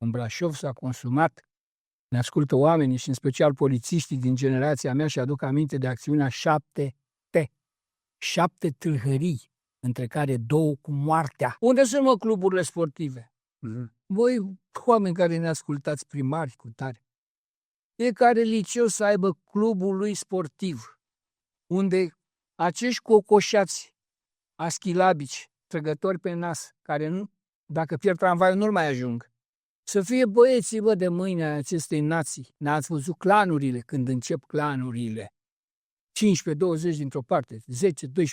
În Brașov s-a consumat, ne ascultă oamenii și în special polițiștii din generația mea și aduc aminte de acțiunea 7T. 7 tâlhării, între care 2 cu moartea. Unde sunt, mă, cluburile sportive? Voi, oameni care ne ascultați, primari cu tare, fiecare liceu să aibă clubul lui sportiv, unde acești cocoșați, aschilabici, trăgători pe nas, care nu, dacă pierd tramvaiul, nu-l mai ajung, să fie băieții, bă, de mâine a acestei nații. N-ați văzut clanurile, când încep clanurile. 15-20 dintr-o parte, 10-12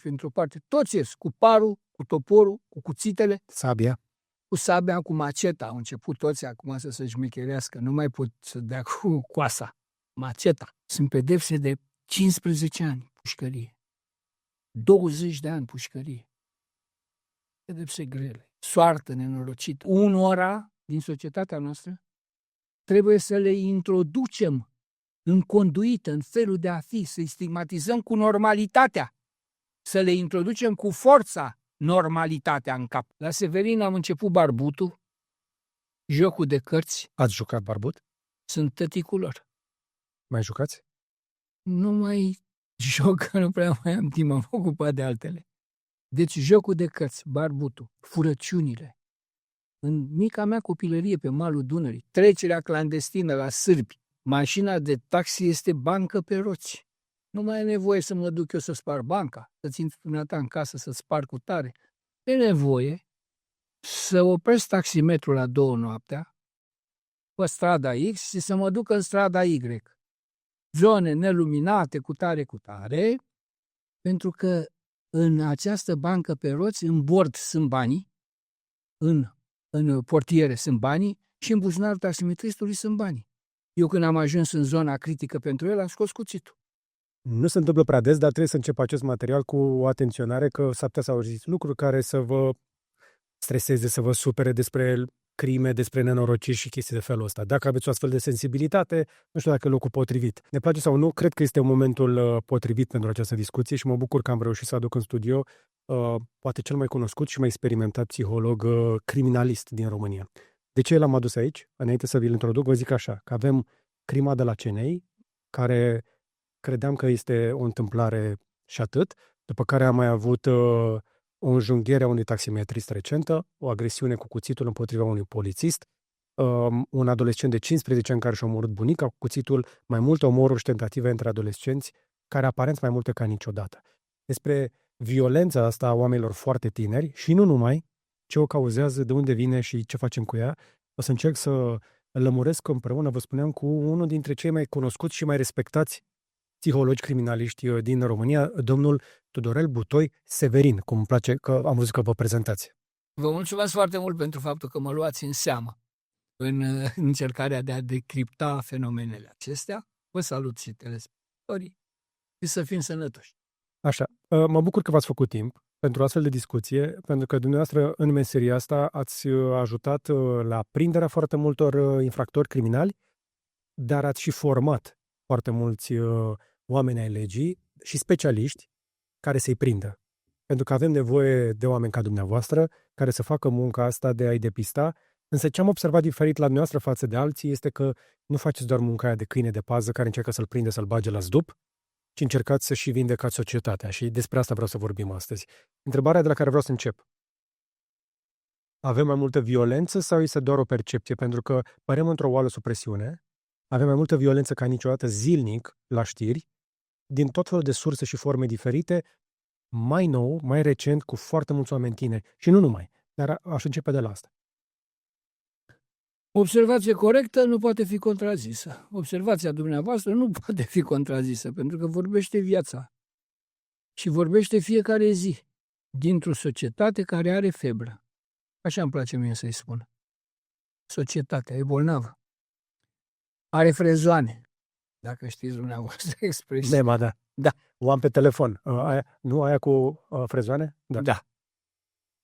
dintr-o parte, toți ies, cu parul, cu toporul, cu cuțitele. Sabia. Cu sabia, cu maceta. Au început toți acum să se șmecherească. Nu mai pot să dea cu coasa. Maceta. Sunt pedepse de 15 ani pușcărie. 20 de ani pușcărie. Pedepse grele. Soartă nenorocită. Unora din societatea noastră trebuie să le introducem în conduită, în felul de a fi, să-i stigmatizăm cu normalitatea, să le introducem cu forța normalitatea în cap. La Severin am început barbutul, jocul de cărți. Ați jucat barbut? Sunt tăticul lor. Mai jucați? Nu mai joc, că nu prea mai am timp, am ocupat de altele. Deci jocul de cărți, barbutul, furăciunile. În mica mea copilărie pe malul Dunării, trecerea clandestină la sârbi, mașina de taxi este bancă pe roți. Nu mai e nevoie să mă duc eu să spar banca, să țin dumneata în casă să spar cu tare. E nevoie să opresc taximetrul la 2 noaptea pe strada X și să mă duc în strada Y. Zone neluminate cu tare, pentru că în această bancă pe roți, în bord sunt banii, în portiere sunt banii și în buzunarul taximetristului sunt banii. Eu când am ajuns în zona critică pentru el, am scos cuțitul. Nu se întâmplă prea des, dar trebuie să încep acest material cu o atenționare că s-ar putea să auziți lucruri care să vă streseze, să vă supere despre crime, despre nenorociri și chestii de felul ăsta. Dacă aveți o astfel de sensibilitate, nu știu dacă e locul potrivit. Ne place sau nu, cred că este momentul potrivit pentru această discuție și mă bucur că am reușit să aduc în studio poate cel mai cunoscut și mai experimentat psiholog criminalist din România. De ce l-am adus aici? Înainte să vi-l introduc, vă zic așa, că avem crima de la Cenei, care credeam că este o întâmplare și atât, după care am mai avut o înjunghiere a unui taximetrist recentă, o agresiune cu cuțitul împotriva unui polițist, un adolescent de 15 ani care și-a omorât bunica cu cuțitul, mai multe omoruri și tentative între adolescenți, care aparent mai multe ca niciodată. Despre violența asta a oamenilor foarte tineri și nu numai, ce o cauzează, de unde vine și ce facem cu ea, o să încerc să îl lămuresc împreună, vă spuneam, cu unul dintre cei mai cunoscuți și mai respectați psihologi criminaliști din România, domnul Tudorel Butoi Severin, cum îmi place că am văzut că vă prezentați. Vă mulțumesc foarte mult pentru faptul că mă luați în seamă în încercarea de a decripta fenomenele acestea. Vă salut și telespectatorii și să fim sănătoși. Așa, mă bucur că v-ați făcut timp pentru astfel de discuție, pentru că dumneavoastră în meseria asta ați ajutat la prinderea foarte multor infractori criminali, dar ați și format foarte mulți oameni ai legii și specialiști care să-i prindă. Pentru că avem nevoie de oameni ca dumneavoastră care să facă munca asta de a-i depista, însă ce am observat diferit la dumneavoastră față de alții este că nu faceți doar munca aia de câine de pază care încearcă să-l prinde, să-l bage la zdup, ci încercați să și vindecați societatea și despre asta vreau să vorbim astăzi. Întrebarea de la care vreau să încep. Avem mai multă violență sau este doar o percepție? Pentru că părem într-o oală sub presiune, avem mai multă violență ca niciodată zilnic la știri, din tot felul de surse și forme diferite, mai nou, mai recent, cu foarte mulți oameni tineri. Și nu numai, dar aș începe de la asta. Observație corectă nu poate fi contrazisă. Observația dumneavoastră nu poate fi contrazisă, pentru că vorbește viața. Și vorbește fiecare zi, dintr-o societate care are febră. Așa îmi place mie să-i spun. Societatea e bolnavă. Are frezoane, dacă știți dumneavoastră expresia. Da. O am pe telefon. Aia cu frezoane? Da.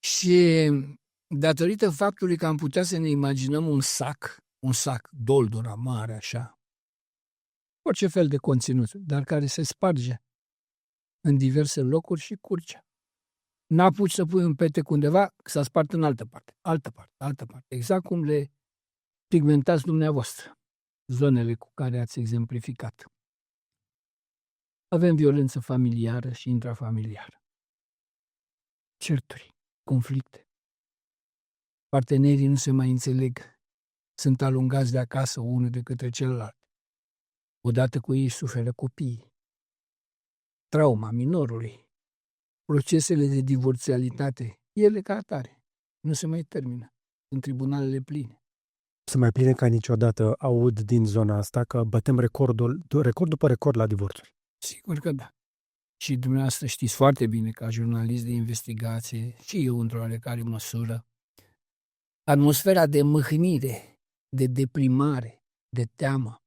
Și datorită faptului că am putea să ne imaginăm un sac doldora mare așa, orice fel de conținut, dar care se sparge în diverse locuri și curge. N-apuci să pui un petec undeva, s-a spart în altă parte. Exact cum le Pigmentați dumneavoastră zonele cu care ați exemplificat. Avem violență familiară și intrafamiliară. Certuri, conflicte. Partenerii nu se mai înțeleg. Sunt alungați de acasă unul de către celălalt. Odată cu ei suferă copiii. Trauma minorului. Procesele de divorțialitate, ele ca atare, nu se mai termină. În tribunalele pline. Să mai pline ca niciodată aud din zona asta că bătem record după record la divorțuri. Sigur că da. Și dumneavoastră știți foarte bine, ca jurnalist de investigație, și eu într-o oarecare măsură, atmosfera de mâhnire, de deprimare, de teamă,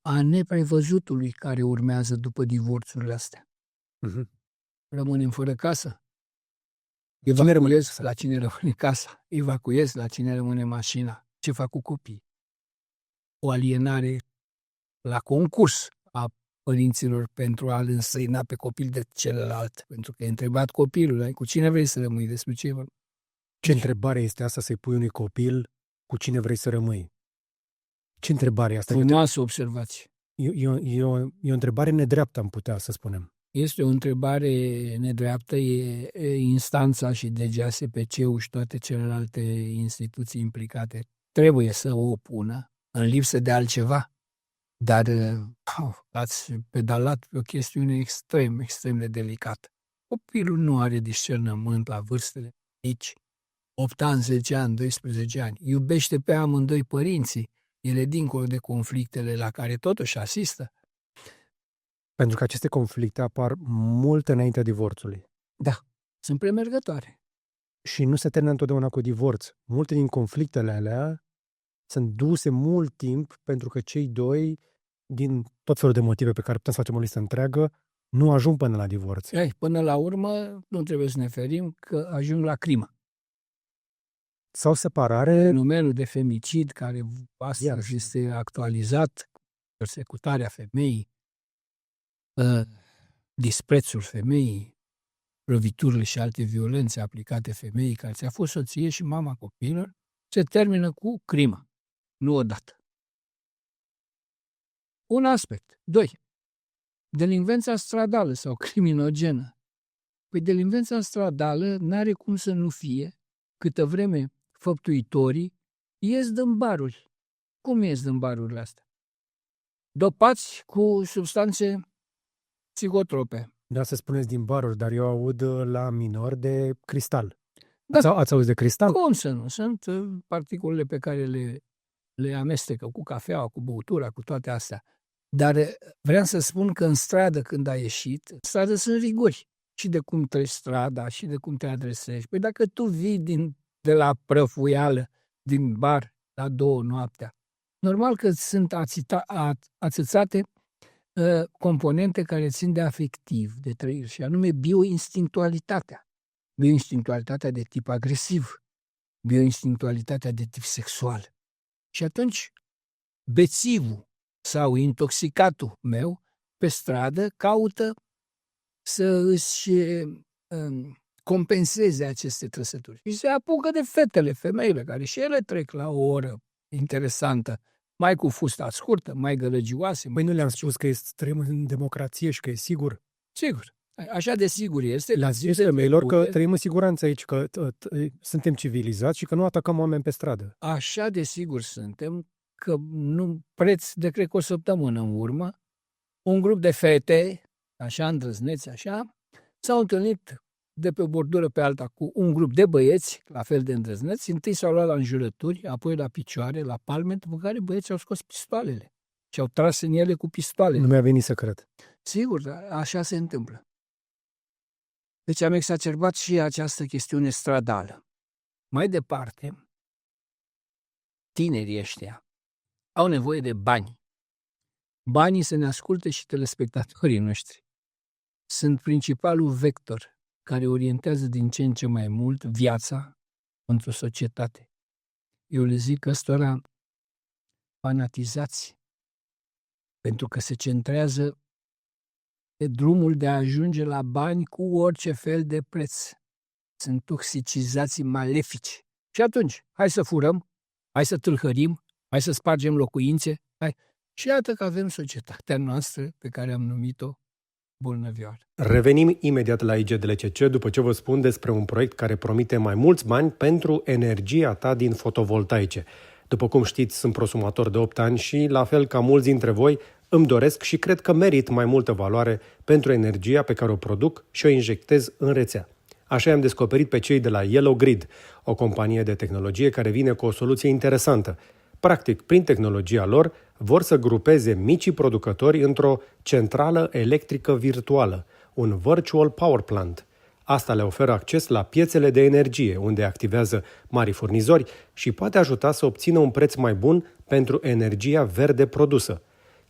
a neprevăzutului care urmează după divorțurile astea. Rămânem fără casă? Evacuez la cine rămâne casa? Evacuez la cine rămâne mașina? Ce fac cu copii? O alienare la concurs a părinților pentru a-l înstrăina pe copil de celălalt. Pentru că e întrebat copilul, cu cine vrei să rămâi, despre ce vorba? Ce întrebare este asta să-i pui unui copil cu cine vrei să rămâi? Ce întrebare e asta? Frumoasă observație. E o întrebare nedreaptă, am putea să spunem. Este o întrebare nedreaptă, e instanța și DGASPC-ul și toate celelalte instituții implicate trebuie să o opună în lipsă de altceva. Dar ați pedalat pe o chestiune extrem, extrem de delicată. Copilul nu are discernământ la vârstele mici, 8 ani, 10 ani, 12 ani. Iubește pe amândoi părinții. Ele dincolo de conflictele la care totuși asistă. Pentru că aceste conflicte apar mult înaintea divorțului. Da, sunt premergătoare. Și nu se termină întotdeauna cu divorț. Multe din conflictele alea sunt duse mult timp pentru că cei doi, din tot felul de motive pe care putem să facem o listă întreagă, nu ajung până la divorț. Până la urmă, nu trebuie să ne ferim că ajung la crimă. Sau separare. Fenomenul de femicid, care astăzi este actualizat, persecutarea femeii, disprețul femeii, loviturile și alte violențe aplicate femeii care ți-a fost soție și mama copiilor, se termină cu crimă. Nu odată. Un aspect. 2. Delinvența stradală sau criminogenă. Păi delinvența stradală n-are cum să nu fie câtă vreme făptuitorii ies din baruri. Cum ies din barurile astea? Dopați cu substanțe psihotrope. Da, să spuneți din baruri, dar eu aud la minor de cristal. Da. Ați auzit de cristal? Cum să nu? Sunt particulele pe care le amestecă cu cafeaua, cu băutura, cu toate astea. Dar vreau să spun că în stradă, când ai ieșit, în stradă sunt riguri. Și de cum treci strada, și de cum te adresezi. Păi dacă tu vii de la prăfuială, din bar, la 2 noaptea, normal că sunt ațățate componente care țin de afectiv, de trăiri, și anume bioinstinctualitatea. Bioinstinctualitatea de tip agresiv, bioinstinctualitatea de tip sexual. Și atunci, bețivul sau intoxicatul meu pe stradă caută să își compenseze aceste trăsături. Și se apucă de fetele, femeile, care și ele trec la o oră interesantă, mai cu fusta scurtă, mai gălăgioase. Păi nu le-am spus că trăim în democrație și că e sigur? Sigur. Așa de sigur este. Le-a zis femeilor că trăim în siguranță aici, că suntem civilizați și că nu atacăm oameni pe stradă. Așa de sigur suntem că nu preț de, cred că o săptămână în urmă, un grup de fete, așa îndrăzneți, așa, s-au întâlnit de pe o bordură pe alta cu un grup de băieți, la fel de îndrăzneți. Întâi s-au luat la înjurături, apoi la picioare, la palme, după care băieții au scos pistoalele și au tras în ele cu pistoalele. Nu mi-a venit să cred. Sigur, dar așa se întâmplă. Deci am exacerbat și această chestiune stradală. Mai departe, tinerii ăștia au nevoie de bani. Banii să ne asculte și telespectatorii noștri. Sunt principalul vector care orientează din ce în ce mai mult viața într-o societate. Eu le zic ăstora fanatizați, pentru că se centrează pe drumul de a ajunge la bani cu orice fel de preț. Sunt toxicizații malefici. Și atunci, hai să furăm, hai să tâlhărim, Hai să spargem locuințe? Hai. Și iată că avem societatea noastră pe care am numit-o bolnăvioară. Revenim imediat la IGDLCC după ce vă spun despre un proiect care promite mai mulți bani pentru energia ta din fotovoltaice. După cum știți, sunt prosumator de 8 ani și, la fel ca mulți dintre voi, îmi doresc și cred că merit mai multă valoare pentru energia pe care o produc și o injectez în rețea. Așa i-am descoperit pe cei de la Yellow Grid, o companie de tehnologie care vine cu o soluție interesantă. Practic, prin tehnologia lor, vor să grupeze micii producători într-o centrală electrică virtuală, un virtual power plant. Asta le oferă acces la piețele de energie, unde activează mari furnizori și poate ajuta să obțină un preț mai bun pentru energia verde produsă.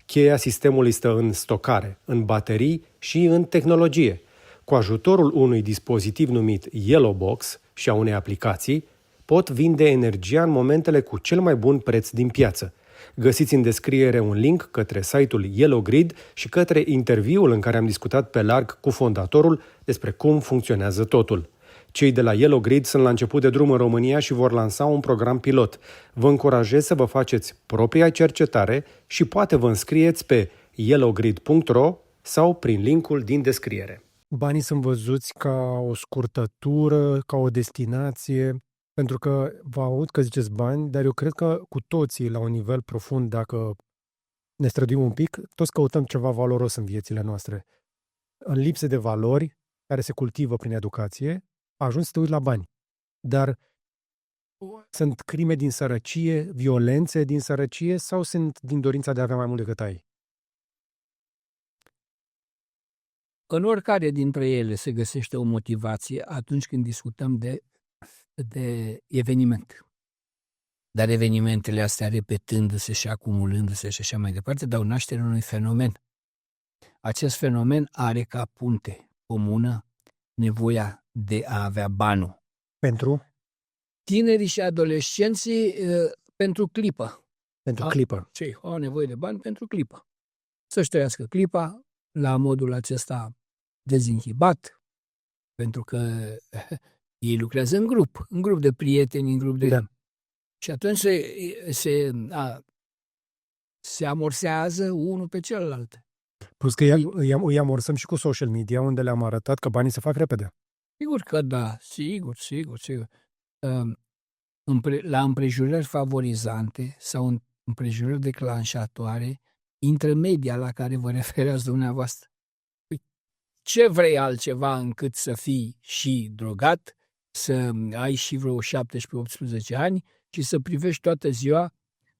Cheia sistemului stă în stocare, în baterii și în tehnologie. Cu ajutorul unui dispozitiv numit Yellow Box și a unei aplicații, pot vinde energia în momentele cu cel mai bun preț din piață. Găsiți în descriere un link către site-ul Yellow Grid și către interviul în care am discutat pe larg cu fondatorul despre cum funcționează totul. Cei de la Yellow Grid sunt la început de drum în România și vor lansa un program pilot. Vă încurajez să vă faceți propria cercetare și poate vă înscrieți pe yellowgrid.ro sau prin linkul din descriere. Banii sunt văzuți ca o scurtătură, ca o destinație, pentru că vă aud că ziceți bani, dar eu cred că cu toții, la un nivel profund, dacă ne străduim un pic, toți căutăm ceva valoros în viețile noastre. În lipsă de valori, care se cultivă prin educație, ajungi să te uiți la bani. Dar sunt crime din sărăcie, violențe din sărăcie sau sunt din dorința de a avea mai mult decât ai? În oricare dintre ele se găsește o motivație atunci când discutăm de eveniment. Dar evenimentele astea, repetându-se și acumulându-se și așa mai departe, dau naștere unui fenomen. Acest fenomen are ca punte comună nevoia de a avea banul. Pentru? Tinerii și adolescenții pentru clipă. Pentru clipă. Cei au nevoie de bani pentru clipă. Să-și trăiască clipa la modul acesta dezinhibat, pentru că ei lucrează în grup de prieteni, în grup de... Da. Și atunci se amorsează unul pe celălalt. Plus că îi amorsăm și cu social media, unde le-am arătat că banii se fac repede. Sigur că da, sigur. La împrejurări favorizante sau în împrejurări declanșatoare, intră media la care vă referați dumneavoastră. Ce vrei altceva încât să fii și drogat, să ai și vreo 17-18 ani și să privești toată ziua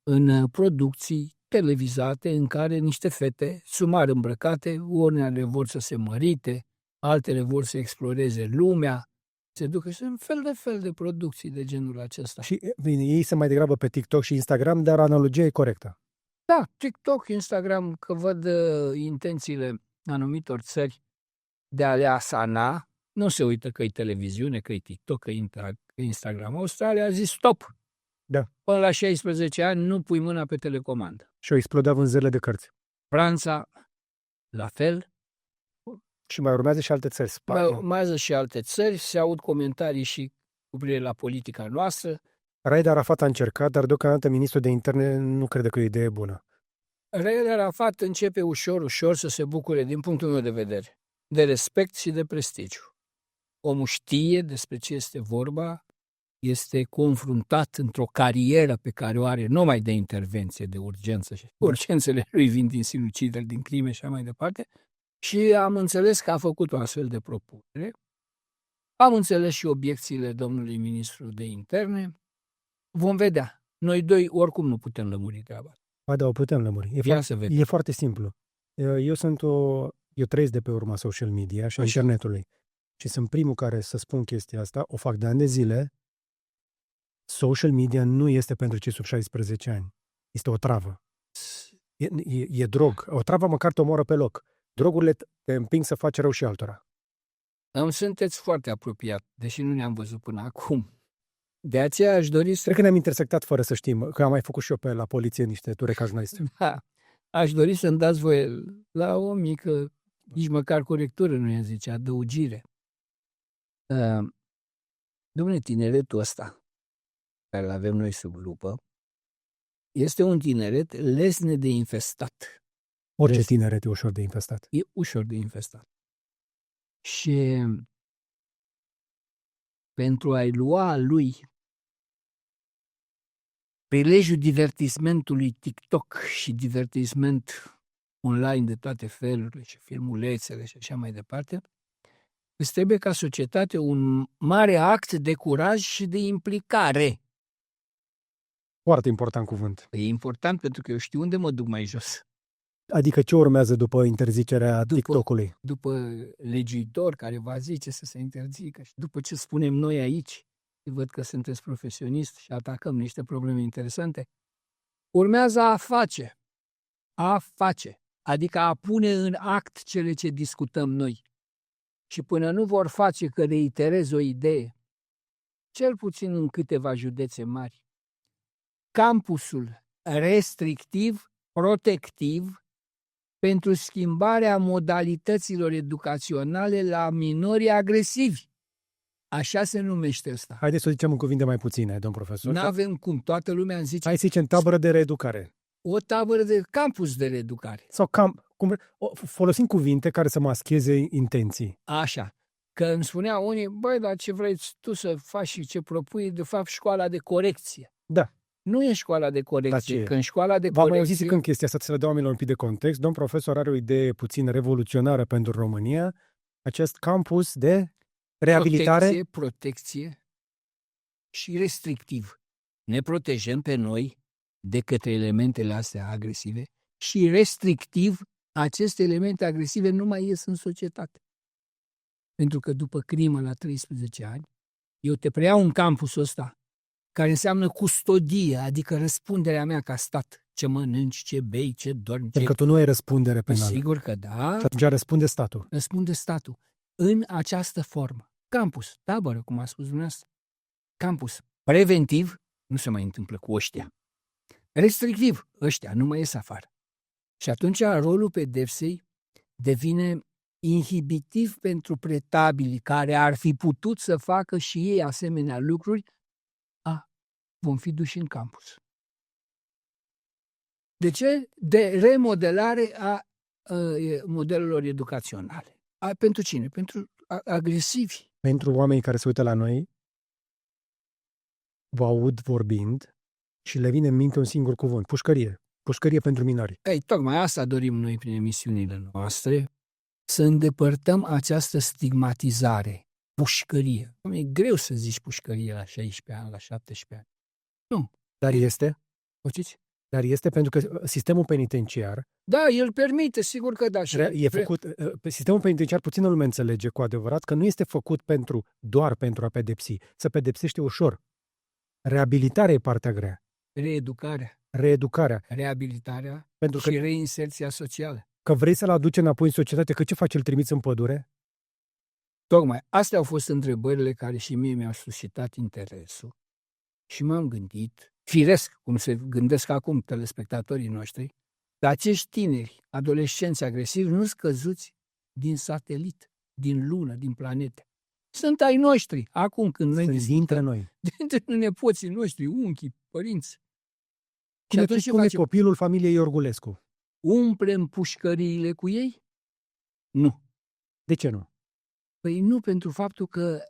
în producții televizate în care niște fete sumar îmbrăcate, unele vor să se mărite, altele vor să exploreze lumea, se ducă și în fel de producții de genul acesta. Și bine, ei sunt mai degrabă pe TikTok și Instagram, dar analogia e corectă. Da, TikTok, Instagram, că văd intențiile anumitor țări de a le asana, nu se uită că e televiziune, că e TikTok, că e Instagram. Australia a zis stop. Da. Până la 16 ani nu pui mâna pe telecomandă. Și au explodat vânzările de cărți. Franța, la fel. Și mai urmează și alte țări. Mai urmează și alte țări, se aud comentarii și cu privire la politica noastră. Raed Arafat a încercat, dar deocamdată ministrul de interne nu crede că e o idee bună. Raed Arafat începe ușor să se bucure, din punctul meu de vedere, de respect și de prestigiu. Omul știe despre ce este vorba, este confruntat într-o carieră pe care o are numai de intervenție, de urgență și urgențele lui vin din sinucideri, din crime și așa mai departe, și am înțeles că a făcut o astfel de propunere. Am înțeles și obiecțiile domnului ministru de interne. Vom vedea. Noi doi oricum nu putem lămuri treaba. Ba da, o putem lămuri. E foarte simplu. Eu trăiesc de pe urma social media și internetului. Și sunt primul care să spun chestia asta, o fac de ani de zile. Social media nu este pentru cei sub 16 ani. Este o travă. E drog. O travă măcar te omoră pe loc. Drogurile te împing să faci rău și altora. Îmi sunteți foarte apropiat, deși nu ne-am văzut până acum. De aceea aș dori să... Cred că ne-am intersectat fără să știm, că am mai făcut și eu la poliție niște ture cajnaiste. Da. Aș dori să-mi dați voie la o mică, nici măcar corectură, nu i-am zice, adăugire. Dom'le, tineretul ăsta, care îl avem noi sub lupă, Este un tineret lesne de infestat. Orice tineret e ușor de infestat. E ușor de infestat. Și pentru a-i lua lui prilejul divertismentului TikTok și divertisment online de toate felurile și filmulețele și așa mai departe, îți trebuie ca societate un mare act de curaj și de implicare. Foarte important cuvânt. E important pentru că eu știu unde mă duc mai jos. Adică ce urmează după interzicerea TikTok-ului? După legiuitor care va zice să se interzică și după ce spunem noi aici, văd că sunteți profesionist și atacăm niște probleme interesante, urmează a face. A face. Adică a pune în act cele ce discutăm noi. Și până nu vor face că reiterez o idee, cel puțin în câteva județe mari, campusul restrictiv, protectiv, pentru schimbarea modalităților educaționale la minorii agresivi. Așa se numește ăsta. Haideți să o zicem în cuvinte mai puține, domn profesor. Nu avem cum, toată lumea îmi zice... Hai să zicem tabără de reeducare. O tabără de campus de reeducare. Sau folosim cuvinte care să mascheze intenții. Așa. Că îmi spuneau unii, băi, dar ce vrei tu să faci și ce propui, de fapt, școala de corecție. Da. Nu e școala de corecție. Că în școala de V-am corecție... auzit când chestia asta, să le dau oamenilor un pic de context. Domn profesor are o idee puțin revoluționară pentru România. Acest campus de reabilitare... Protecție și restrictiv. Ne protejăm pe noi de către elementele astea agresive și restrictiv aceste elemente agresive nu mai ies în societate. Pentru că după crimă la 13 ani, eu te preiau în campusul ăsta, care înseamnă custodie, adică răspunderea mea ca stat. Ce mănânci, ce bei, ce dormi. Pentru că tu nu ai răspundere penală. Sigur că da. Și atunci răspunde statul. Răspunde statul. În această formă. Campus, tabără, cum a spus dumneavoastră. Campus preventiv, nu se mai întâmplă cu ăștia. Restrictiv, ăștia nu mai ies afară. Și atunci rolul pedepsei devine inhibitiv pentru pretabilii care ar fi putut să facă și ei asemenea lucruri. Vom fi duși în campus. De ce? De remodelare a modelelor educaționale. Pentru cine? Pentru agresivi. Pentru oamenii care se uită la noi, vă aud vorbind și le vine în minte un singur cuvânt, pușcărie. Pușcărie pentru minori. Ei, tocmai asta dorim noi prin emisiunile noastre, să îndepărtăm această stigmatizare. Pușcărie. E greu să zici pușcărie la 16 ani, la 17 ani. Nu. Dar este? Pociți? Dar este pentru că sistemul penitenciar... Da, el permite, sigur că da. Sistemul penitenciar, puțină lume înțelege cu adevărat că nu este făcut doar pentru a pedepsi. Să pedepsește ușor. Reabilitarea e partea grea. Reeducarea. Reabilitarea pentru și reinserția socială. Că vrei să-l aduci înapoi în societate, că ce faci, îl trimiți în pădure? Tocmai. Astea au fost întrebările care și mie mi-au suscitat interesul. Și m-am gândit, firesc, cum se gândesc acum telespectatorii noștri, că acești tineri, adolescenți agresivi, nu scăzuți din satelit, din lună, din planete. Sunt ai noștri, acum când noi sunt dintre noi. Dintre nepoții noștri, unchii, părinți. Și atunci cum e copilul familiei Iorgulescu? Umplem pușcăriile cu ei? Nu. De ce nu? Păi nu, pentru faptul că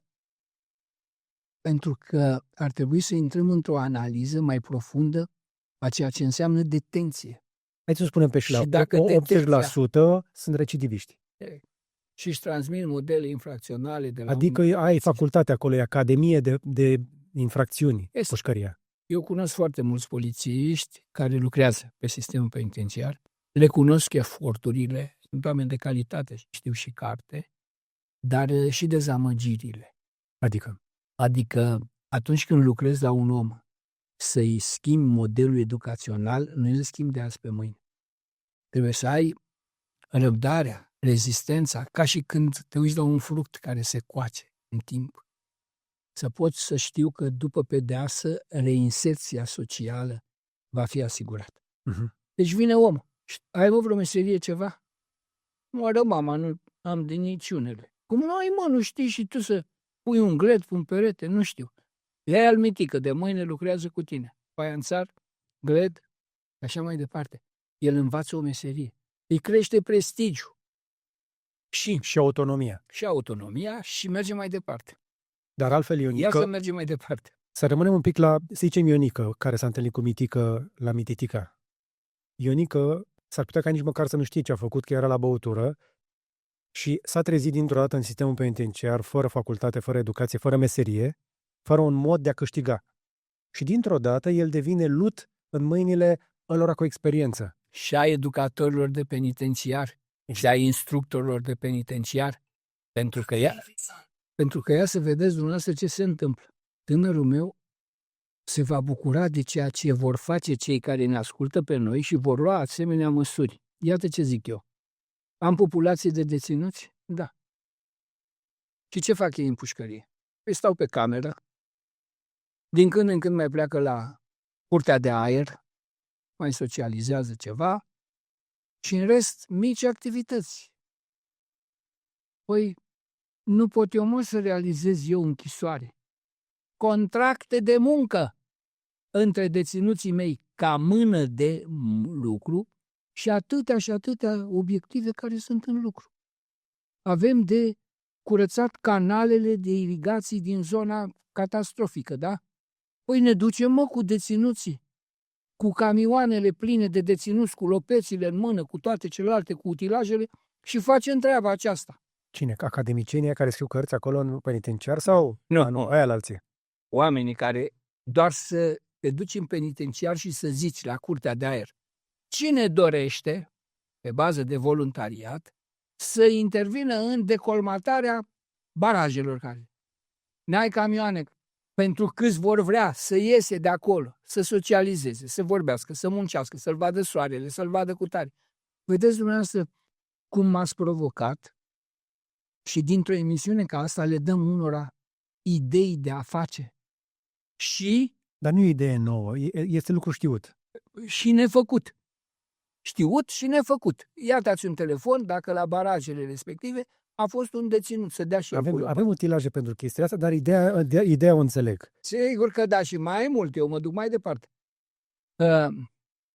ar trebui să intrăm într-o analiză mai profundă a ceea ce înseamnă detenție. Hai să spunem pe șleau, 80% sunt recidiviști. Și își transmit modele infracționale de la... Adică ai facultate acolo, e academie de infracțiuni, pușcăria. Eu cunosc foarte mulți polițiști care lucrează pe sistemul penitenciar, le cunosc eforturile, sunt oameni de calitate, știu și carte, dar și dezamăgirile. Adică atunci când lucrezi la un om să-i schimbi modelul educațional, nu îl schimbi de azi pe mâine. Trebuie să ai răbdarea, rezistența, ca și când te uiți la un fruct care se coace în timp. Să poți să știu că după pedeapsă, reinserția socială va fi asigurată. Deci vine omul. Ai vreo meserie ceva? Moară mama, nu am de niciunele. Cum nu ai, mă, nu știi și tu să pui un gled pe un perete? Nu știu. Ia al mitică, de mâine lucrează cu tine. Paianțar, gled, așa mai departe. El învață o meserie. Îi crește prestigiu Și autonomia. și autonomia și merge mai departe. Dar altfel, Ia Ionică, să mergem mai departe. să rămânem un pic la, să zicem, Ionică, care s-a întâlnit cu Mitică la Mititica. Ionică s-ar putea ca nici măcar să nu știe ce a făcut, că era la băutură și s-a trezit dintr-o dată în sistemul penitenciar, fără facultate, fără educație, fără meserie, fără un mod de a câștiga. Și dintr-o dată el devine lut în mâinile ălora cu experiență. Și a educatorilor de penitenciar și a instructorilor de penitenciar, pentru că ea să vedeți dumneavoastră ce se întâmplă. Tânărul meu se va bucura de ceea ce vor face cei care ne ascultă pe noi și vor lua asemenea măsuri. Iată ce zic eu. Am populație de deținuți? Da. Și ce fac ei în pușcărie? Păi stau pe cameră, din când în când mai pleacă la curtea de aer, mai socializează ceva și în rest mici activități. Păi nu pot eu, mă, să realizez eu închisoare. Contracte de muncă între deținuții mei ca mână de lucru și atâtea obiective care sunt în lucru. Avem de curățat canalele de irigații din zona catastrofică, da? Păi ne ducem, mă, cu deținuții, cu camioanele pline de deținuți, cu lopețile în mână, cu toate celelalte, cu utilajele și facem treaba aceasta. Cine? Academicienii care scriu cărți acolo în penitenciar sau? Nu. Aia la alții. Oamenii care doar să te duci în penitenciar și să zici la curtea de aer. Cine dorește, pe bază de voluntariat, să intervină în decolmatarea barajelor care n-ai camioane, pentru câți vor vrea să iese de acolo, să socializeze, să vorbească, să muncească, să-l vadă soarele, să-l vadă cu tare. Vedeți dumneavoastră cum m-ați provocat și dintr-o emisiune ca asta le dăm unora idei de a face. Dar nu e idee nouă, este lucru știut. Și nefăcut. Știut și nefăcut. Iată-ți un telefon, dacă la barajele respective a fost un deținut, să dea și Avem utilaje pentru chestia asta, dar ideea o înțeleg. Sigur că da, și mai mult, eu mă duc mai departe.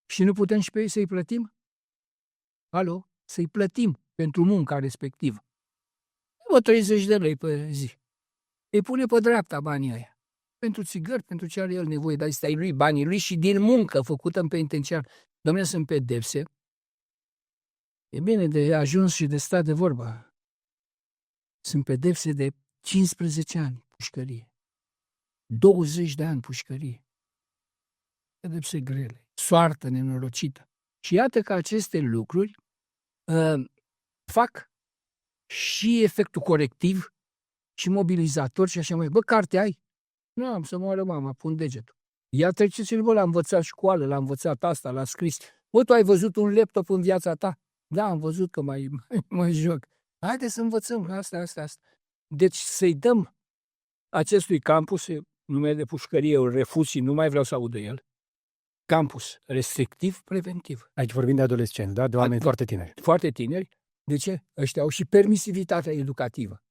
Și nu putem și pe ei să-i plătim? Alo? Să-i plătim pentru munca respectivă. O 30 de lei pe zi. Îi pune pe dreapta banii ăia. Pentru țigări, pentru ce are el nevoie, dar ăsta e lui, banii lui și din muncă făcută în penitenciar. Dom'le, sunt pedepse. E bine de ajuns și de stat de vorbă. Sunt pedepse de 15 ani pușcărie. 20 de ani pușcărie. Pedepse grele. Soartă nenorocită. Și iată că aceste lucruri fac și efectul corectiv și mobilizator și așa mai. Bă, carte ai? Nu am să moară mama, pun degetul. Ia treceți-l, bă, l-a învățat școală, l-a învățat asta, l-a scris. Bă, tu ai văzut un laptop în viața ta? Da, am văzut că mai joc. Haide să învățăm asta. Deci să-i dăm acestui campus, numele de pușcărie, îl refuz și nu mai vreau să audă el, campus restrictiv-preventiv. Aici vorbim de adolescenți, da? De oameni foarte tineri. Foarte tineri. De ce? Ăștia au și permisivitatea educativă.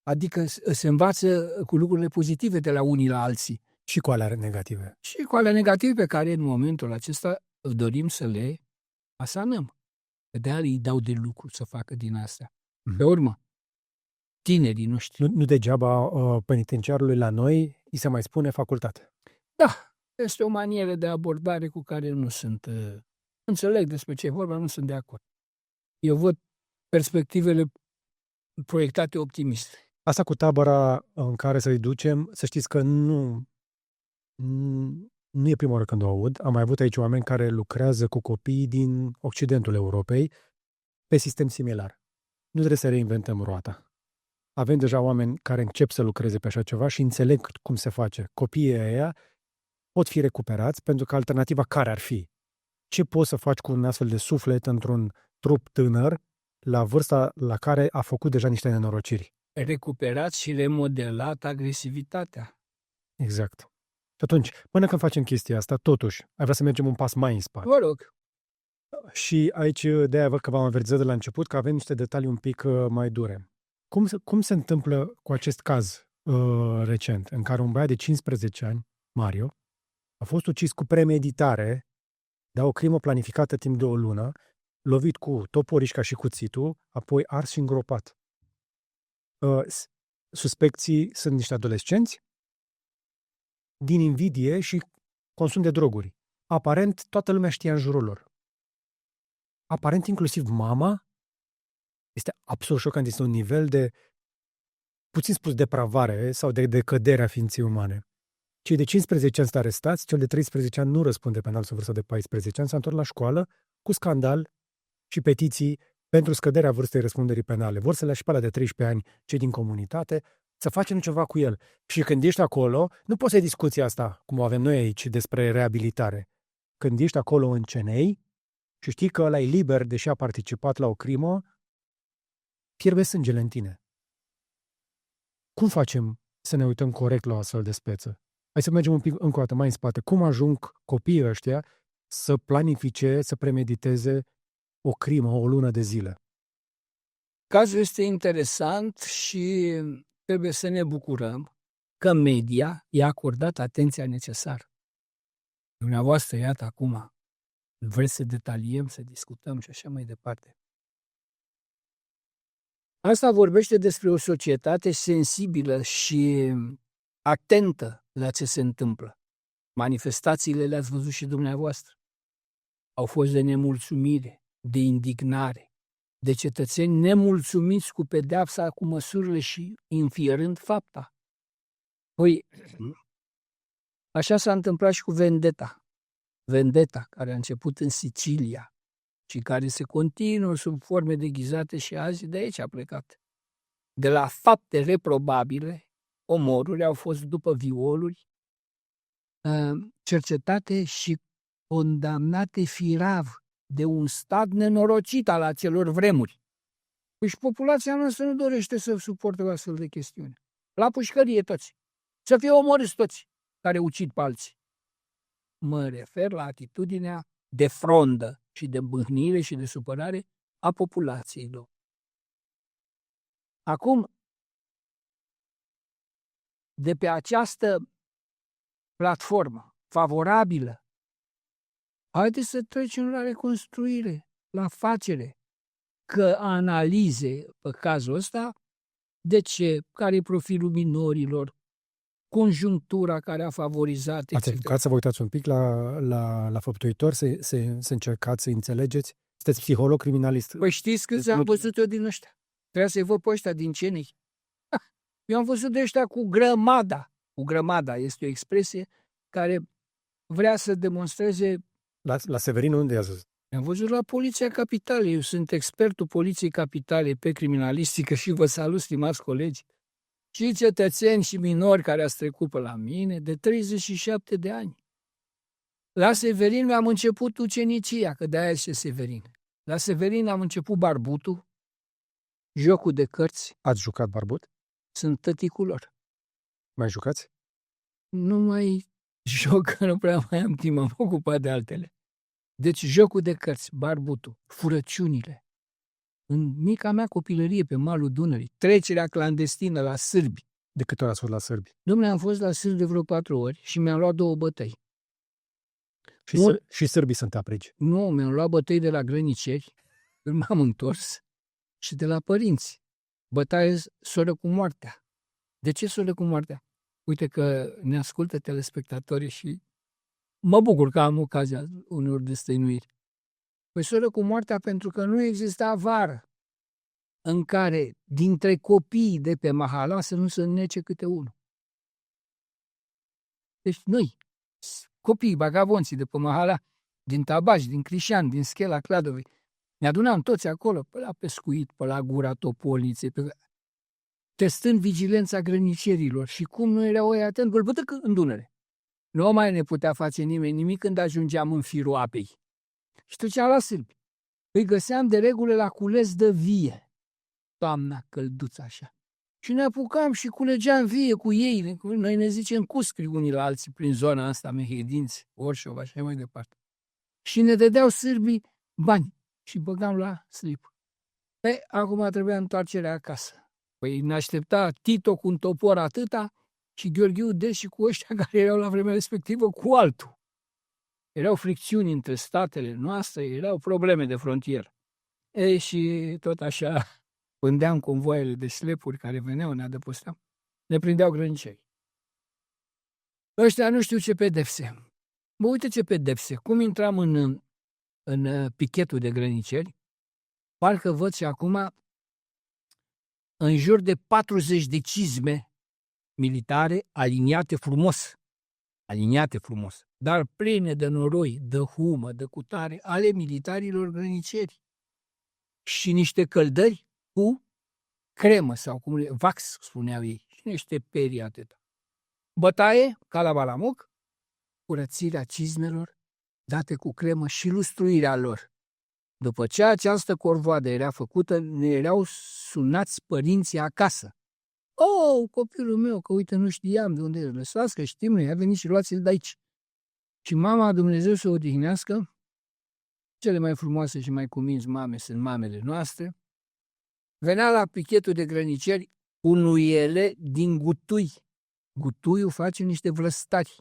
Adică se învață cu lucrurile pozitive de la unii la alții. Și cu alea negative. Și cu alea negative pe care în momentul acesta dorim să le asanăm. De-aia îi dau de lucru să facă din astea. Pe urmă, tinerii noștri. Nu degeaba penitenciarului la noi îi se mai spune facultate. Da, este o manieră de abordare cu care nu sunt... înțeleg despre ce e vorba, nu sunt de acord. Eu văd perspectivele proiectate optimiste. Asta cu tabăra în care să-i ducem, să știți că nu e prima oară când o aud. Am mai avut aici oameni care lucrează cu copii din Occidentul Europei pe sistem similar. Nu trebuie să reinventăm roata. Avem deja oameni care încep să lucreze pe așa ceva și înțeleg cum se face. Copiii ăia pot fi recuperați pentru că alternativa care ar fi? Ce poți să faci cu un astfel de suflet într-un trup tânăr la vârsta la care a făcut deja niște nenorociri? Recuperat și remodelat agresivitatea. Exact. Și atunci, până când facem chestia asta, totuși, ai vrea să mergem un pas mai în spate. Vă rog. Și aici, de-aia văd că v-am avertizat de la început, că avem niște detalii un pic mai dure. Cum se întâmplă cu acest caz recent, în care un băiat de 15 ani, Mario, a fost ucis cu premeditare Dar o crimă planificată timp de o lună, lovit cu toporișca și cuțitul, apoi ars și îngropat. Suspecții sunt niște adolescenți din invidie și consum de droguri. Aparent, toată lumea știa în jurul lor. Aparent, inclusiv mama. Este absolut șocant. Este un nivel de, puțin spus, depravare sau de decădere a ființei umane. Cei de 15 ani sunt arestați, cel de 13 ani nu răspunde penal sub vârsta de 14 ani, s-a întors la școală cu scandal și petiții pentru scăderea vârstei răspunderii penale. Vor să le și pe ala de 13 ani, cei din comunitate, să facem ceva cu el. Și când ești acolo, nu poți să ai discuția asta, cum o avem noi aici, despre reabilitare. Când ești acolo în CNI și știi că ăla e liber, deși a participat la o crimă, fierbe sângele în tine. Cum facem să ne uităm corect la o astfel de speță? Hai să mergem un pic încă o dată mai în spate. Cum ajung copiii ăștia să planifice, să premediteze o crimă o lună de zile? Cazul este interesant și trebuie să ne bucurăm că media i-a acordat atenția necesară. Dumneavoastră, iată acum, vreți să detaliem, să discutăm și așa mai departe. Asta vorbește despre o societate sensibilă și atentă la ce se întâmplă. Manifestațiile le-ați văzut și dumneavoastră. Au fost de nemulțumire, de indignare, de cetățeni nemulțumiți cu pedeapsa, cu măsurile și infierând fapta. Păi, așa s-a întâmplat și cu Vendetta. Vendetta, care a început în Sicilia și care se continuă sub forme deghizate și azi, de aici a plecat. De la fapte reprobabile, omoruri au fost după violuri, cercetate și condamnate firav de un stat nenorocit al acelor vremuri. Păi și populația noastră nu dorește să suporte o astfel de chestiune. La pușcărie toți. Să fie omorâți toți care ucid pe alții. Mă refer la atitudinea de frondă și de bâhnire și de supărare a populației lor. Acum, de pe această platformă favorabilă, haideți să trecem la reconstruire, la facere, că analize pe cazul ăsta, de ce, care e profilul minorilor, conjunctura care a favorizat, etc. Ați încercat să vă uitați un pic la făptuitori, să încercați să înțelegeți? Sunteți psiholog criminalist. Păi știți câți am văzut eu din ăștia? Trebuia să-i văd pe ăștia din CNI. Eu am văzut de ăștia cu grămada. Cu grămada este o expresie care vrea să demonstreze. La Severin unde i-ați văzut? Am văzut la Poliția Capitalei. Eu sunt expertul Poliției Capitalei pe criminalistică și vă salut, stimați colegi, și cetățeni și minori care ați trecut pe la mine de 37 de ani. La Severin mi-am început ucenicia, că de-aia este Severin. La Severin am început barbutul, jocul de cărți. Ați jucat barbut? Sunt tăticul lor. Mai jucați? Nu mai joc, că nu prea mai am timp, am ocupat de altele. Deci jocul de cărți, barbutul, furăciunile. În mica mea copilărie pe malul Dunării, trecerea clandestină la sârbi. De câte ori ați fost la sârbi? Dom'le, am fost la sârbi de vreo 4 ori și mi-am luat 2 bătăi. Și sârbii sunt aprigi. Nu, mi-am luat bătăi de la grăniceri, când m-am întors, și de la părinți. Bătaie soră cu moartea. De ce soră cu moartea? Uite că ne ascultă telespectatorii și mă bucur că am ocazia uneori de stăinuiri. Păi soră cu moartea pentru că nu exista vară în care dintre copiii de pe mahala să nu se înnece câte unul. Deci noi, copiii bagabonții de pe mahala, din Tabaș, din Crișan, din Schela Cladovei, ne adunam toți acolo, pe la pescuit, pe la gura topolniței, testând vigilența grănicerilor și cum nu erau oi atent, bălbătă în Dunăre. Nu mai ne putea face nimeni nimic când ajungeam în firul apei. Și treceam la sârbi. Îi găseam de regulă la cules de vie. Toamna călduță așa. Și ne apucam și culegeam vie cu ei. Noi ne zicem cuscri unii la alții prin zona asta, Mehedinți, Orșov, așa mai departe. Și ne dădeau sârbii bani și băgam la slip. Păi, acum trebuia întoarcerea acasă. Păi ne aștepta Tito cu un topor atâta și Gheorghiu Deși cu ăștia care erau la vremea respectivă cu altul. erau fricțiuni între statele noastre, erau probleme de frontieră. Și tot așa pândeam convoaiele de slepuri care veneau, ne adăposteau, ne prindeau grăniceri. Ăștia nu știu ce pedepse. Bă, uite ce pedepse. Cum intram în pichetul de grăniceri, parcă văd și acum în jur de 40 de cizme militare aliniate frumos, dar pline de noroi, de humă, de cutare, ale militarilor grăniceri. Și niște căldări cu cremă sau cum vax, spuneau ei, și niște perii atâta. Bătaie, ca la Balamuc, curățirea cizmelor, date cu cremă și lustruirea lor. După ce această corvoadă era făcută, ne erau sunați părinții acasă. Oh, copilul meu, că uite, nu știam de unde e. Lăsați că știm noi, a venit și luați-l de aici. Și mama, Dumnezeu să o odihnească, cele mai frumoase și mai cuminți mame sunt mamele noastre, venea la pichetul de grăniceri cu nuiele din gutui. Gutuiul face niște vlăstari,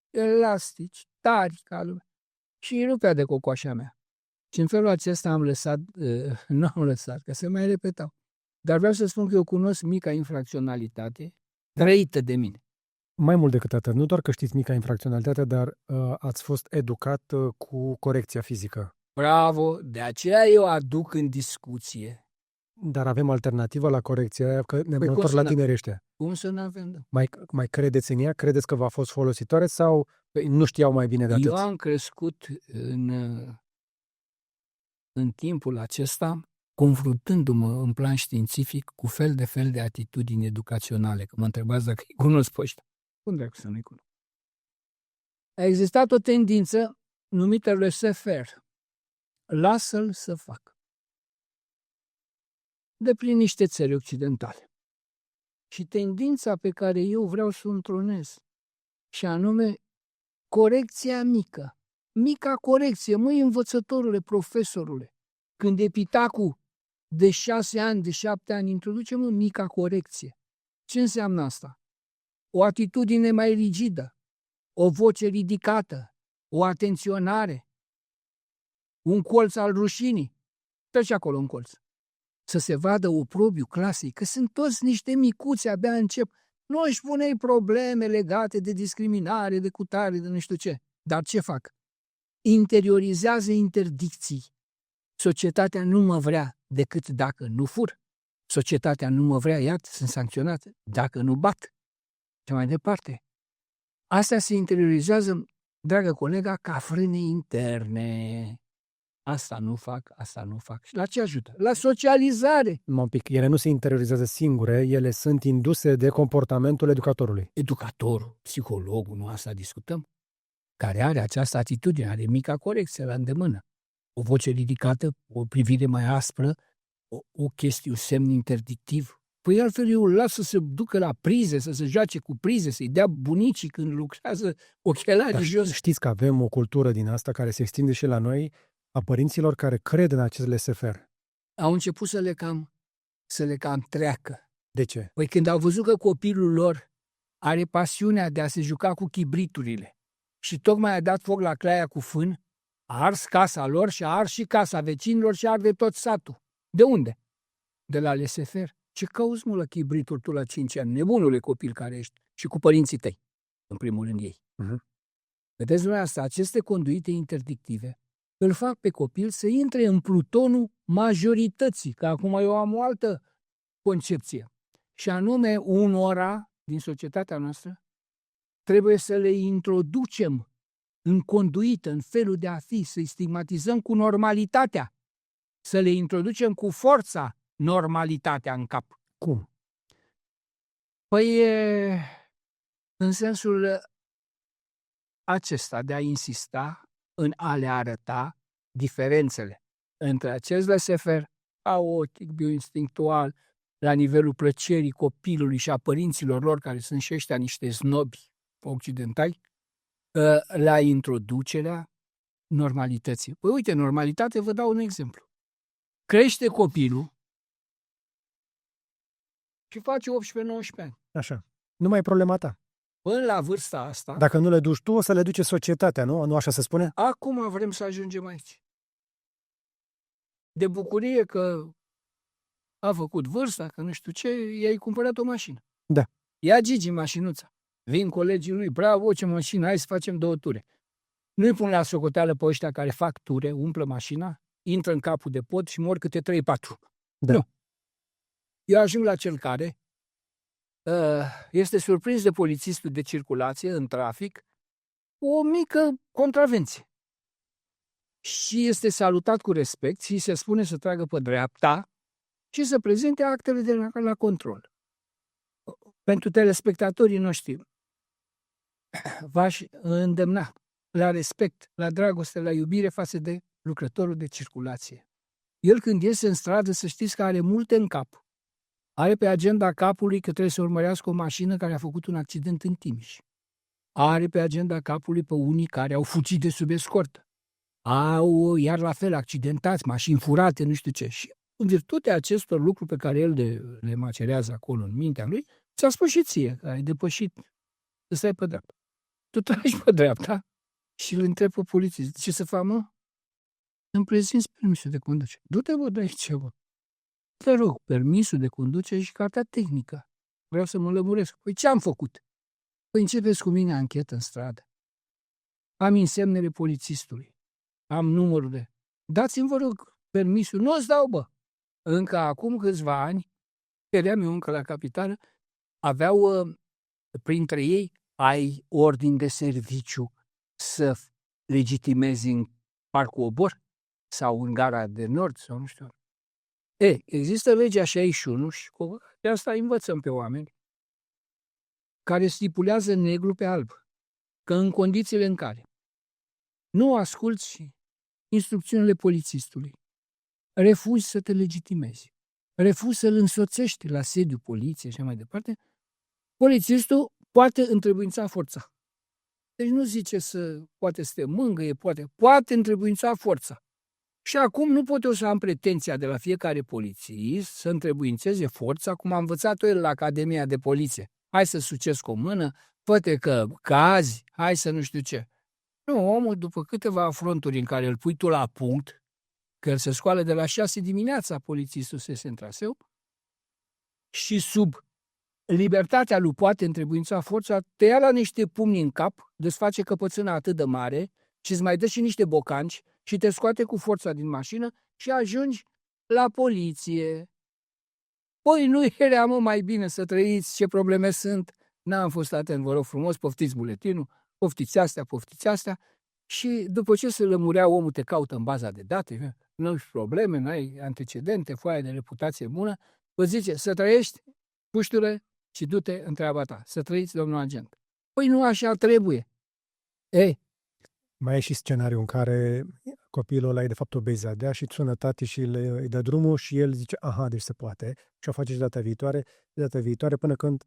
elastici, tari ca lumea. Și îi rupea de cocoașa mea. Și în felul acesta am lăsat, nu am lăsat, că se mai repetau. Dar vreau să spun că eu cunosc mica infracționalitate trăită de mine. Mai mult decât atât, nu doar că știți mica infracționalitate, dar ați fost educat cu corecția fizică. Bravo, de aceea eu aduc în discuție. Dar avem alternativă la corecția aia, că ne întorc la tinerește. Cum să nu avem? Da? Mai credeți în ea? Credeți că v-a fost folositoare sau nu știau mai bine de atât? Eu am crescut în timpul acesta, confruntându-mă în plan științific cu fel de atitudini educaționale. Că mă întrebați dacă îi cunosc pe ăștia. Cum dracu să nu-i cunosc? A existat o tendință numită laissez-faire. Lasă-l să facă. De prin niște țări occidentale. Și tendința pe care eu vreau să o întronez, și anume corecția mică. Mica corecție, măi învățătorule, profesorule. Când epitacul de 6 ani, de 7 ani, introduce mica corecție. Ce înseamnă asta? O atitudine mai rigidă, o voce ridicată, o atenționare, un colț al rușinii. Trece acolo un colț. Să se vadă oprobiu clasei, că sunt toți niște micuți, abia încep. Nu își pune probleme legate de discriminare, de cutare, de nu știu ce. Dar ce fac? Interiorizează interdicții. Societatea nu mă vrea decât dacă nu fur. Societatea nu mă vrea, iată, sunt sancționat, dacă nu bat. Și mai departe. Astea se interiorizează, dragă colega, ca frâne interne. Asta nu fac, asta nu fac. Și la ce ajută? La socializare. Un pic, ele nu se interiorizează singure, ele sunt induse de comportamentul educatorului. Educatorul, psihologul, nu asta discutăm, care are această atitudine, are mica corecție la îndemână. O voce ridicată, o privire mai aspră, o chestie, un semn interdictiv. Păi altfel eu îl las să se ducă la prize, să se joace cu prize, să-i dea bunicii când lucrează ochelarii jos. Știți că avem o cultură din asta care se extinde și la noi, a părinților care cred în acest laissez-faire. Au început să le cam treacă. De ce? Păi când au văzut că copilul lor are pasiunea de a se juca cu chibriturile și tocmai a dat foc la claia cu fân, a ars casa lor și a ars și casa vecinilor și arde tot satul. De unde? De la laissez-faire. Ce cauți, mă, la chibrituri tu la 5 ani? Nebunule copil care ești. Și cu părinții tăi, în primul rând ei. Vedeți noi asta, aceste conduite interdictive îl fac pe copil să intre în plutonul majorității, că acum eu am o altă concepție. Și anume, unora din societatea noastră trebuie să le introducem în conduită, în felul de a fi, să-i stigmatizăm cu normalitatea, să le introducem cu forța normalitatea în cap. Cum? Păi în sensul acesta de a insista în a le arăta diferențele între acest laissez-faire haotic, bioinstinctual, la nivelul plăcerii copilului și a părinților lor, care sunt și ăștia niște snobi occidentali, la introducerea normalității. Păi uite, normalitate, vă dau un exemplu. Crește copilul și face 18-19 ani. Așa. Nu mai e problema ta. până la vârsta asta, Dacă nu le duci tu, o să le duce societatea, nu? Nu așa se spune? acum vrem să ajungem aici. De bucurie că a făcut vârsta, că nu știu ce, i-ai cumpărat o mașină. Da. Ia Gigi mașinuța. Vin colegii lui, bravo, ce mașină, hai să facem 2 ture. Nu-i pun la socoteală pe ăștia care fac ture, umplă mașina, intră în capul de pod și mor câte 3-4. Da. Nu. Eu ajung la cel care este surprins de polițistul de circulație în trafic cu o mică contravenție. Și este salutat cu respect și se spune să tragă pe dreapta și să prezinte actele de la control. Pentru telespectatorii noștri, v-aș îndemna la respect, la dragoste, la iubire față de lucrătorul de circulație. El când iese în stradă, să știți că are multe în cap. Are pe agenda capului că trebuie să urmărească o mașină care a făcut un accident în Timiș. Are pe agenda capului pe unii care au fugit de sub escortă. Au, iar la fel, accidentați, mașini furate, nu știu ce. Și în virtutea acestor lucruri pe care el le macerează acolo în mintea lui, ți-a spus și ție că ai depășit să stai pe dreapta. Tu tragi pe dreapta și îl întrebi pe polițist, ce să fac, mă? Îmi prezinți permisul de conducere. Du-te, bă, de aici, bă. Te rog, permisul de conducere și cartea tehnică. Vreau să mă lămuresc. Păi ce am făcut? Păi începeți cu mine anchetă în stradă. Am insemnele polițistului. Am numărul de... Dați-mi, vă rog, permisul. Nu o-ți dau, bă. Încă acum câțiva ani, eram eu încă la capitală, aveau printre ei ai ordin de serviciu să legitimezi în Parcul Obor sau în Gara de Nord sau nu știu. Există legea 61 și de asta învățăm pe oameni care stipulează negru pe alb că în condițiile în care nu asculți instrucțiunile polițistului, refuzi să te legitimezi, refuzi să-l însoțești la sediul poliției și așa mai departe, polițistul poate întrebuința forța. Deci nu zice poate să te mângâie, poate întrebuința forța. Și acum nu pot eu să am pretenția de la fiecare polițist să întrebuințeze forța, cum a învățat-o el la Academia de Poliție. Hai să sucesc o mână, poate că cazi, hai să nu știu ce. Nu, omul, după câteva afronturi în care îl pui tu la punct, că el se scoală de la 6 dimineața, polițistul se iese în traseu, și sub libertatea lui poate întrebuința forța, te ia la niște pumni în cap, desface căpățâna atât de mare și îți mai dă și niște bocanci și te scoate cu forța din mașină și ajungi la poliție. Păi nu era, mă, mai bine să trăiți, ce probleme sunt, n-am fost atent, vă rog frumos, poftiți buletinul, poftiți astea, și după ce se lămurea omul, te caută în baza de date, nu ai probleme, nu ai antecedente, foaia de reputație bună, vă zice să trăiești, puștule, și du-te în treaba ta, să trăiți, domnul agent. Păi nu așa trebuie. Mai e și scenariul în care copilul ăla e de fapt obezadea și sună tati și îi dă drumul și el zice, aha, deci se poate. Și o face și data viitoare până când...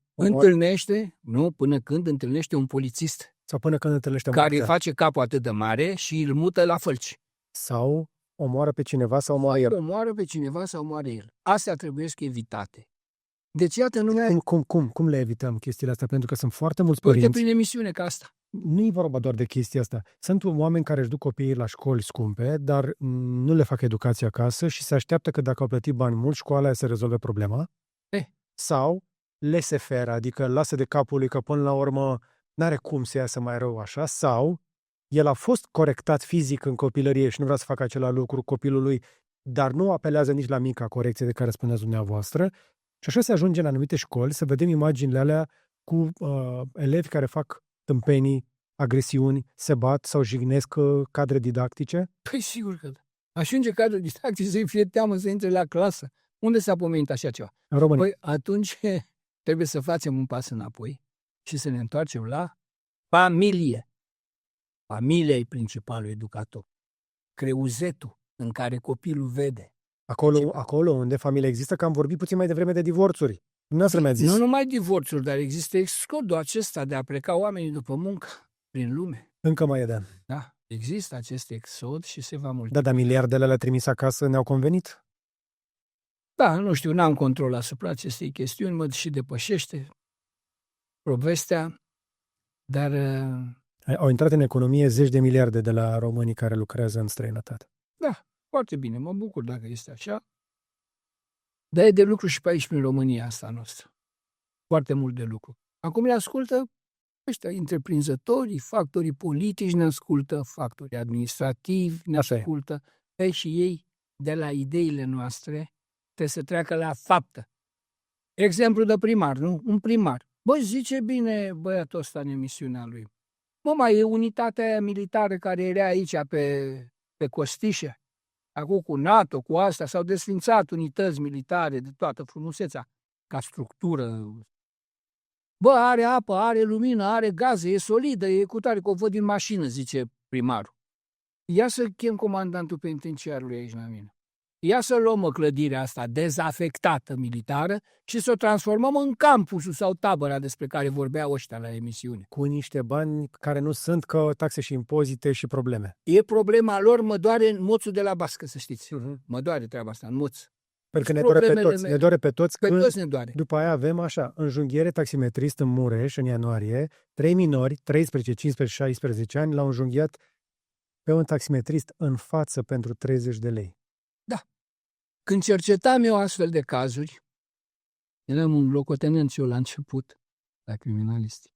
Până când întâlnește un polițist. Sau până când întâlnește care îi face capul atât de mare și îl mută la fălci. Sau omoară pe cineva sau omoară el. Omoară pe cineva sau omoară el. Astea trebuie să evitate. Deci, iată, Cum le evităm chestiile astea? Pentru că sunt foarte mulți părinți. Uite, prin emisiune ca asta. Nu e vorba doar de chestia asta. Sunt oameni care își duc copiii la școli scumpe, dar nu le fac educație acasă și se așteaptă că dacă au plătit bani mulți, școala aia să rezolve problema. Sau laissez-faire, adică lasă de capul lui că până la urmă n-are cum să iasă mai rău așa. Sau el a fost corectat fizic în copilărie și nu vrea să facă același lucru copilului, dar nu apelează nici la mica corecție de care spuneați dumneavoastră. Și așa se ajunge în anumite școli să vedem imaginile alea cu elevi care fac tâmpenii, agresiuni, se bat sau jignesc cadre didactice? Păi sigur că da. Ajunge cadre didactice să-i fie teamă să intre la clasă. Unde s-a pomenit așa ceva? În România. Păi atunci trebuie să facem un pas înapoi și să ne întoarcem la familie. Familia e principalul educator. Creuzetul în care copilul vede. Acolo unde familia există, că am vorbit puțin mai devreme de divorțuri. Nu numai divorțuri, dar există excodul acesta de a pleca oamenii după muncă prin lume. Încă mai e, Da, există acest exod și se va mulți. Da, dar miliardele le-a trimis acasă, ne-au convenit? Da, nu știu, n-am control asupra acestei chestiuni, mă și depășește povestea. Dar Au intrat în economie 10 de miliarde de la românii care lucrează în străinătate. da, foarte bine, mă bucur dacă este așa. Dar e de lucru și pe aici, prin România asta noastră. Foarte mult de lucru. Acum ne ascultă ăștia întreprinzătorii, factorii politici, ne ascultă factorii administrativi, ne ascultă. Ei și ei, de la ideile noastre, trebuie să treacă la faptă. Exemplu de primar, nu? Un primar. Băi, zice bine băiatul ăsta în emisiunea lui. Mai e unitatea aia militară care era aici pe Costișe. Acum cu NATO, cu asta, s-au desfințat unități militare de toată frumusețea, ca structură. Bă, are apă, are lumină, are gaze, e solidă, e cu tare, că o văd din mașină, zice primarul. Ia să chem comandantul penitenciarului aici la mine. Ia să luăm clădirea asta dezafectată militară și să o transformăm în campusul sau tabăra despre care vorbeau ăștia la emisiune. Cu niște bani care nu sunt, că taxe și impozite și probleme. E problema lor, mă doare în moțul de la bască, să știți. Mă doare treaba asta, în moț. Pentru că ne doare pe toți. Ne doare pe toți. Pe toți ne doare. După aia avem așa, înjunghiere taximetrist în Mureș, în ianuarie, 3 minori, 13, 15, 16 ani, l-au înjunghiat pe un taximetrist în față pentru 30 de lei. Da. Când cercetam eu astfel de cazuri, eram un locotenent eu la început, la criminaliști.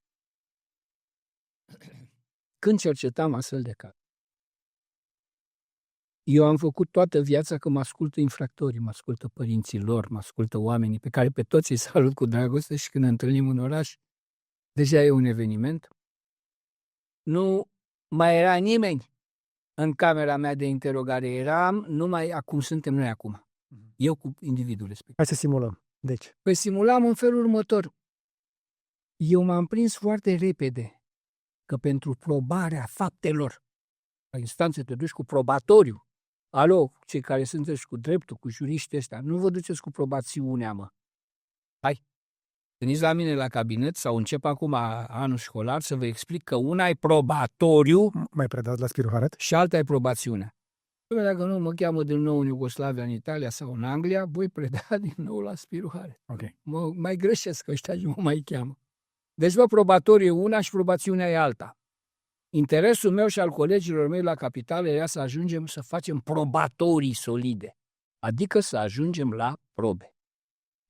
Când cercetam astfel de cazuri, eu am făcut toată viața că mă ascultă infractorii, mă ascultă părinții lor, mă ascultă oamenii pe care pe toți îi salut cu dragoste și când ne întâlnim în oraș, deja e un eveniment. Nu mai era nimeni în camera mea de interogare. Eram numai acum suntem noi acum. Eu cu individul respectiv. Hai să simulăm. Deci. Păi simulam în felul următor. Eu m-am prins foarte repede că pentru probarea faptelor, la instanță te duci cu probatoriu. Alo, cei care sunteți cu dreptul, cu juriștii ăștia, nu vă duceți cu probațiunea, mă. Hai, veniți la mine la cabinet sau încep acum anul școlar să vă explic că una e probatoriu. Mai predați la Spiru Haret? Și alta e probațiunea. Dacă nu mă cheamă din nou în Iugoslavia, în Italia sau în Anglia, voi preda din nou la Spiru Haret. Okay. Mă mai greșesc ăștia și mă mai cheamă. Deci, bă, probatoriu e una și probațiunea e alta. Interesul meu și al colegilor mei la capitală era să ajungem să facem probatorii solide, adică să ajungem la probe.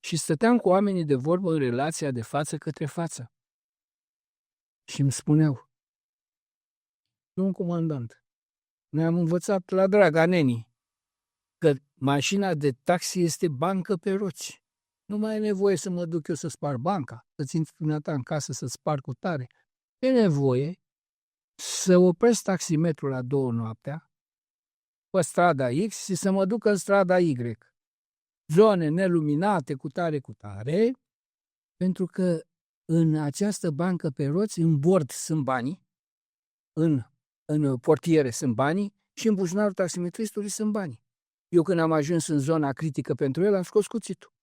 Și stăteam cu oamenii de vorbă în relația de față către față. Și îmi spuneau, domn comandant, noi am învățat la draga nenii că mașina de taxi este bancă pe roți. Nu mai e nevoie să mă duc eu să spar banca, să-ți intri dumneata în casă să spar cu tare. E nevoie să opresc taximetrul la 2 noaptea pe strada X și să mă duc în strada Y. Zone neluminate cu tare, pentru că în această bancă pe roți, în bord sunt banii, în portiere sunt banii și în buzunarul taximetristului sunt banii. Eu când am ajuns în zona critică pentru el, am scos cuțitul.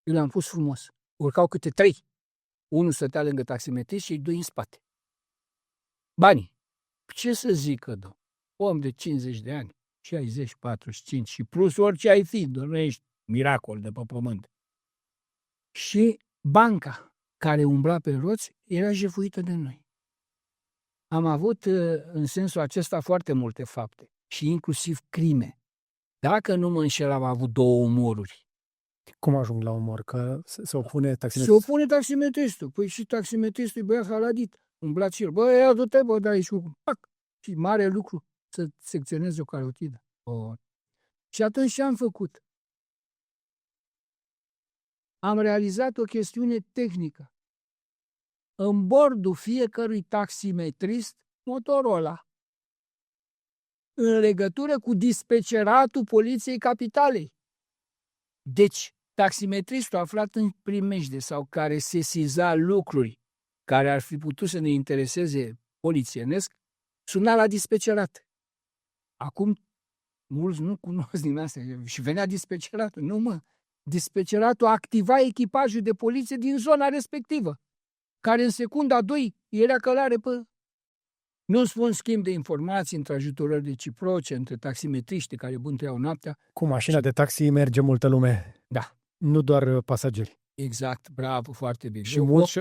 Eu l-am pus frumos. Urcau câte 3. Unul stătea lângă taximetrist și 2 în spate. Banii. Ce să zică, domn? Om de 50 de ani, 60, 45 și plus orice ai fi, doar ești miracol de pe pământ. Și banca care umbla pe roți era jefuită de noi. Am avut în sensul acesta foarte multe fapte și inclusiv crime. Dacă nu mă înșel, am avut 2 omoruri. Cum ajung la omor? Că se opune taximetristul? Se opune taximetristul. Păi și taximetristul e băiat haladit. Umblat și el. Bă, ia du-te, bă, dai și pac. Și mare lucru să secționezi o carotidă. Și atunci ce am făcut? Am realizat o chestiune tehnică. În bordul fiecărui taximetrist, Motorola, în legătură cu dispeceratul Poliției Capitalei. Deci, taximetristul aflat în primejde sau care sesiza lucruri care ar fi putut să ne intereseze polițienesc, suna la dispecerat. Acum, mulți nu cunosc din astea și venea dispeceratul. Nu, mă, dispeceratul activa echipajul de poliție din zona respectivă, care în secunda 2 era călare pe... Nu spun schimb de informații între ajutorări reciproce, între taximetriști care bântuiau noaptea. Cu mașina de taxi merge multă lume. Da. Nu doar pasageri. Exact, bravo, foarte bine.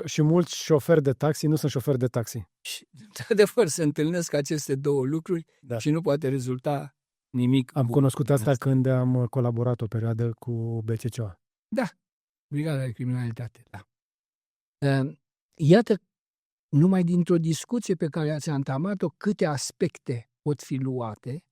Și mulți șoferi de taxi nu sunt șoferi de taxi. Și, într-adevăr, se întâlnesc aceste două lucruri Da. și nu poate rezulta nimic. Am cunoscut asta când am colaborat o perioadă cu BCCO. Da, Brigada de Criminalitate, da. Iată, numai dintr-o discuție pe care ați antamat-o, câte aspecte pot fi luate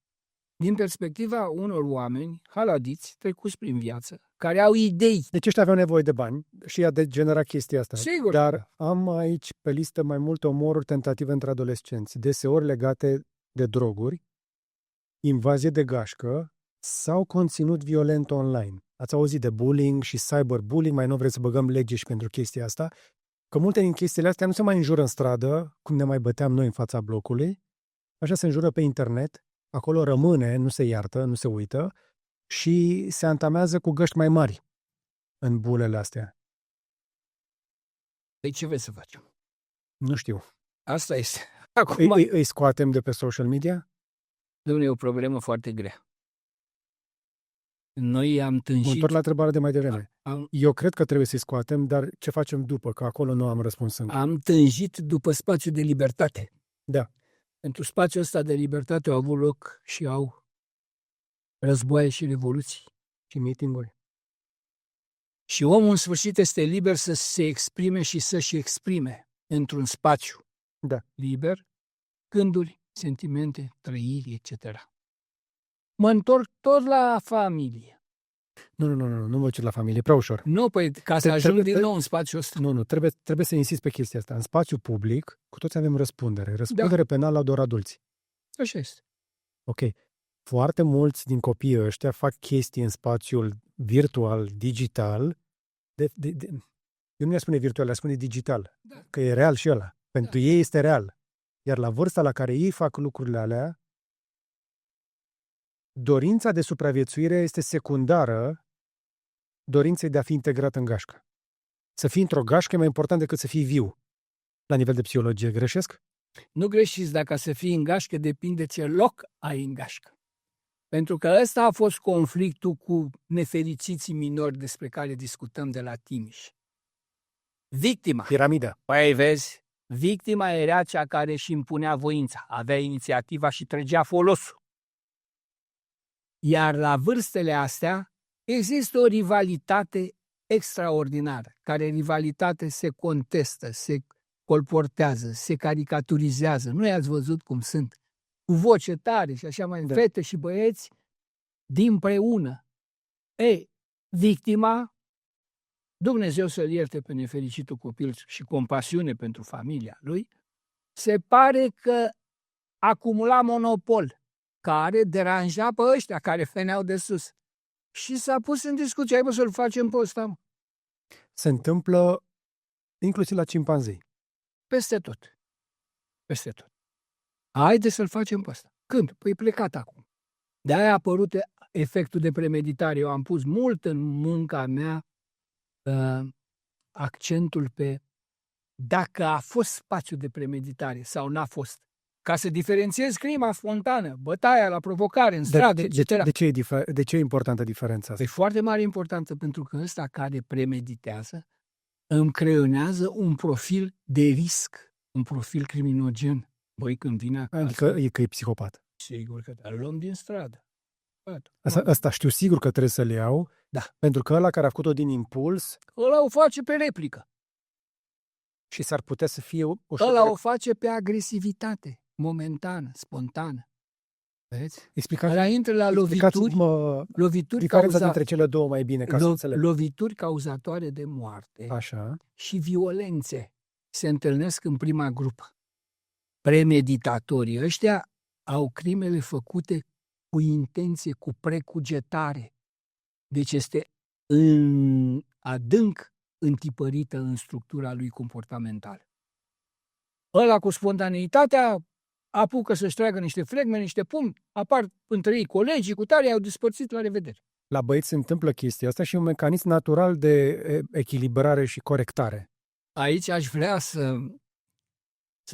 din perspectiva unor oameni haladiți, trecuți prin viață, care au idei. Deci ăștia aveau nevoie de bani și a degenerat chestia asta. Sigur. Dar am aici pe listă mai multe omoruri tentative între adolescenți, deseori legate de droguri, invazie de gașcă sau conținut violent online. Ați auzit de bullying și cyberbullying, mai nu vreți să băgăm lege și pentru chestia asta, că multe din chestiile astea nu se mai înjură în stradă, cum ne mai băteam noi în fața blocului, așa se înjură pe internet, acolo rămâne, nu se iartă, nu se uită și se antamează cu găști mai mari în bulele astea. Păi ce vreți să facem? Nu știu. Asta este. Acum, Îi scoatem de pe social media? dom'le, e o problemă foarte grea. Noi am tânjit... Mă întorc la întrebarea de mai devreme. Eu cred că trebuie să-i scoatem, dar ce facem după? Că acolo nu am răspuns încă. Am tânjit după spațiul de libertate. Da. Pentru spațiul ăsta de libertate au avut loc și au războaie și revoluții. Și meeting-uri. Și omul în sfârșit este liber să se exprime și să-și exprime într-un spațiu liber gânduri, sentimente, trăiri, etc. Mă întorc tot la familie. Nu vă duceți la familie, prea ușor. Nu, păi ca să ajung din nou în spațiul ăsta. Nu, trebuie să insist pe chestia asta. În spațiu public, cu toți avem răspundere. Răspundere penală la doar adulți. Așa este. Ok. Foarte mulți din copiii ăștia fac chestii în spațiul virtual, digital. Eu nu le spune virtual, le spune digital. Da. Că e real și ăla. Pentru ei este real. Iar la vârsta la care ei fac lucrurile alea, dorința de supraviețuire este secundară dorinței de a fi integrat în gașcă. Să fii într-o gașcă e mai important decât să fii viu. La nivel de psihologie, greșesc? Nu greșiți, dacă să fii în gașcă, depinde ce loc ai în gașcă. Pentru că ăsta a fost conflictul cu nefericiții minori despre care discutăm de la Timiș. Victima. Piramida. Păi vezi, victima era cea care își impunea voința, avea inițiativa și trăgea folosul. Iar la vârstele astea există o rivalitate extraordinară, care rivalitate se contestă, se colportează, se caricaturizează. Nu i-ați văzut cum sunt, cu voce tare și așa mai fete și băieți dinpreună. Ei, victima, Dumnezeu să-l ierte pe nefericitul copil și compasiune pentru familia lui, se pare că acumula monopol, care deranja pe ăștia care veneau de sus. Și s-a pus în discuție, hai să-l facem pe ăsta, mă. Se întâmplă inclusiv la cimpanzei. Peste tot. Peste tot. Haide să-l facem pe ăsta. Când? Păi plecat acum. De-aia a apărut efectul de premeditare. Eu am pus mult în munca mea accentul pe dacă a fost spațiu de premeditare sau n-a fost. Ca să diferențiez crima spontană, bătaia la provocare în stradă, etc. De ce e importantă diferența asta? E foarte mare importantă pentru că ăsta care premeditează îmi creionează un profil de risc, un profil criminogen. Băi, când vine acasă... Adică că e psihopat. Sigur că îl luăm din stradă. Asta știu sigur că trebuie să le iau, pentru că ăla care a făcut-o din impuls... Ăla o face pe replică. Și s-ar putea să fie... Ăla o face pe agresivitate, momentană, spontană. Vezi? Ăla intră la lovituri diferența dintre cele două mai bine, ca să înțeleg. Lovituri cauzatoare de moarte. Așa. Și violențe se întâlnesc în prima grupă. Premeditatorii ăștia au crimele făcute cu intenție, cu precugetare. Deci este adânc întipărită în structura lui comportamentală. Ăla cu spontaneitatea apucă să-și tragă niște flegme, niște pumni, apar între ei colegii, cu tare, i-au despărțit, la revedere. La băieți se întâmplă chestia asta și un mecanism natural de echilibrare și corectare. Aici aș vrea să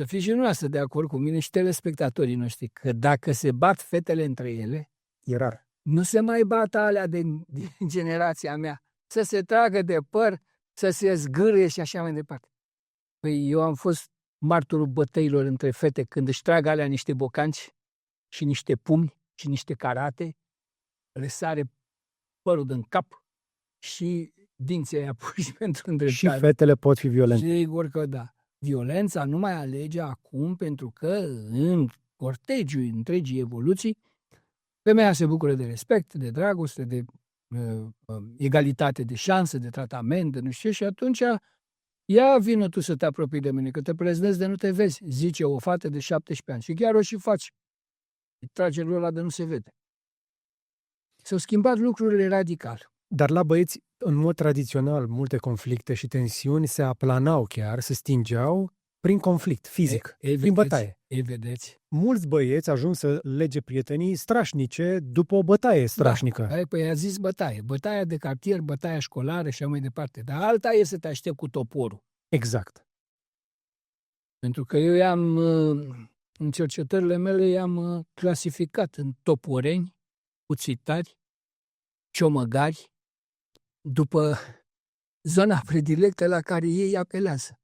fiți și dumneavoastră de acord cu mine și telespectatorii noștri, că dacă se bat fetele între ele, e rar. Nu se mai bat alea din generația mea. Să se tragă de păr, să se zgârie și așa mai departe. Păi eu am fost martorul bătăilor între fete când își trag alea niște bocanci și niște pumni și niște karate, le sare părul din cap și dinții aia puși pentru îndreptare. Și fetele pot fi violente. Sigur că da. Violența nu mai alege acum pentru că în cortegiul întregii evoluții femeia se bucură de respect, de dragoste, de egalitate de șanse, de tratament, de nu știu, și atunci ia vină tu să te apropii de mine, că te preznezi de nu te vezi, zice o fată de 17 ani. Și chiar o și faci. Îi trage lui ăla de nu se vede. S-au schimbat lucrurile radical. Dar la băieți, în mod tradițional, multe conflicte și tensiuni se aplanau chiar, se stingeau prin conflict fizic, prin bătaie. Vedeți? Mulți băieți ajung să lege prietenii strașnice după o bătaie strașnică. Da, păi a zis bătaie. Bătaia de cartier, bătaia școlară și așa mai departe. Dar alta e să te aștept cu toporul. Exact. Pentru că eu i-am, în cercetările mele, i-am clasificat în toporeni, cuțitari, ciomăgari, după zona predilectă la care ei apelează.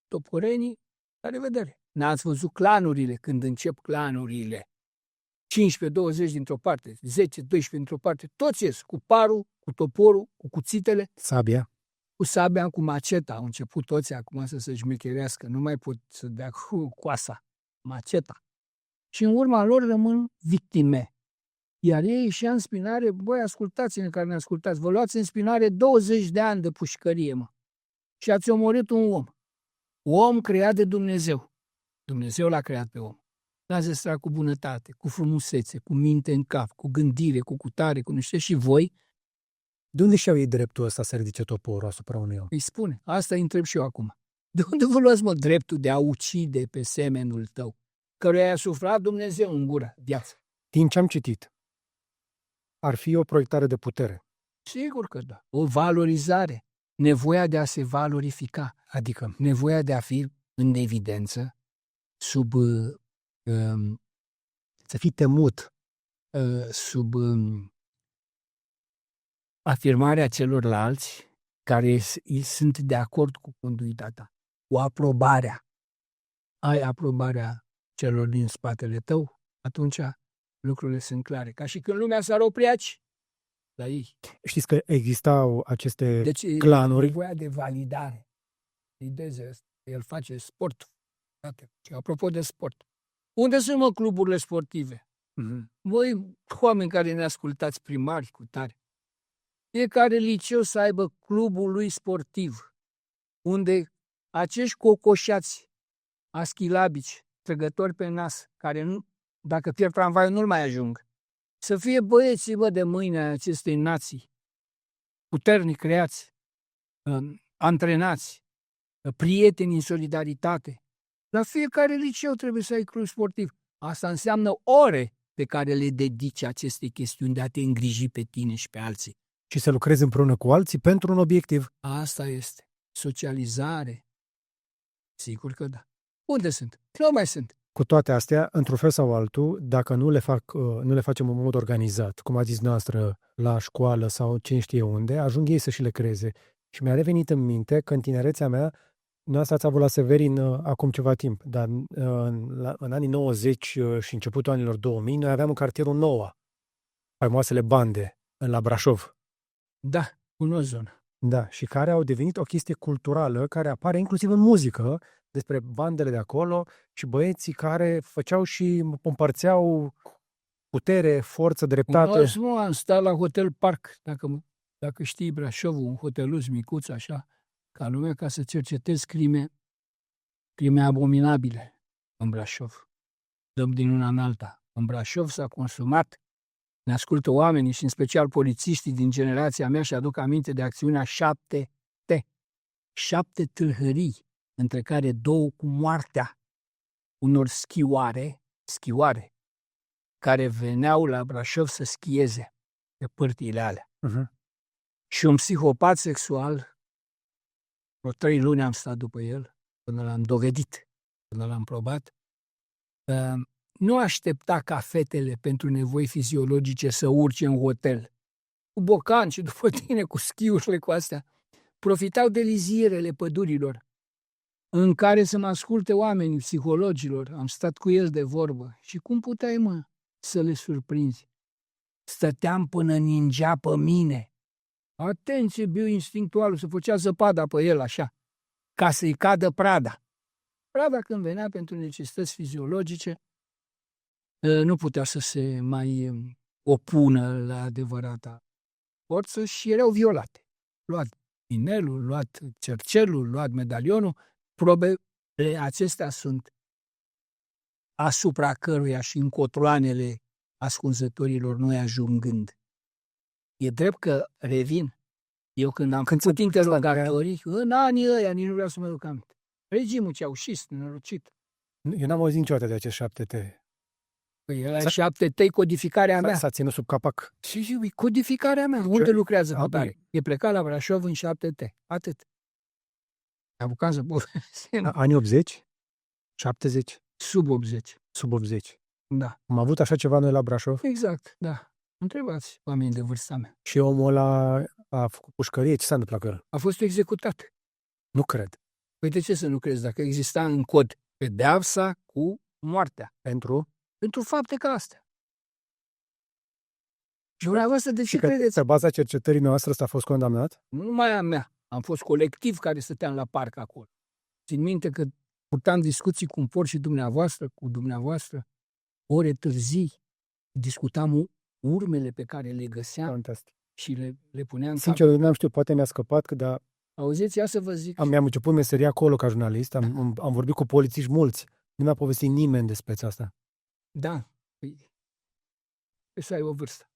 Toporenii, la revedere. N-ați văzut clanurile, când încep clanurile. 15-20 dintr-o parte, 10-12 dintr-o parte, toți ies cu parul, cu toporul, cu cuțitele, Sabia. cu sabia, cu maceta. Au început toți acum să se șmecherească, nu mai pot să dea cu coasa, maceta. Și în urma lor rămân victime. Iar ei și în spinare, băi, ascultați-ne care ne ascultați, vă luați în spinare 20 de ani de pușcărie, mă. Și ați omorât un om. Om creat de Dumnezeu. Dumnezeu l-a creat pe om. L-a zestrat cu bunătate, cu frumusețe, cu minte în cap, cu gândire, cu cutare, cu niște. Și voi De unde și-au ei dreptul ăsta să ridice toporul asupra unui om? îi spune. Asta îi întreb și eu acum. De unde vă luați, mă, dreptul de a ucide pe semenul tău, căruia i-a suflat Dumnezeu în gură viață? Din ce am citit, ar fi o proiectare de putere. Sigur că da. O valorizare. Nevoia de a se valorifica. Adică, Nevoia de a fi în evidență, sub să fii temut. sub afirmarea celorlalți care sunt de acord cu conduita ta, cu aprobarea. Ai aprobarea celor din spatele tău, atunci lucrurile sunt clare. Ca și când lumea s-ar opri aici, la ei. Știți că existau aceste Deci clanuri. nevoia de validare. Ideze, el face sport. Și apropo de sport, unde sunt, mă, cluburile sportive? Voi, oameni care ne ascultați, primari cu tare, fiecare liceu să aibă clubul lui sportiv, unde acești cocoșați, aschilabici, trăgători pe nas, care nu, dacă pierd tramvaiul, nu-l mai ajung, să fie băieții, bă, de mâine a acestei nații, puternic creați, antrenați, prieteni în solidaritate. La fiecare liceu trebuie să ai club sportiv. Asta înseamnă ore pe care le dedici acestei chestiuni de a te îngriji pe tine și pe alții. Și să lucrezi împreună cu alții pentru un obiectiv. Asta este. Socializare. Sigur că da. Unde sunt? Nu mai sunt. Cu toate astea, într-un fel sau altul, dacă nu le facem în mod organizat, cum a zis noastră, la școală sau cine știe unde, ajung ei să și le creeze. Și mi-a revenit în minte că în tinerețea mea, noastră ați avut la Severin acum ceva timp, dar în anii 90 și începutul anilor 2000, noi aveam în cartierul Noua, faimoasele bande, la Brașov. Da, cunosc zona. Da, și care au devenit o chestie culturală, care apare inclusiv în muzică, despre bandele de acolo și băieții care făceau și împărțeau putere, forță, dreptate. Cunosc, mă, am stat la Hotel Park, dacă știi Brașovul, un hoteluț micuț așa, ca lumea, ca să cercetezi crime abominabile în Brașov. Dăm din una în alta. În Brașov s-a consumat, ne ascultă oamenii și în special polițiștii din generația mea și aduc aminte de acțiunea 7T. 7 tâlhării, între care 2 cu moartea unor schioare, care veneau la Brașov să schieze pe pârtiile alea. Și un psihopat sexual, vreo 3 luni am stat după el, până l-am dovedit, până l-am probat, nu aștepta ca fetele pentru nevoi fiziologice să urce în hotel, cu bocanci după tine, cu schiurile, cu astea. profitau de lizierele pădurilor, în care să mă asculte oamenii, psihologilor. Am stat cu el de vorbă. Și cum puteai, mă, să le surprinzi? Stăteam până ningea pe mine. Atenție, bioinstinctualul, se făcea zăpada pe el așa, ca să-i cadă prada. Prada, când venea pentru necesități fiziologice, nu putea să se mai opună la adevărata forță și erau violate. Luat inelul, luat cercelul, luat medalionul. Probele acestea sunt asupra căruia și în cotroanele ascunzătorilor noi ajungând. E drept că revin. Eu când am făcut interogatorii, în anii ăia, nici nu vreau să mă duc aminte. Regimul ceaușist, nenorocit. Eu n-am auzit niciodată de acest 7T. Păi ăla e 7T, codificarea mea. S-a ținut sub capac. Și codificarea mea. Unde lucrează pe tare? bine. E plecat la Brașov în 7T. Atât. Apucam să povestim. Anii 80? 70? Sub 80. Sub 80. Da. Am avut așa ceva noi la Brașov Exact, da. Întrebați oamenii de vârsta mea. și omul ăla a făcut pușcărie. Ce s-a întâmplat cu el? A fost executat. Nu cred. Păi de ce să nu crezi? Dacă exista în cod pedeapsa cu moartea. Pentru? Pentru fapte ca astea. Și dumneavoastră de ce Și că credeți? pe baza cercetării noastre ăsta a fost condamnat? Nu numai a mea. Am fost colectiv care stăteam la parc acolo. Țin minte că purtam discuții cu și dumneavoastră, cu dumneavoastră, ore târzii. Discutam urmele pe care le găseam Fantastic. și le puneam în cap. Sincer, nu am știut, poate mi-a scăpat, dar Auziți, ia să vă zic. mi-am început meseria acolo ca jurnalist, am vorbit cu polițiști mulți. Nu mi-a povestit nimeni despre asta. Da. Păi, să ai o vârstă.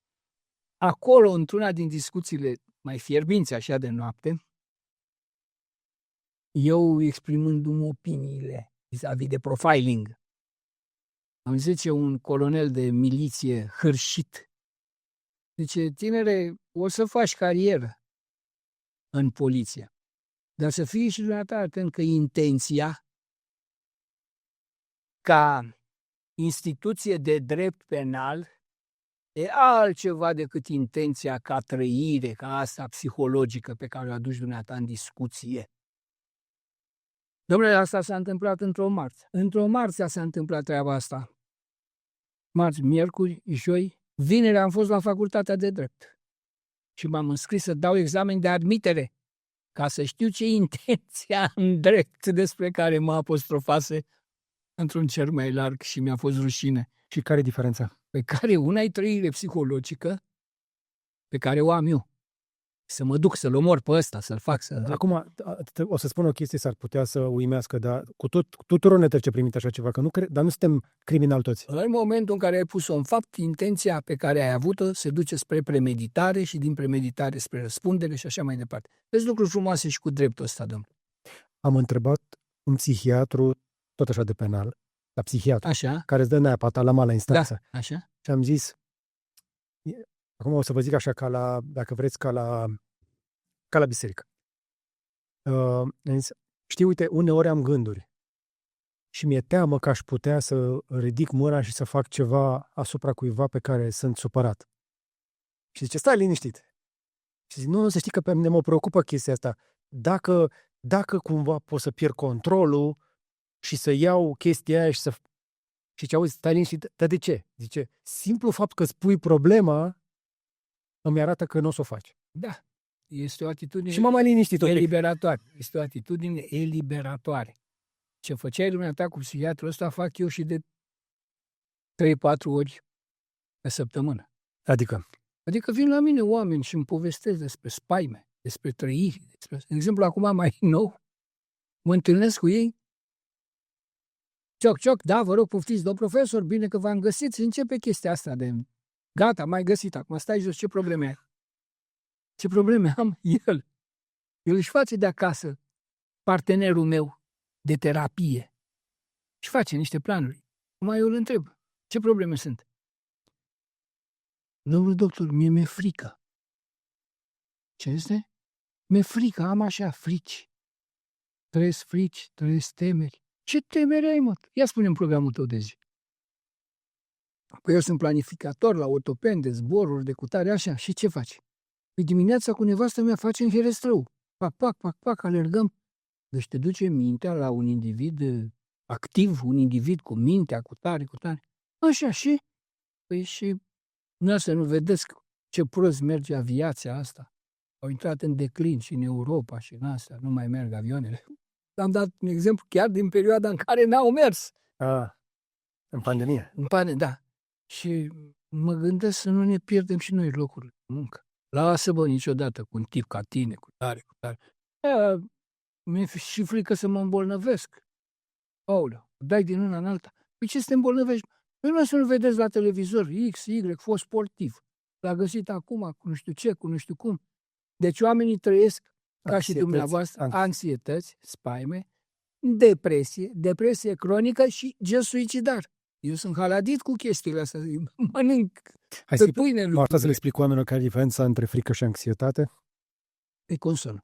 Acolo, într-una din discuțiile mai fierbinți așa de noapte, eu exprimându-mi opiniile vis-a-vis de profiling, am zice un colonel de miliție hârșit. Zice, tinere, o să faci carieră în poliție, dar să fii și dumneata atent că intenția ca instituție de drept penal e altceva decât intenția ca trăire, ca asta psihologică pe care o aduci dumneata în discuție. Domnule, asta s-a întâmplat într-o marță. Într-o marță s-a întâmplat treaba asta. Marți, miercuri, joi, vineri am fost la facultatea de drept și m-am înscris să dau examen de admitere ca să știu ce intenția în drept despre care mă apostrofase într-un cer mai larg și mi-a fost rușine. Și care e diferența? Pe care una e trăire psihologică pe care o am eu. Să mă duc, să-l omor pe ăsta, să-l fac. Acum, o să spun o chestie, s-ar putea să uimească, dar cu tuturor ne trece prin minte așa ceva, că dar nu suntem criminali toți. În momentul în care ai pus-o în fapt, intenția pe care ai avut-o se duce spre premeditare și din premeditare spre răspundere și așa mai departe. Vezi lucruri frumoase și cu dreptul ăsta, domnule. Am întrebat un psihiatru, tot așa de penal, la psihiatru, Așa? care îți dă neapata la mala instanță. Da, așa? Și am zis, acum o să vă zic așa, dacă vreți, ca la biserică. Am zis, știi, uite, uneori am gânduri și mi-e teamă că aș putea să ridic mâna și să fac ceva asupra cuiva pe care sunt supărat. Și zice, stai liniștit. Și zic, nu, să știi că pe mine mă preocupă chestia asta. Dacă cumva pot să pierd controlul și să iau chestia aia și să... Și ce auzi, stai liniștit, dar de ce? Zice, simplu fapt că spui problema îmi arată că nu o să o faci. Da. Este o atitudine Și m-am mai liniștit. eliberatoare. Este o atitudine eliberatoare. Ce făceai dumneata cu psihiatrul ăsta fac eu și de 3-4 ori pe săptămână. Adică vin la mine oameni și îmi povestesc despre spaime, despre trăiri. De exemplu, acum mai nou, mă întâlnesc cu ei. Cioc, da, vă rog, poftiți, domn profesor, bine că v-am găsit. Și începe chestia asta de gata, m-ai găsit, acum stai jos, ce probleme ai? Ce probleme am? El își face de acasă partenerul meu de terapie și face niște planuri. Acum eu îl întreb, ce probleme sunt? Domnul doctor, mie mi-e frică. Ce este? Mi-e frică, am așa frici. Trăiesc frici, trăiesc temeri. Ce temeri ai, mă? Ia spune-mi programul tău de zi. Păi eu sunt planificator la Otopeni, de zboruri, de cutare, așa. Și ce faci? Păi dimineața cu nevastă mea face în Herăstrău. pac, alergăm. Deci te duce mintea la un individ activ, un individ cu mintea, cu tare. Așa și? Păi și să nu vedeți ce prost merge aviația asta. Au intrat în declin și în Europa și în astea, nu mai merg avioanele. Am dat un exemplu chiar din perioada în care n-au mers. În pandemie. Da. Și mă gândesc să nu ne pierdem și noi locurile de muncă. Lasă-mă niciodată cu un tip ca tine, cu tare. Mi-e și frică să mă îmbolnăvesc. Aoleu, dai din una în alta. Păi ce să te îmbolnăvești? Păi nu să nu vedeți la televizor X, Y, fost sportiv. L-a găsit acum cu nu știu ce, cu nu știu cum. Deci oamenii trăiesc ca și dumneavoastră, anxietăți, spaime, depresie cronică și gest suicidar. Eu sunt haladit cu chestiile astea, mănânc pe pâine. Mă să le explic oamenilor care e diferența între frică și anxietate? E consonă.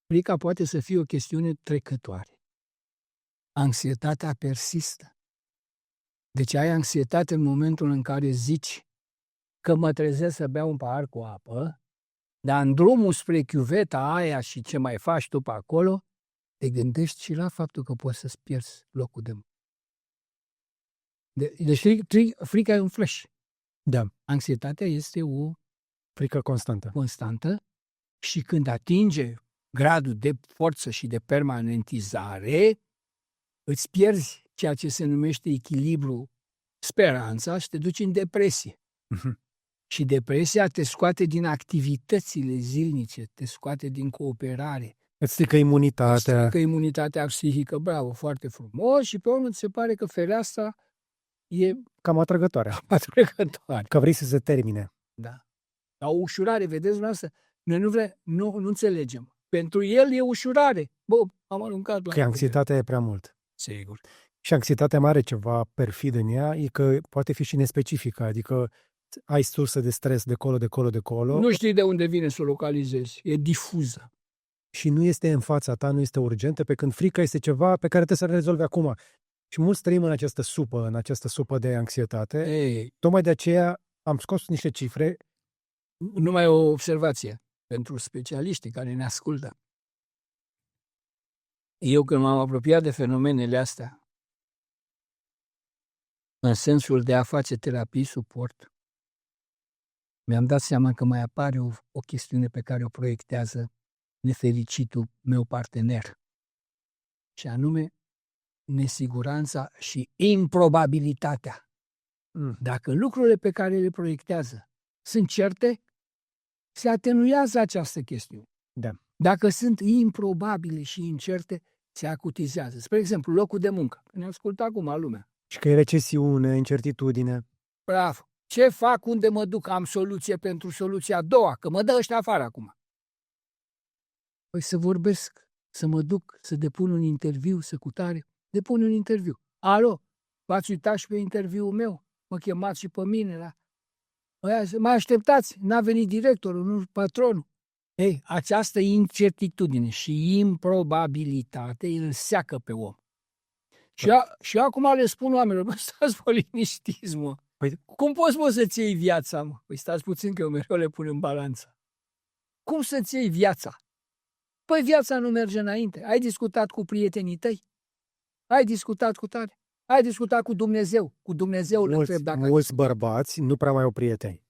Frica poate să fie o chestiune trecătoare. Anxietatea persistă. Deci ai anxietate în momentul în care zici că mă trezesc să beau un pahar cu apă, dar în drumul spre chiuveta aia și ce mai faci tu pe acolo, te gândești și la faptul că poți să-ți pierzi locul de muncă. Deci frica e un flash. Da. Anxietatea este o frică constantă și când atinge gradul de forță și de permanentizare, îți pierzi ceea ce se numește echilibru, speranța și te duci în depresie. Și depresia te scoate din activitățile zilnice, te scoate din cooperare. Îți strică imunitatea psihică, bravo, foarte frumos, și pe urmă ți se pare că fereastra e cam atrăgătoare. Că vrei să se termine. Da. La o ușurare, vedeți noastră, noi nu înțelegem. Pentru el e ușurare. Am aruncat la... Că anxietatea e prea mult. Sigur. Și anxietatea mai are ceva perfid în ea, e că poate fi și nespecifică, adică ai sursă de stres de colo. Nu știi de unde vine să o localizezi, e difuză. Și nu este în fața ta, nu este urgentă, pe când frica este ceva pe care trebuie să-l rezolvi acum. Și mulți trăim în această supă de anxietate. Tocmai de aceea am scos niște cifre. Numai o observație pentru specialiștii care ne ascultă. Eu când m-am apropiat de fenomenele astea, în sensul de a face terapii suport, mi-am dat seama că mai apare o chestiune pe care o proiectează nefericitul meu partener. Și anume, nesiguranța și improbabilitatea. Dacă lucrurile pe care le proiectează sunt certe, se atenuează această chestiune. Da. Dacă sunt improbabile și incerte, se acutizează. Spre exemplu, locul de muncă. Ne ascultă acum lumea. Și că e recesiune, incertitudine. Bravo. Ce fac, unde mă duc? Am soluție pentru soluția a doua, că mă dă ăștia afară acum. Păi să vorbesc, să mă duc, să depun un interviu, să cutare. Depun un interviu. Alo, v-ați uitat și pe interviul meu? Mă chemați și pe mine, da? Mă așteptați, n-a venit directorul, nu patronul. Ei, această incertitudine și improbabilitate îl seacă pe om. Și acum le spun oamenilor, stați vă liniștiți, mă. Păi, cum poți să-ți iei viața, mă? Păi stați puțin că eu mereu le pun în balanță. Cum să-ți iei viața? Păi viața nu merge înainte. Ai discutat cu prietenii tăi? Ai discutat cu tare? Ai discutat cu Dumnezeu? Cu Dumnezeu îl întreb dacă... Mulți bărbați nu prea mai au prieteni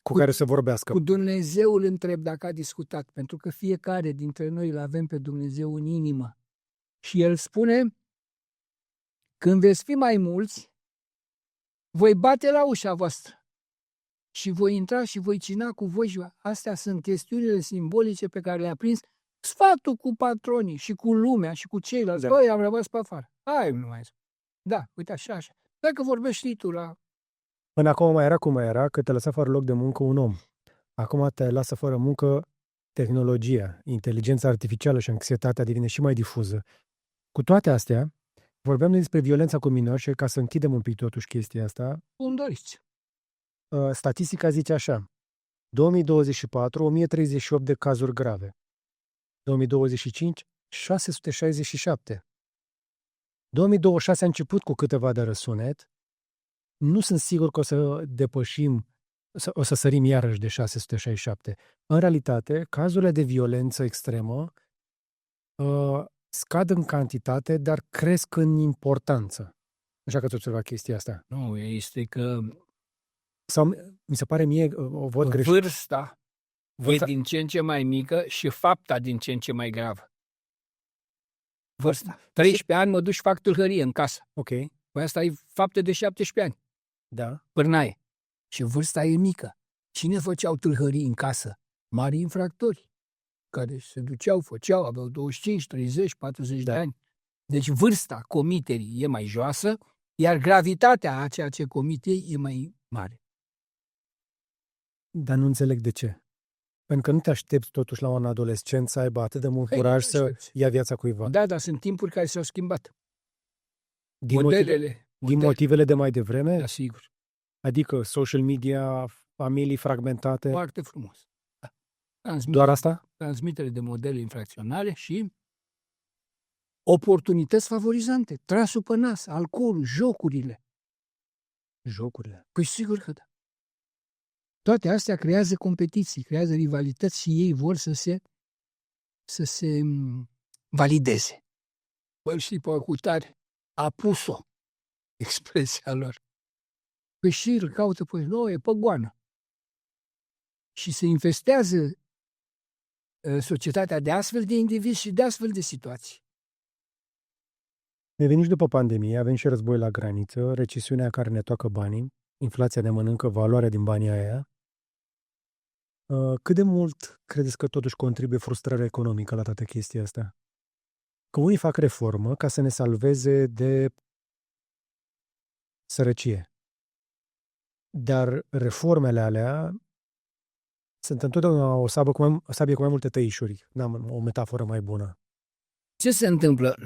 cu care să vorbească. Cu Dumnezeu îl întreb dacă a discutat, pentru că fiecare dintre noi îl avem pe Dumnezeu în inimă. Și El spune, când veți fi mai mulți, voi bate la ușa voastră și voi intra și voi cina cu voi. Astea sunt chestiunile simbolice pe care le-a prins sfatul cu patronii și cu lumea și cu ceilalți. Da. Băi, am rămas pe afară. Hai, nu mai spun. Da, uite așa. Dacă vorbești tu la... Până acum mai era cum era, că te lăsa fără loc de muncă un om. Acum te lasă fără muncă tehnologia, inteligența artificială și anxietatea devine și mai difuză. Cu toate astea, vorbeam despre violența cu minori și ca să închidem un pic totuși chestia asta. Cum doriți. Statistica zice așa. 2024, 1038 de cazuri grave. 2025, 667. 2026 a început cu câteva de răsunet. Nu sunt sigur că o să depășim, o să sărim iarăși de 667. În realitate, cazurile de violență extremă scad în cantitate, dar cresc în importanță. Așa că ați observat chestia asta. Nu, este că Sau mi se pare mie, o văd greșit. vârsta e din ce în ce mai mică și fapta din ce în ce mai gravă. Vârsta. 13 ani mă duc și fac tâlhărie în casă. Ok, Păi asta e fapte de 17 ani. da. Pârnaie. Și vârsta e mică. Cine făceau tâlhării în casă? Mari infractori, care se duceau, făceau, aveau 25, 30, 40 de ani. Deci vârsta comiterii e mai joasă, iar gravitatea a ceea ce comit ei e mai mare. Dar nu înțeleg de ce. Pentru că nu te aștepți totuși la un adolescent să aibă atât de mult Păi, curaj nu să aștepți. ia viața cuiva. Da, dar sunt timpuri care s-au schimbat. Din Modelele. motivele de mai devreme? Da, sigur. Adică social media, familii fragmentate. Foarte frumos. Da. Doar asta? Transmitere de modele infracționale și oportunități favorizante. Trasul pe nas, alcoolul, jocurile. Jocurile. Păi sigur că da. Toate astea creează competiții, creează rivalități și ei vor să se valideze. Băi, știi, pe cutare a pus-o, expresia lor. Păi și îl caută pe nou, e pe goană. Și se infestează societatea de astfel de indivizi și de astfel de situații. Ne venim și după pandemie, avem și război la graniță, recesiunea care ne toacă banii, inflația ne mănâncă valoarea din banii aia. Cât de mult credeți că totuși contribuie frustrarea economică la toată chestia asta? Că unii fac reformă ca să ne salveze de sărăcie. Dar reformele alea sunt întotdeauna o sabie cu mai multe tăișuri. N-am o metaforă mai bună. Ce se întâmplă?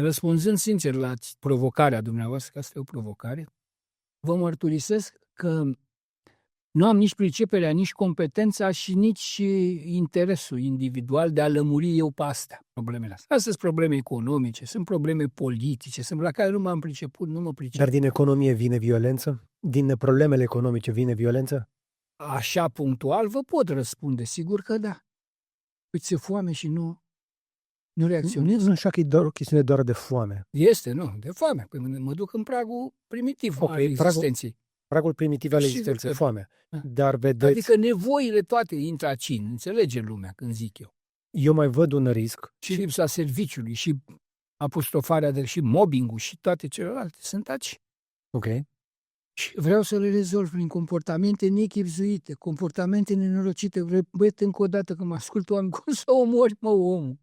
Răspunzând sincer la provocarea dumneavoastră, că asta e o provocare, vă mărturisesc că nu am nici priceperea, nici competența și nici interesul individual de a lămuri eu pe astea, problemele astea. Astea sunt probleme economice, sunt probleme politice, sunt la care nu m-am priceput, nu mă pricep. Dar din economie vine violență? Din problemele economice vine violență? Așa punctual vă pot răspunde, sigur că da. Îți e foame și nu reacționezi. Nu așa că e doar o chestiune doar de foame. Este, nu, de foame. Păi mă duc în pragul primitiv al existenței. Pragul primitiv al Sigur existenței, că- foame. Da. Dar vedeți, Adică nevoile toate intră aici, înțelege lumea când zic eu. eu mai văd un risc. Și lipsa serviciului, și apostrofarea, și mobbing-ul, și toate celelalte sunt aici. Ok. Și vreau să le rezolv prin comportamente nechipzuite, comportamente nenorocite. Repet încă o dată că mă ascult oameni, cum să omori, mă, omul?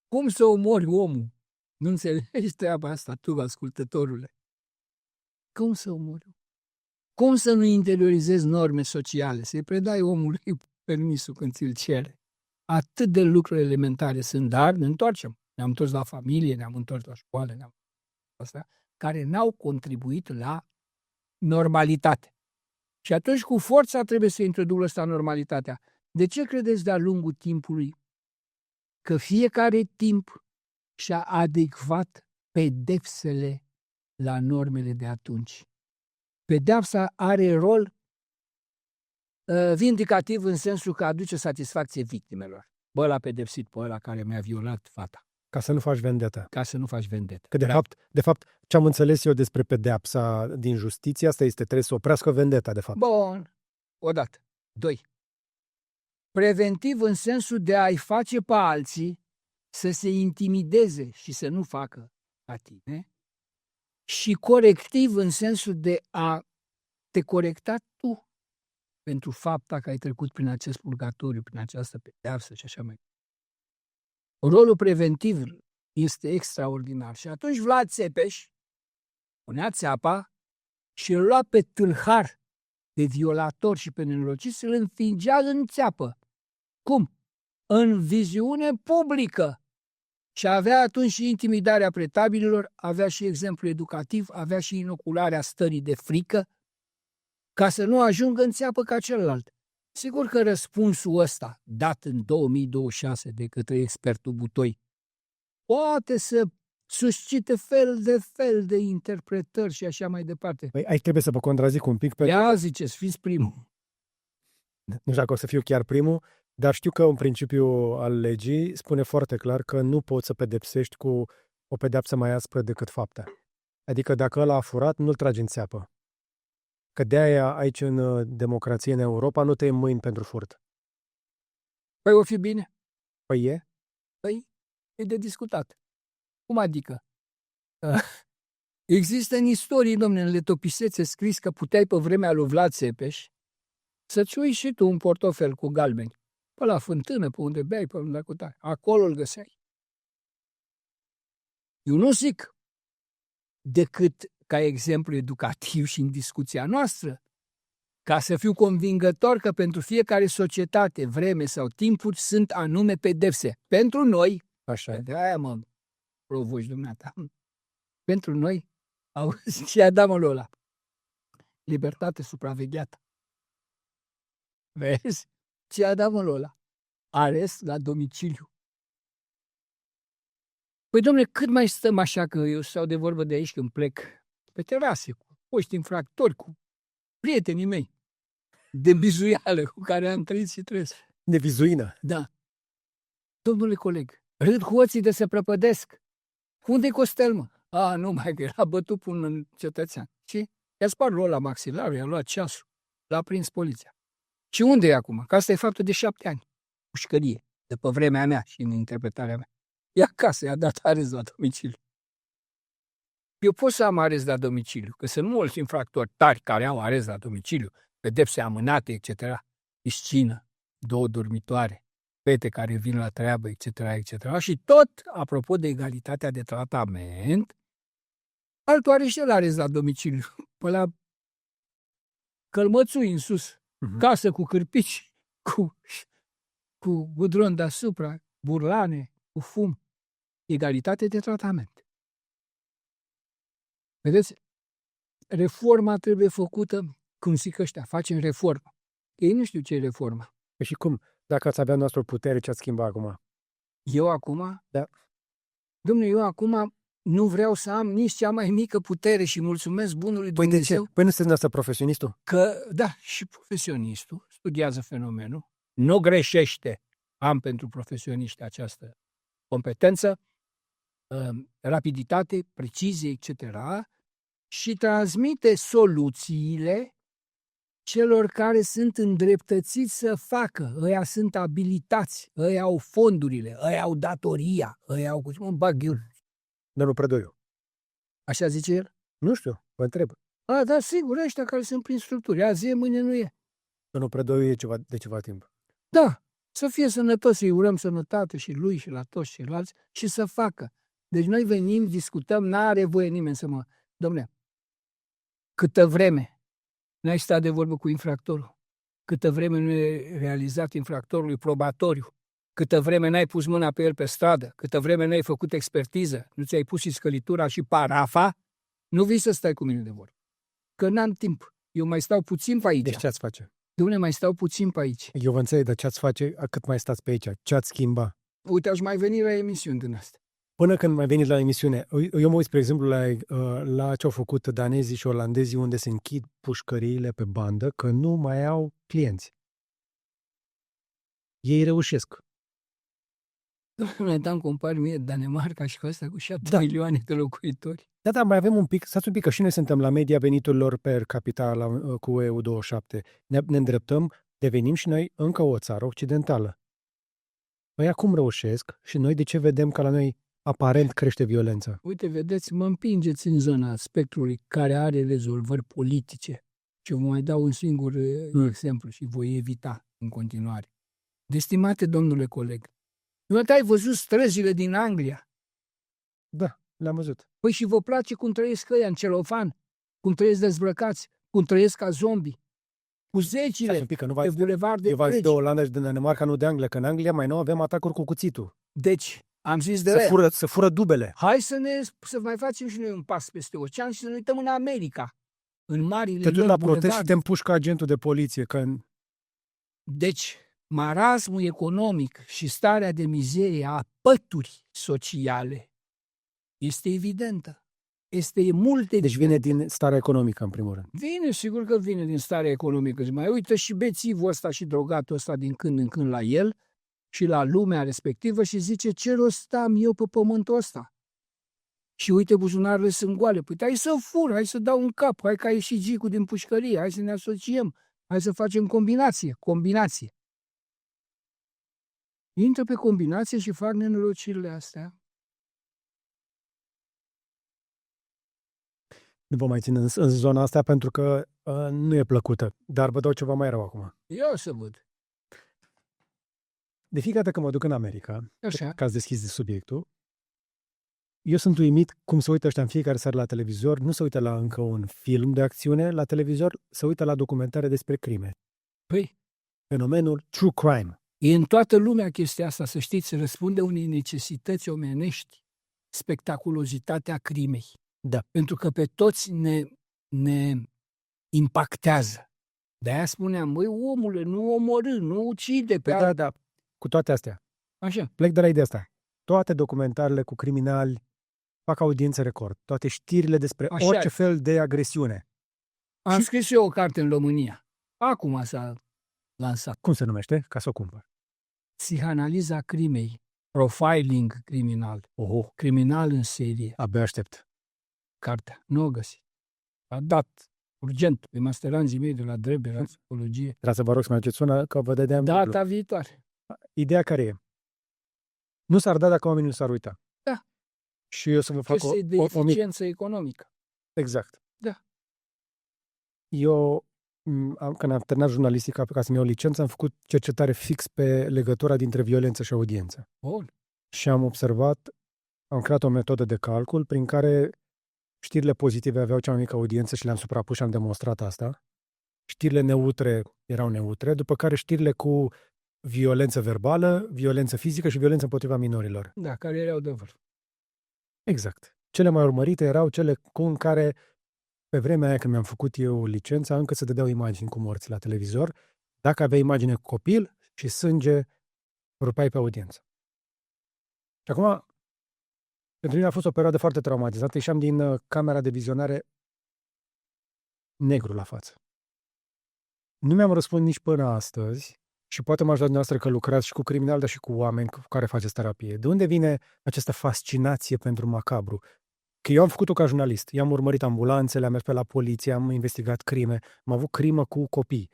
Cum să omori omul? Nu înțelegi treaba asta, tu, ascultătorule. Cum să omori? Cum să nu interiorizezi norme sociale? Să-i predai omului permisul când ți-l cere. Atât de lucruri elementare sunt, dar ne întoarcem. Ne-am întors la familie, ne-am întors la școală, care n-au contribuit la normalitate. Și atunci cu forța trebuie să introducă ăsta normalitatea. De ce credeți de-a lungul timpului că fiecare timp și-a adecvat pedepsele la normele de atunci? Pedeapsa are rol vindicativ în sensul că aduce satisfacție victimelor. Bă, l-a pedepsit pe ăla care mi-a violat fata. Ca să nu faci vendeta. Ca să nu faci vendetă. Că de fapt, ce am înțeles eu despre pedeapsa din justiție, asta este, trebuie să oprească vendeta, de fapt. Bun. Odată. 2. Preventiv în sensul de a-i face pe alții să se intimideze și să nu facă ca tine. Și corectiv în sensul de a te corecta tu pentru fapta că ai trecut prin acest purgatoriu, prin această pedeapsă și așa mai departe. Rolul preventiv este extraordinar. Și atunci Vlad Țepeș punea țeapa și îl lua pe tâlhar, pe violator și pe nenorocit, să îl înfingea în țeapă. Cum? În viziune publică. Și avea atunci și intimidarea pretabililor, avea și exemplu educativ, avea și inocularea stării de frică, ca să nu ajungă în țeapă ca celălalt. Sigur că răspunsul ăsta, dat în 2026 de către expertul Butoi, poate să suscite fel de interpretări și așa mai departe. Păi aici trebuie să vă contrazic un pic. Ia ziceți, fiți primul. Nu știu dacă o să fiu chiar primul, Dar știu că un principiu al legii spune foarte clar că nu poți să pedepsești cu o pedeapsă mai aspră decât fapta. Adică dacă ăla a furat, nu-l tragi în țeapă. Că de-aia aici în democrație, în Europa, nu tăiem mâini pentru furt. Păi o fi bine. Păi e? Păi e de discutat. Cum adică? Există în istorie, domnule, în letopisețe scris că puteai pe vremea lui Vlad Țepeș să-ți uiți și tu un portofel cu galbeni. Pe la fântână, pe unde beai, pe unde acutai. Acolo îl găseai. Eu nu zic decât ca exemplu educativ și în discuția noastră, ca să fiu convingător că pentru fiecare societate, vreme sau timpuri sunt anume pedepse. Pentru noi, Așa. de aia mă provoci dumneata, pentru noi, auzi ce Adamul ăla? Libertate supravegheată. Vezi? Ce Adamul ăla? Arest la domiciliu. Păi, domnule, cât mai stăm așa că eu stau de vorbă de aici când plec pe terase, cu foști infractori, cu prietenii mei, de bizuială cu care am trăit și trăiesc. De vizuină. Da. Domnule coleg, râd hoții de se prăpădesc. Unde-i Costel, mă? Nu mai că era bătut un cetățean. Și i-a spart la maxilar, i-a luat ceasul, l-a prins poliția. Și unde e acum? Că asta e faptul de 7 ani. Pușcărie, de pe vremea mea și în interpretarea mea. E acasă, i-a dat arest la domiciliu. Eu pot să am arest la domiciliu, că sunt mulți infractori tari care au arest la domiciliu, pedepse amânate, etc. Piscină, 2 dormitoare, fete care vin la treabă, etc., etc. Și tot, apropo de egalitatea de tratament, altul are și el arest la domiciliu, pe la Călmățui în sus, casă cu cârpici, cu gudron deasupra, burlane, cu fum. Egalitate de tratament. Vedeți? Reforma trebuie făcută, cum zic ăștia, facem reformă. Ei nu știu ce e reforma. Și cum? Dacă ați avea noastră putere, ce ați schimba acum? Eu acum? Da. Dom'le, eu acum nu vreau să am nici cea mai mică putere și mulțumesc bunului Dumnezeu. De ce? Păi nu sunteți noastră profesionistul? Că, da, și profesionistul studiază fenomenul, nu greșește. Am pentru profesioniști această competență, rapiditate, precizie, etc. și transmite soluțiile celor care sunt îndreptățiți să facă. Ăia sunt abilitați, ăia au fondurile, ăia au datoria, ăia au... Mă bag eu. Domnul Prădoiu. Așa zice el? Nu știu, vă întreb. Da, sigur, ăștia care sunt prin structuri. Azi e, mâine nu e. Domnul Prădoiu e de ceva timp. Da, să fie sănătos, să-i urăm sănătate și lui și la toți ceilalți și să facă. Deci noi venim, discutăm, n-are voie nimeni să mă... Dom'le, câtă vreme n-ai stat de vorbă cu infractorul, câtă vreme nu e realizat infractorului probatoriu, câtă vreme n-ai pus mâna pe el pe stradă, câtă vreme n-ai făcut expertiză, nu ți-ai pus și scălitura și parafa, nu vii să stai cu mine de vorbă. Că n-am timp. Eu mai stau puțin pe aici. Deci ce ați face? Dom'le, mai stau puțin pe aici. Eu vă înțeleg, dar ce ați face cât mai stați pe aici? Ce ați schimba? Uite, aș mai veni la emisiuni din asta. Până când mai veniți la emisiune, eu mă uit, spre exemplu, la ce au făcut danezii și olandezii, unde se închid pușcăriile pe bandă, că nu mai au clienți. Ei reușesc. Dom'le, Dan, compari mie Danemarca și cu asta cu 7 milioane de locuitori. Da, mai avem un pic, stați un pic, că și noi suntem la media veniturilor per capita cu EU27. Ne îndreptăm, devenim și noi încă o țară occidentală. Păi acum reușesc și noi de ce vedem că la noi aparent crește violența? Uite, vedeți, mă împingeți în zona spectrului care are rezolvări politice. Și vă mai dau un singur exemplu și voi evita în continuare. Destimate domnule coleg, nu ai văzut străzile din Anglia? Da, le-am văzut. Păi și vă place cum trăiesc ăia în celofan, cum trăiesc dezbrăcați, cum trăiesc ca zombi, cu zecile pe bulevarde. Eu v-am zis de Olanda și de Danemarca, nu de Anglia, că în Anglia mai nou avem atacuri cu cuțitul. Deci, am zis de să fură dubele. Hai să mai facem și noi un pas peste ocean și să ne uităm în America. În marile lor la protest și te împușcă agentul de poliție. Deci, marasmul economic și starea de mizerie a pături sociale este evidentă. este multe... Deci vine din starea economică, în primul rând. Vine, sigur că vine din starea economică. Și mai uită și bețivul ăsta și drogatul ăsta din când în când la el și la lumea respectivă și zice, ce rost am eu pe pământul ăsta? Și uite, buzunarele sunt goale. Păi hai să fur, hai să dau un cap, hai că a ieșit Gicu din pușcărie, hai să ne asociem, hai să facem combinație. Intră pe combinație și fac nenorocirile astea. Nu vă mai țin în zona asta pentru că nu e plăcută, dar vă dau ceva mai rău acum. Eu o să văd. De fiecare dată când mă duc în America, Așa. că ați deschis de subiectul, eu sunt uimit cum se uită ăștia în fiecare seară la televizor, nu se uită la încă un film de acțiune, la televizor se uită la documentare despre crime. Păi, Fenomenul true crime. e în toată lumea chestia asta, să știți, răspunde unei necesități omenești, spectaculozitatea crimei. Da. Pentru că pe toți ne impactează. De-aia spuneam, băi, omule, nu omorâ, nu ucide pe Da, da. Cu toate astea. Așa. Plec de la ideea asta. Toate documentarele cu criminali fac audiențe record. Toate știrile despre Așa orice e. fel de agresiune. Am scris eu o carte în România. Acum s-a lansat. Cum se numește? Ca să o cumpăr. Psihanaliza crimei. Profiling criminal. Criminal în serie. Abia aștept. Cartea. Nu o găsi. A dat urgent pe masteranzii mei de la Dreber, la psihologie. Trebuie să vă rog să mai aduceți una, că vă dădeam Data viitoare. Ideea care e? Nu s-ar da dacă oamenii nu s-ar uita. Da. Și eu să vă fac Chestie de o mică... eficiență economică. Exact. Da. Eu, când am terminat jurnalistica, ca să-mi iau licență, am făcut cercetare fix pe legătura dintre violență și audiență. Bun. Și am observat, am creat o metodă de calcul prin care știrile pozitive aveau cea mai mică audiență și le-am suprapus și am demonstrat asta. Știrile neutre erau neutre, după care știrile cu violență verbală, violență fizică și violență împotriva minorilor. Da, care erau de vârf. Exact. Cele mai urmărite erau cele în care, pe vremea aia când mi-am făcut eu licența, încă se dădeau imagini cu morți la televizor. Dacă aveai imagine cu copil și sânge, rupeai pe audiență. Și acum, pentru mine a fost o perioadă foarte traumatizantă. Ieșeam din camera de vizionare negru la față. Nu mi-am răspuns nici până astăzi și poate m-aș da dumneavoastră că lucrați și cu criminali, dar și cu oameni cu care faceți terapie. De unde vine această fascinație pentru macabru? Că eu am făcut-o ca jurnalist. I-am urmărit ambulanțele, am mers pe la poliție, am investigat crime, am avut crimă cu copii.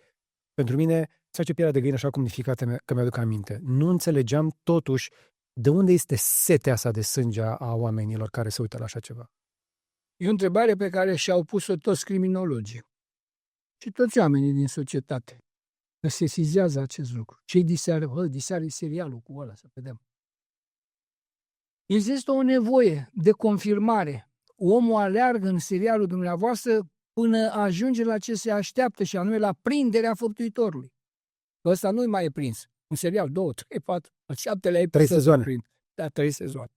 Pentru mine, se face pielea de găină așa cum de fiecare dată că mi-aduc aminte. Nu înțelegeam totuși de unde este setea asta de sânge a oamenilor care se uită la așa ceva. E o întrebare pe care și-au pus-o toți criminologii și toți oamenii din societate. Că se sesizează acest lucru. Ce-i diseară? Diseară e serialul cu ăla, să vedem. Există o nevoie de confirmare. Omul aleargă în serialul dumneavoastră până ajunge la ce se așteaptă și anume la prinderea făptuitorului. Ăsta nu-i mai e prins. Un serial, 2, 3, 4, al 7-lea episod. 3 sezoane. Da, 3 sezoane.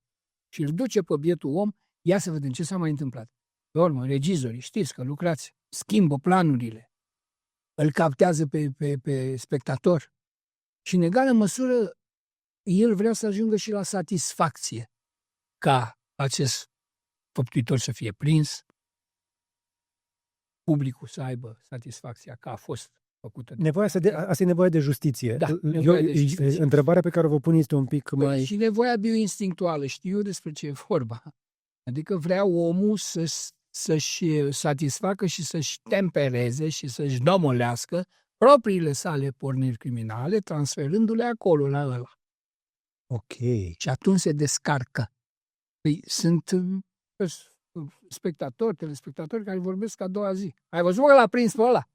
Și îl duce pe bietul om, ia să vedem ce s-a mai întâmplat. Pe urmă, regizorii, știți că lucrați, schimbă planurile, îl captează pe spectator și în egală măsură el vrea să ajungă și la satisfacție ca acest făptuitor să fie prins, publicul să aibă satisfacția că a fost făcută. Asta e nevoia de justiție. Da, nevoia de justiție. Întrebarea pe care o vă pun este un pic mai... Și nevoia bioinstinctuală, știu despre ce e vorba. Adică vrea omul să-și satisfacă și să-și tempereze și să-și domolească propriile sale porniri criminale, transferându-le acolo la ăla. Ok. Și atunci se descarcă. Păi sunt spectatori, telespectatori care vorbesc a doua zi. Ai văzut că l-a prins pe ăla?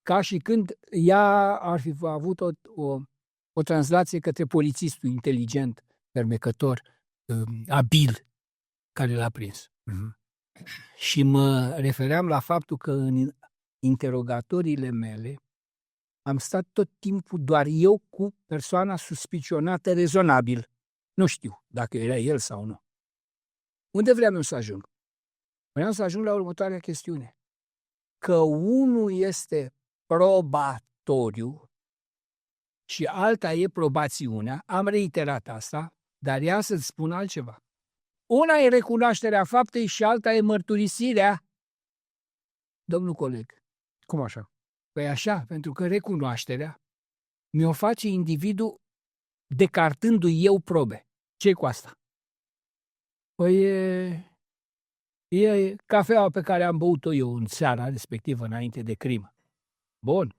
Ca și când ea ar fi avut o translație către polițistul inteligent, fermecător, abil, care l-a prins. Mm-hmm. Și mă refeream la faptul că în interogatoriile mele am stat tot timpul doar eu cu persoana suspicionată rezonabil. Nu știu dacă era el sau nu. Unde vreau eu să ajung? Vreau să ajung la următoarea chestiune. Că unul este probatoriu și alta e probațiunea. Am reiterat asta, dar ea să-ți spun altceva. Una e recunoașterea faptei și alta e mărturisirea. Domnul coleg. Cum așa? Păi așa, pentru că recunoașterea mi-o face individul decartându-i eu probe. Ce-i cu asta? Păi e cafeaua pe care am băut-o eu în seara respectivă, înainte de crimă. Bun.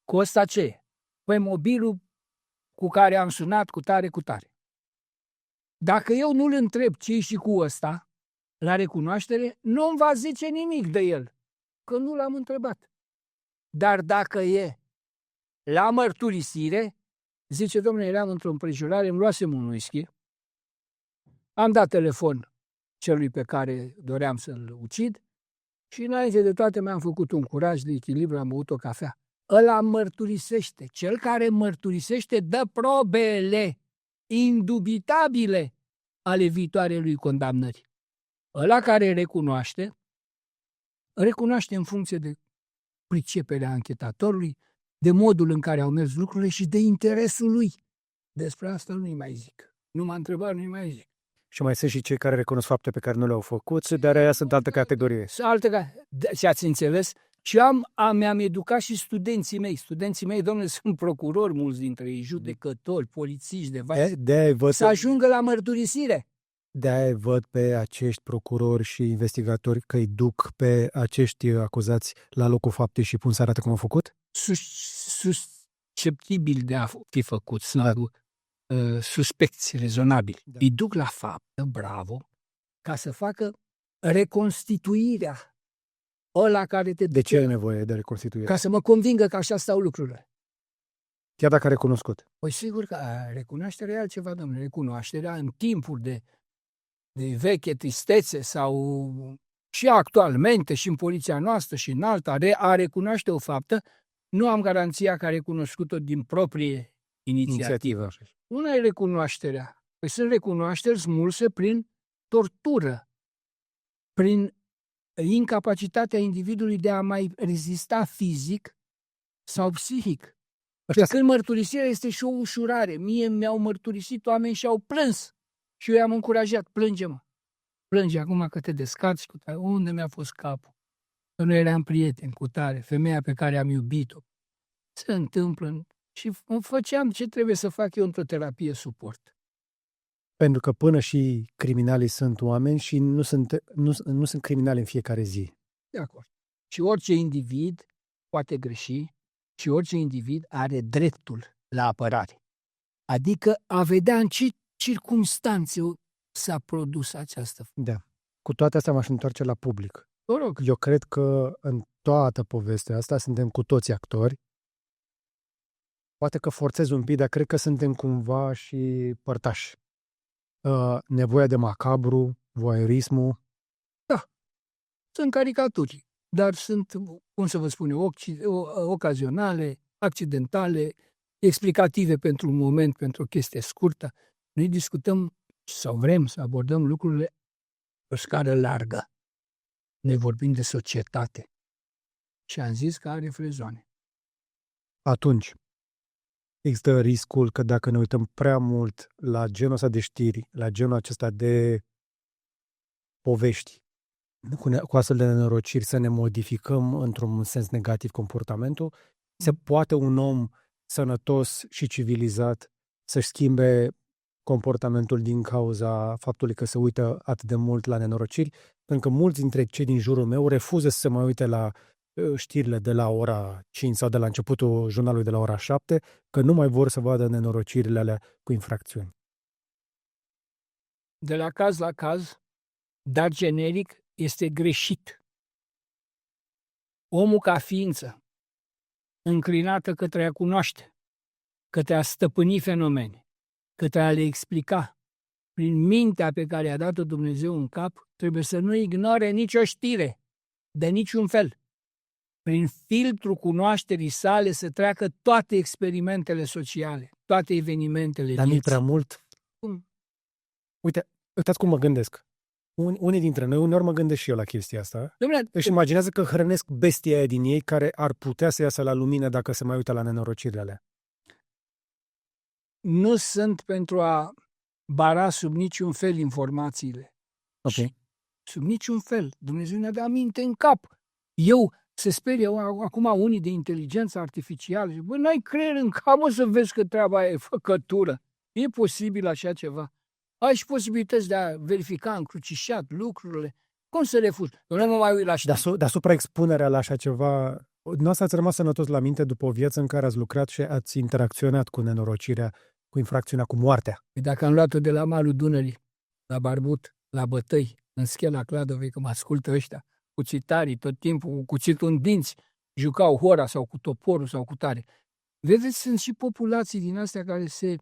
Cu ăsta ce e? Păi mobilul cu care am sunat cu tare, cu tare. Dacă eu nu-l întreb ce și cu ăsta, la recunoaștere, nu-mi va zice nimic de el, că nu l-am întrebat. Dar dacă e la mărturisire, zice, domnule, eram într-o împrejurare, îmi luasem un whisky, am dat telefon celui pe care doream să-l ucid și înainte de toate mi-am făcut un curaj de echilibru, am băut o cafea. Ăla mărturisește. Cel care mărturisește dă probele indubitabile ale viitoarei lui condamnări. Ăla care recunoaște în funcție de priceperea anchetatorului, de modul în care au mers lucrurile și de interesul lui. Despre asta nu-i mai zic. Nu m-a întrebat, nu-i mai zic. Și mai sunt și cei care recunosc fapte pe care nu le-au făcut, dar aia sunt altă categorie. Și ați înțeles? Și mi-am educat și studenții mei. Studenții mei, domnule, sunt procurori, mulți dintre ei, judecători, polițiști, să ajungă la mărturisire. De-aia văd pe acești procurori și investigatori că îi duc pe acești acuzați la locul faptei și pun să arate cum au făcut? Susceptibil de a fi făcut, suspecți rezonabili. Da. Îi duc la faptă, bravo, ca să facă reconstituirea. Ăla care te... De ce e nevoie de reconstituire? Ca să mă convingă că așa stau lucrurile. Chiar dacă a recunoscut. Păi sigur că recunoașterea e altceva, domnule. Recunoașterea în timpuri de veche tristețe sau și actualmente și în poliția noastră și în alta, a recunoaște o faptă, nu am garanția că a recunoscut-o din proprie inițiativă. Una e recunoașterea. Păi sunt recunoașteri smulse prin tortură, prin incapacitatea individului de a mai rezista fizic sau psihic. Când mărturisirea este și o ușurare. Mie mi-au mărturisit oameni și au plâns. Și eu i-am încurajat, plânge-mă. Plânge acum că te descarci cu tare. Unde mi-a fost capul? Că nu eram prieten cu tare, femeia pe care am iubit-o. Se întâmplă și făceam ce trebuie să fac eu într-o terapie suport. Pentru că până și criminalii sunt oameni și nu sunt criminali în fiecare zi. De acord. Și orice individ poate greși și orice individ are dreptul la apărare. Adică a vedea în ce circumstanțe s-a produs această. Da. Cu toate astea m-aș întoarce la public. Vă rog. Eu cred că în toată povestea asta suntem cu toți actori. Poate că forțez un pic, dar cred că suntem cumva și părtași. Nevoia de macabru, voyeurismul. Da. Sunt caricaturi, dar sunt, cum să vă spun eu, ocazionale, accidentale, explicative pentru un moment, pentru o chestie scurtă. Noi discutăm sau vrem să abordăm lucrurile pe o scară largă. Ne vorbim de societate. Și am zis că are frezoane. Atunci, există riscul că dacă ne uităm prea mult la genul ăsta de știri, la genul acesta de povești, cu astfel de nenorociri, să ne modificăm într-un sens negativ comportamentul, se poate un om sănătos și civilizat să-și schimbe comportamentul din cauza faptului că se uită atât de mult la nenorociri, pentru că mulți dintre cei din jurul meu refuză să se mai uite la știrile de la ora 5 sau de la începutul jurnalului de la ora 7, că nu mai vor să vadă nenorocirile alea cu infracțiuni. De la caz la caz, dar generic, este greșit. Omul ca ființă, înclinată către a cunoaște, către a stăpâni fenomene, către a le explica, prin mintea pe care a dat-o Dumnezeu în cap, trebuie să nu ignore nicio știre, de niciun fel. Prin filtrul cunoașterii sale să treacă toate experimentele sociale, toate evenimentele. Dar nu-i prea mult? Cum? Uitați cum mă gândesc. Unii dintre noi, uneori mă gândesc și eu la chestia asta. Își imaginează că hrănesc bestia aia din ei care ar putea să iasă la lumină dacă se mai uită la nenorocirile alea. Nu sunt pentru a bara sub niciun fel informațiile. Ok. Sub niciun fel. Dumnezeu ne-a dat minte în cap. Se sperie acum unii de inteligență artificială. Bă, n-ai creier în cap, mă, să vezi că treaba e făcătură. E posibil așa ceva. Ai și posibilități de a verifica încrucișat lucrurile. Cum să refuzi? Eu nu mă mai uit la știri. Dar supraexpunerea la așa ceva, noastră ați rămas sănătos la minte după o viață în care ați lucrat și ați interacționat cu nenorocirea, cu infracțiunea, cu moartea. Dacă am luat-o de la malul Dunării, la Barbut, la Bătăi, în Schela Cladovei, că mă ascultă ăștia, cuțitarii, tot timpul cu cuțitul în dinți, jucau hora sau cu toporul sau cu tare. Vedeți, sunt și populații din astea care se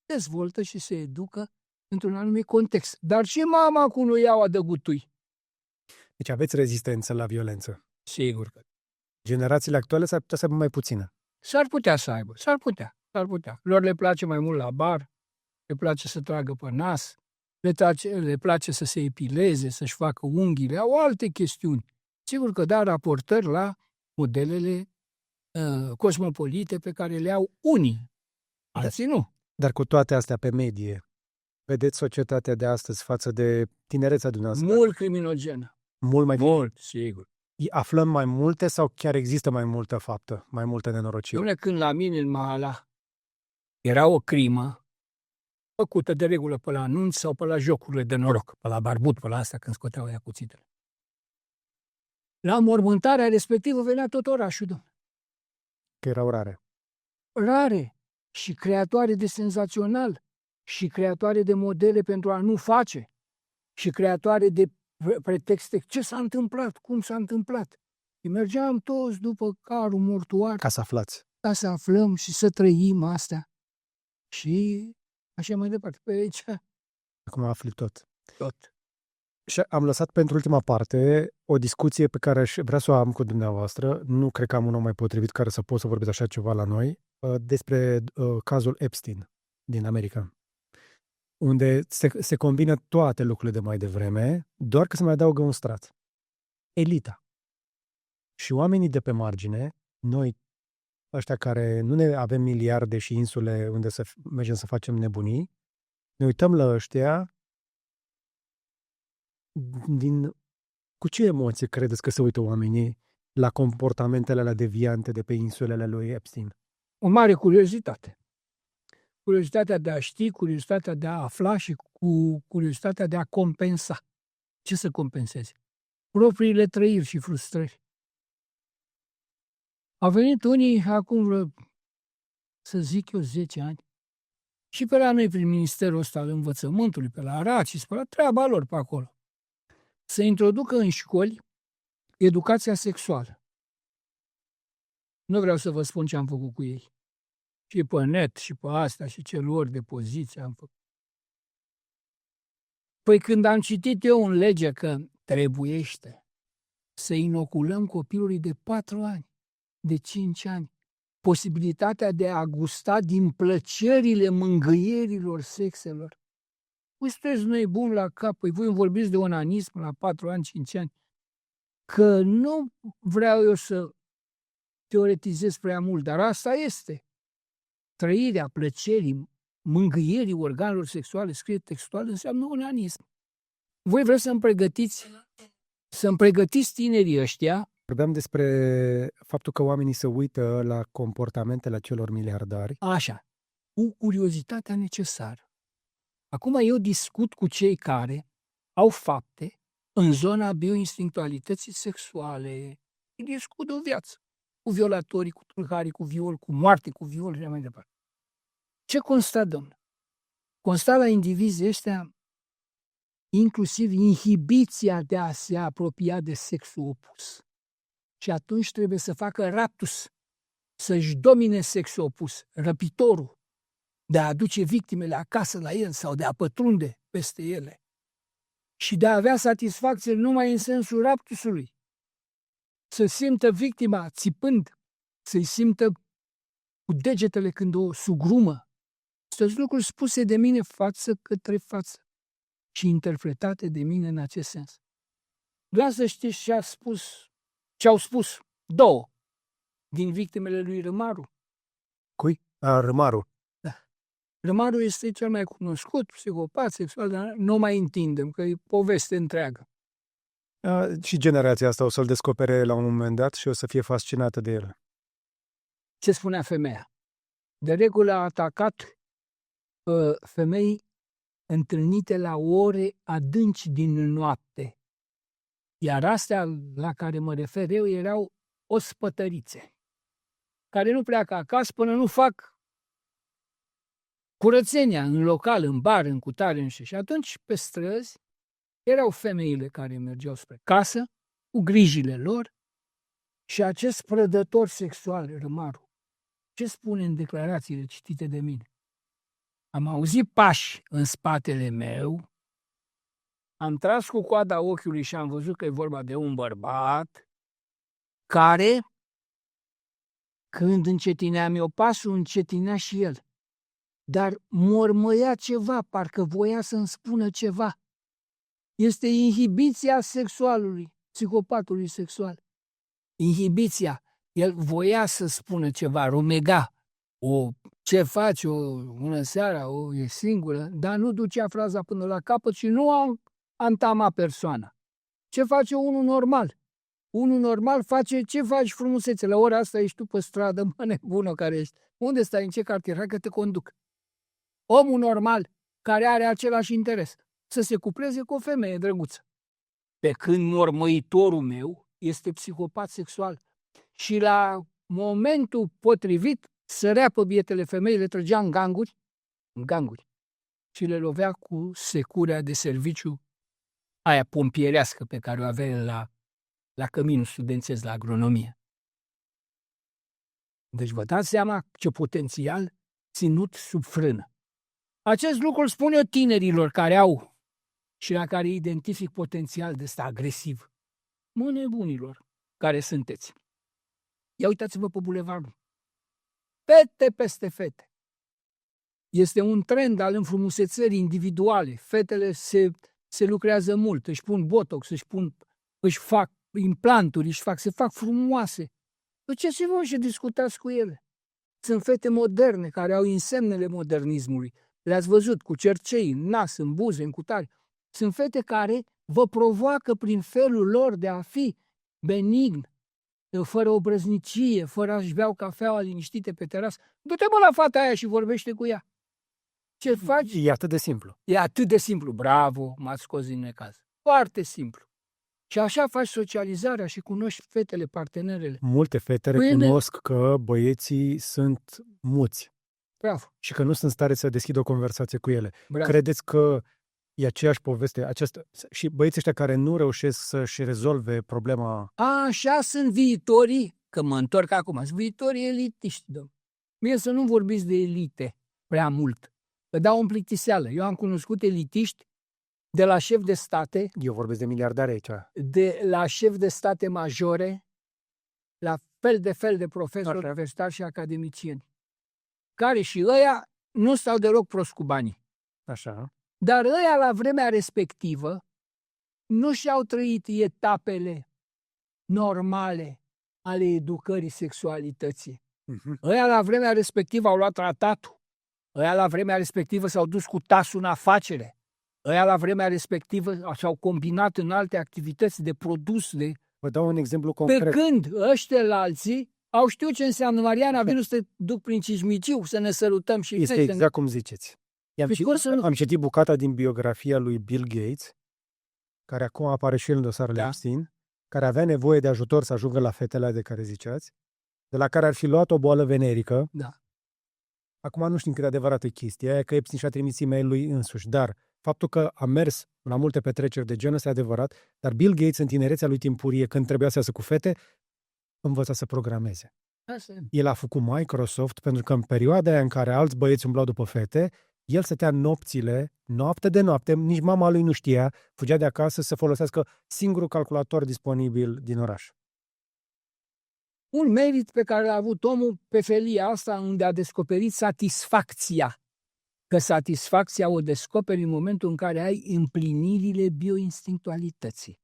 dezvoltă și se educă într-un anumit context. Dar și mama cu nu iau adăgutui. Deci aveți rezistență la violență. Sigur că. Generațiile actuale s-ar putea să aibă mai puțină. S-ar putea să aibă, s-ar putea. Lor le place mai mult la bar, le place să tragă pe nas, le place să se epileze, să-și facă unghiile, au alte chestiuni. Sigur că da raportări la modelele cosmopolite pe care le au unii, alții nu. Dar cu toate astea pe medie, vedeți societatea de astăzi față de tinerețea dumneavoastră? Mult criminogenă. Mult mai Mult, sigur. Aflăm mai multe sau chiar există mai multă faptă, mai multă nenorocire? Dom'le, când la mine în Mahala era o crimă făcută de regulă pe la anunț sau pe la jocurile de noroc, pe la barbut, pe la asta când scoteau ea cuțitele. La mormântarea respectivă venea tot orașul, dom'le. Că erau rare. Rare și creatoare de senzațional și creatoare de modele pentru a nu face și creatoare de pretexte. Ce s-a întâmplat? Cum s-a întâmplat? Și mergeam toți după carul mortuar Ca să aflați. ca să aflăm și să trăim asta. Și așa mai departe. Pe aici Acum afli tot. tot. Și am lăsat pentru ultima parte o discuție pe care aș vrea să o am cu dumneavoastră. Nu cred că am un om mai potrivit care să pot să vorbesc așa ceva la noi. Despre cazul Epstein din America. Unde se combină toate lucrurile de mai devreme, doar că se mai adaugă un strat. Elita. Și oamenii de pe margine, noi, ăștia care nu ne avem miliarde și insule unde să mergem să facem nebunii, ne uităm la ăștia cu ce emoție credeți că se uită oamenii la comportamentele alea deviante de pe insulele lui Epstein? O mare curiozitate. Curiozitatea de a ști, curiozitatea de a afla și curiozitatea de a compensa. Ce să compenseze? Propriile trăiri și frustrări. Au venit unii acum, să zic eu, 10 ani, și pe la noi, prin Ministerul ăsta al Învățământului, pe la Arad și pe la treaba lor pe acolo, să introducă în școli educația sexuală. Nu vreau să vă spun ce am făcut cu ei. Și pe net, și pe asta, și ce luări de poziție am făcut. Păi când am citit eu în lege că trebuiește să inoculăm copilului de 4 ani, de 5 ani, posibilitatea de a gusta din plăcerile mângâierilor sexelor. Păi sunteți noi buni la cap, păi voi îmi vorbiți de onanism la 4 ani, 5 ani. Că nu vreau eu să teoretizez prea mult, dar asta este. Trăirea plăcerii, mângâierii organelor sexuale, scrie textual, înseamnă onanism. Voi vreți să-mi pregătiți tinerii ăștia. Vorbeam despre faptul că oamenii se uită la comportamentele acelor miliardari. Așa, cu curiozitatea necesară. Acum eu discut cu cei care au fapte în zona bioinstinctualității sexuale. Discut de o viață. Cu violatorii, cu tulharii, cu viol, cu moarte, cu viol și mai departe. Ce constat, domnule? Constat la indivizii ăștia inclusiv inhibiția de a se apropia de sexul opus. Și atunci trebuie să facă raptus, să-și domine sexul opus, răpitorul, de a aduce victimele acasă la el sau de a pătrunde peste ele și de a avea satisfacție numai în sensul raptusului. Să simtă victima țipând, să-i simtă cu degetele când o sugrumă. Sunt lucruri spuse de mine față către față și interpretate de mine în acest sens. Vreau să știți ce au spus 2 din victimele lui Rămaru. Cui? Rămaru. Da. Rămarul este cel mai cunoscut psihopat sexual, dar nu mai întindem, că e poveste întreagă. Și generația asta o să-l descopere la un moment dat și o să fie fascinată de el. Ce spunea femeia? De regulă a atacat femei întâlnite la ore adânci din noapte. Iar astea la care mă refer eu erau ospătărițe, care nu pleacă acasă până nu fac curățenia în local, în bar, în cutare, și atunci pe străzi erau femeile care mergeau spre casă cu grijile lor și acest prădător sexual, Rămarul, ce spune în declarațiile citite de mine? Am auzit pași în spatele meu, am tras cu coada ochiului și am văzut că e vorba de un bărbat care, când încetineam eu pasul, încetinea și el. Dar mormăia ceva, parcă voia să-mi spună ceva. Este inhibiția sexualului, psihopatului sexual. Inhibiția. El voia să spună ceva, rumega. Ce faci, bună seara, e singură, dar nu ducea fraza până la capăt și nu antama persoana. Ce face unul normal? Unul normal face, ce faci frumusețe? La ora asta ești tu pe stradă, mă nebună care ești. Unde stai, în ce cartier? Hai că te conduc. Omul normal, care are același interes, să se cupleze cu o femeie drăguță. Pe când mormăitorul meu este psihopat sexual. Și la momentul potrivit sărea pe bietele femei, le trăgea în ganguri și le lovea cu securea de serviciu aia pompierească pe care o avea el la căminul studențesc la agronomie. Deci vă dați seama ce potențial ținut sub frână. Acest lucru îl spun eu tinerilor care au și la care identific potențial de ăsta agresiv. Mă, nebunilor care sunteți. Ia uitați-vă pe bulevardul. Fete peste fete. Este un trend al înfrumusețării individuale. Fetele se lucrează mult, își pun botox, își fac implanturi, se fac frumoase. Duceți-vă și discutați cu ele. Sunt fete moderne care au insemnele modernismului. Le-ați văzut cu cercei, în nas, în buze, în cutare. Sunt fete care vă provoacă prin felul lor de a fi benign, fără obrăznicie, fără a-și bea cafeaua liniștite pe terasă. Du-te mă la fata aia și vorbește cu ea. Ce faci? E atât de simplu. E atât de simplu. Bravo, m-ați scos din necaz. Foarte simplu. Și așa faci socializarea și cunoști fetele, partenerele. Multe fete recunosc că băieții sunt muți. Bravo. Și că nu sunt stare să deschidă o conversație cu ele. Bravo. Credeți că e aceeași poveste? Și băieții ăștia care nu reușesc să-și rezolve problema... Așa sunt viitorii, că mă întorc acum, sunt viitorii elitiști, domn. Mie să nu vorbiți de elite prea mult, că dau în plictiseală. Eu am cunoscut elitiști de la șef de state... Eu vorbesc de miliardari aici. De la șef de state majore, la fel de profesori universitari și academicieni, care și ăia nu stau deloc prost cu banii. Așa. Dar ăia la vremea respectivă nu și-au trăit etapele normale ale educării sexualității. Ăia la vremea respectivă au luat tratatul. Ăia la vremea respectivă s-au dus cu tasul în afacere. Ăia la vremea respectivă s-au combinat în alte activități de produs. Vă dau un exemplu concret. Pe când ăștia la alții au știut ce înseamnă Mariana, vin să te duc prin Cismiciu, să ne sărutăm și... Este exact cum ziceți. Am citit bucata din biografia lui Bill Gates, care acum apare și el în dosarele Epstein, care avea nevoie de ajutor să ajungă la fetele de care ziceați, de la care ar fi luat o boală venerică. Da. Acum nu știm cât de adevărată e chestia aia, că Epstein și-a trimis e-mail lui însuși, dar faptul că a mers la multe petreceri de genul este adevărat, dar Bill Gates în tinerețea lui timpurie, când trebuia să iasă cu fete, învăța să programeze. El a făcut Microsoft pentru că în perioada aia în care alți băieți umblau după fete, el stătea nopțile, noapte de noapte, nici mama lui nu știa, fugea de acasă să folosească singurul calculator disponibil din oraș. Un merit pe care l-a avut omul pe felia asta, unde a descoperit satisfacția. Că satisfacția o descoperi în momentul în care ai împlinirile bioinstinctualității.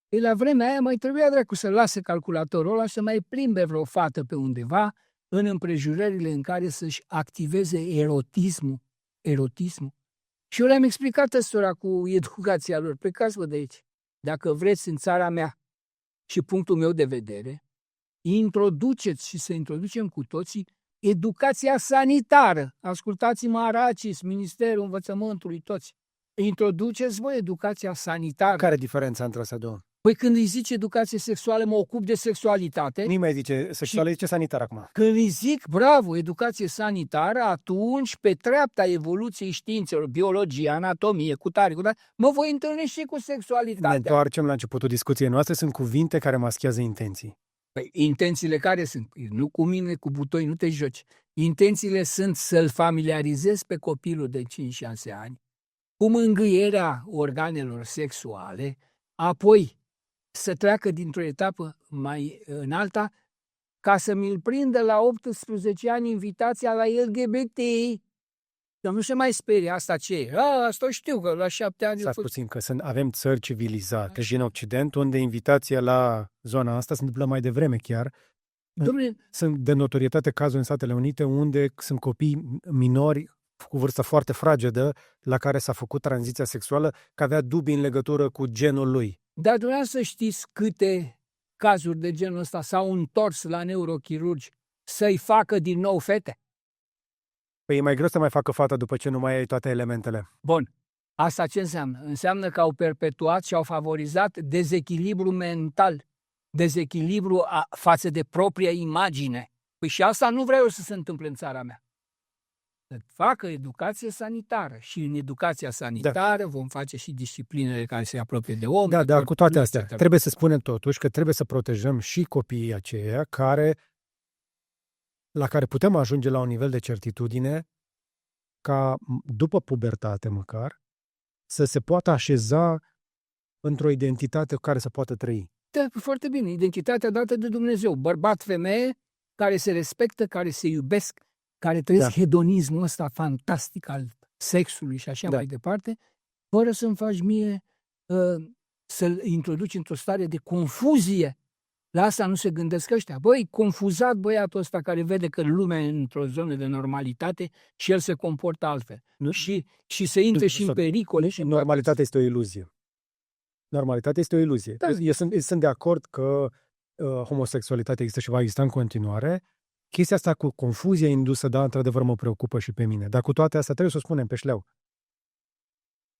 Ei, la vremea aia mai trebuia dracu să lase calculatorul ăla să mai plimbe vreo fată pe undeva în împrejurările în care să-și activeze erotismul erotismul. Și eu le-am explicat ăstora cu educația lor. Plecați-vă de aici. Dacă vreți în țara mea și punctul meu de vedere, introduceți și să introducem cu toții educația sanitară. Ascultați-mă, Aracis, Ministerul Învățământului, toți. Introduceți voi educația sanitară. Care e diferența între astea două? Păi când îi zice educație sexuală, mă ocup de sexualitate. Nimeni mai zice sexuală, zice sanitar acum. Când îi zic, bravo, educație sanitară, atunci, pe treapta evoluției științelor, biologie, anatomie, cutare, mă voi întâlni și cu sexualitatea. Ne întoarcem la începutul discuției noastre, sunt cuvinte care maschează intenții. Păi, intențiile care sunt? Nu cu mine, cu butoi, nu te joci. Intențiile sunt să-l familiarizezi pe copilul de 5-6 ani cu mângâierea organelor sexuale, apoi să treacă dintr-o etapă mai în alta, ca să mi-l prindă la 18 ani invitația la LGBT. Dar nu se mai sperie, asta ce e? Asta o știu, că la 7 ani... Stați puțin, că avem țări civilizate și în Occident, unde invitația la zona asta se întâmplă mai devreme chiar. Dom'le, Sunt de notorietate cazuri în Statele Unite unde sunt copii minori cu vârstă foarte fragedă la care s-a făcut tranziția sexuală, că avea dubii în legătură cu genul lui. dar dumneavoastră știți câte cazuri de genul ăsta s-au întors la neurochirurgi să-i facă din nou fete? Păi e mai greu să mai facă fata după ce nu mai ai toate elementele. Bun. Asta ce înseamnă? Înseamnă că au perpetuat și au favorizat dezechilibru mental, dezechilibru față de propria imagine. Păi și asta nu vreau eu să se întâmple în țara mea. Să facă educație sanitară și în educația sanitară vom face și disciplinele care se apropie de om. Da, dar cu toate astea, etc. trebuie să spunem totuși că trebuie să protejăm și copiii aceia la care putem ajunge la un nivel de certitudine ca după pubertate măcar să se poată așeza într-o identitate cu care să poată trăi. Da, foarte bine. Identitatea dată de Dumnezeu. Bărbat, femeie, care se respectă, care se iubesc, care trăiesc hedonismul ăsta fantastic al sexului și așa mai departe, fără să-mi faci mie să-l introduci într-o stare de confuzie. La asta nu se gândesc ăștia. Băi, confuzat băiatul ăsta care vede că lumea e într-o zonă de normalitate și el se comportă altfel. Nu? Și se intre și în pericole. Și normalitatea este o iluzie. Normalitatea este o iluzie. Da. Eu sunt de acord că homosexualitatea există și va exista în continuare. Chestia asta cu confuzia indusă, da, într-adevăr mă preocupă și pe mine. Dar cu toate astea trebuie să o spunem pe șleau.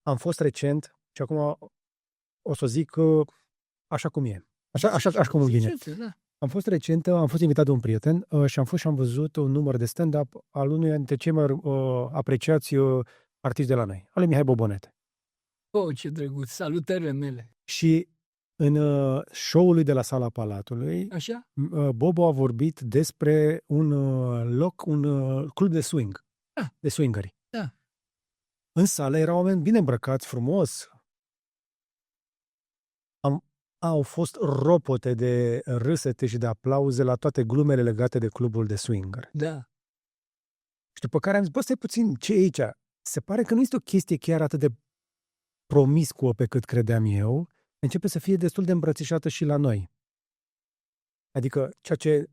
Am fost recent și acum o să zic așa cum e. Așa cum vine. Da. Am fost invitat de un prieten și am văzut un număr de stand-up al unuia dintre cei mai apreciați artiști de la noi, al lui Mihai Bobonete. Oh, ce drăguț! Salutările mele! Și în show-ul lui de la Sala Palatului, așa? Bobo a vorbit despre un club de swing, de swingeri. Da. În sală erau oameni bine îmbrăcați, frumos. Au fost ropote de râsete și de aplauze la toate glumele legate de clubul de swinger. Da. Și după care am zis, stai puțin, ce e aici? Se pare că nu este o chestie chiar atât de promiscuă pe cât credeam eu, începe să fie destul de îmbrățișată și la noi. Adică ceea ce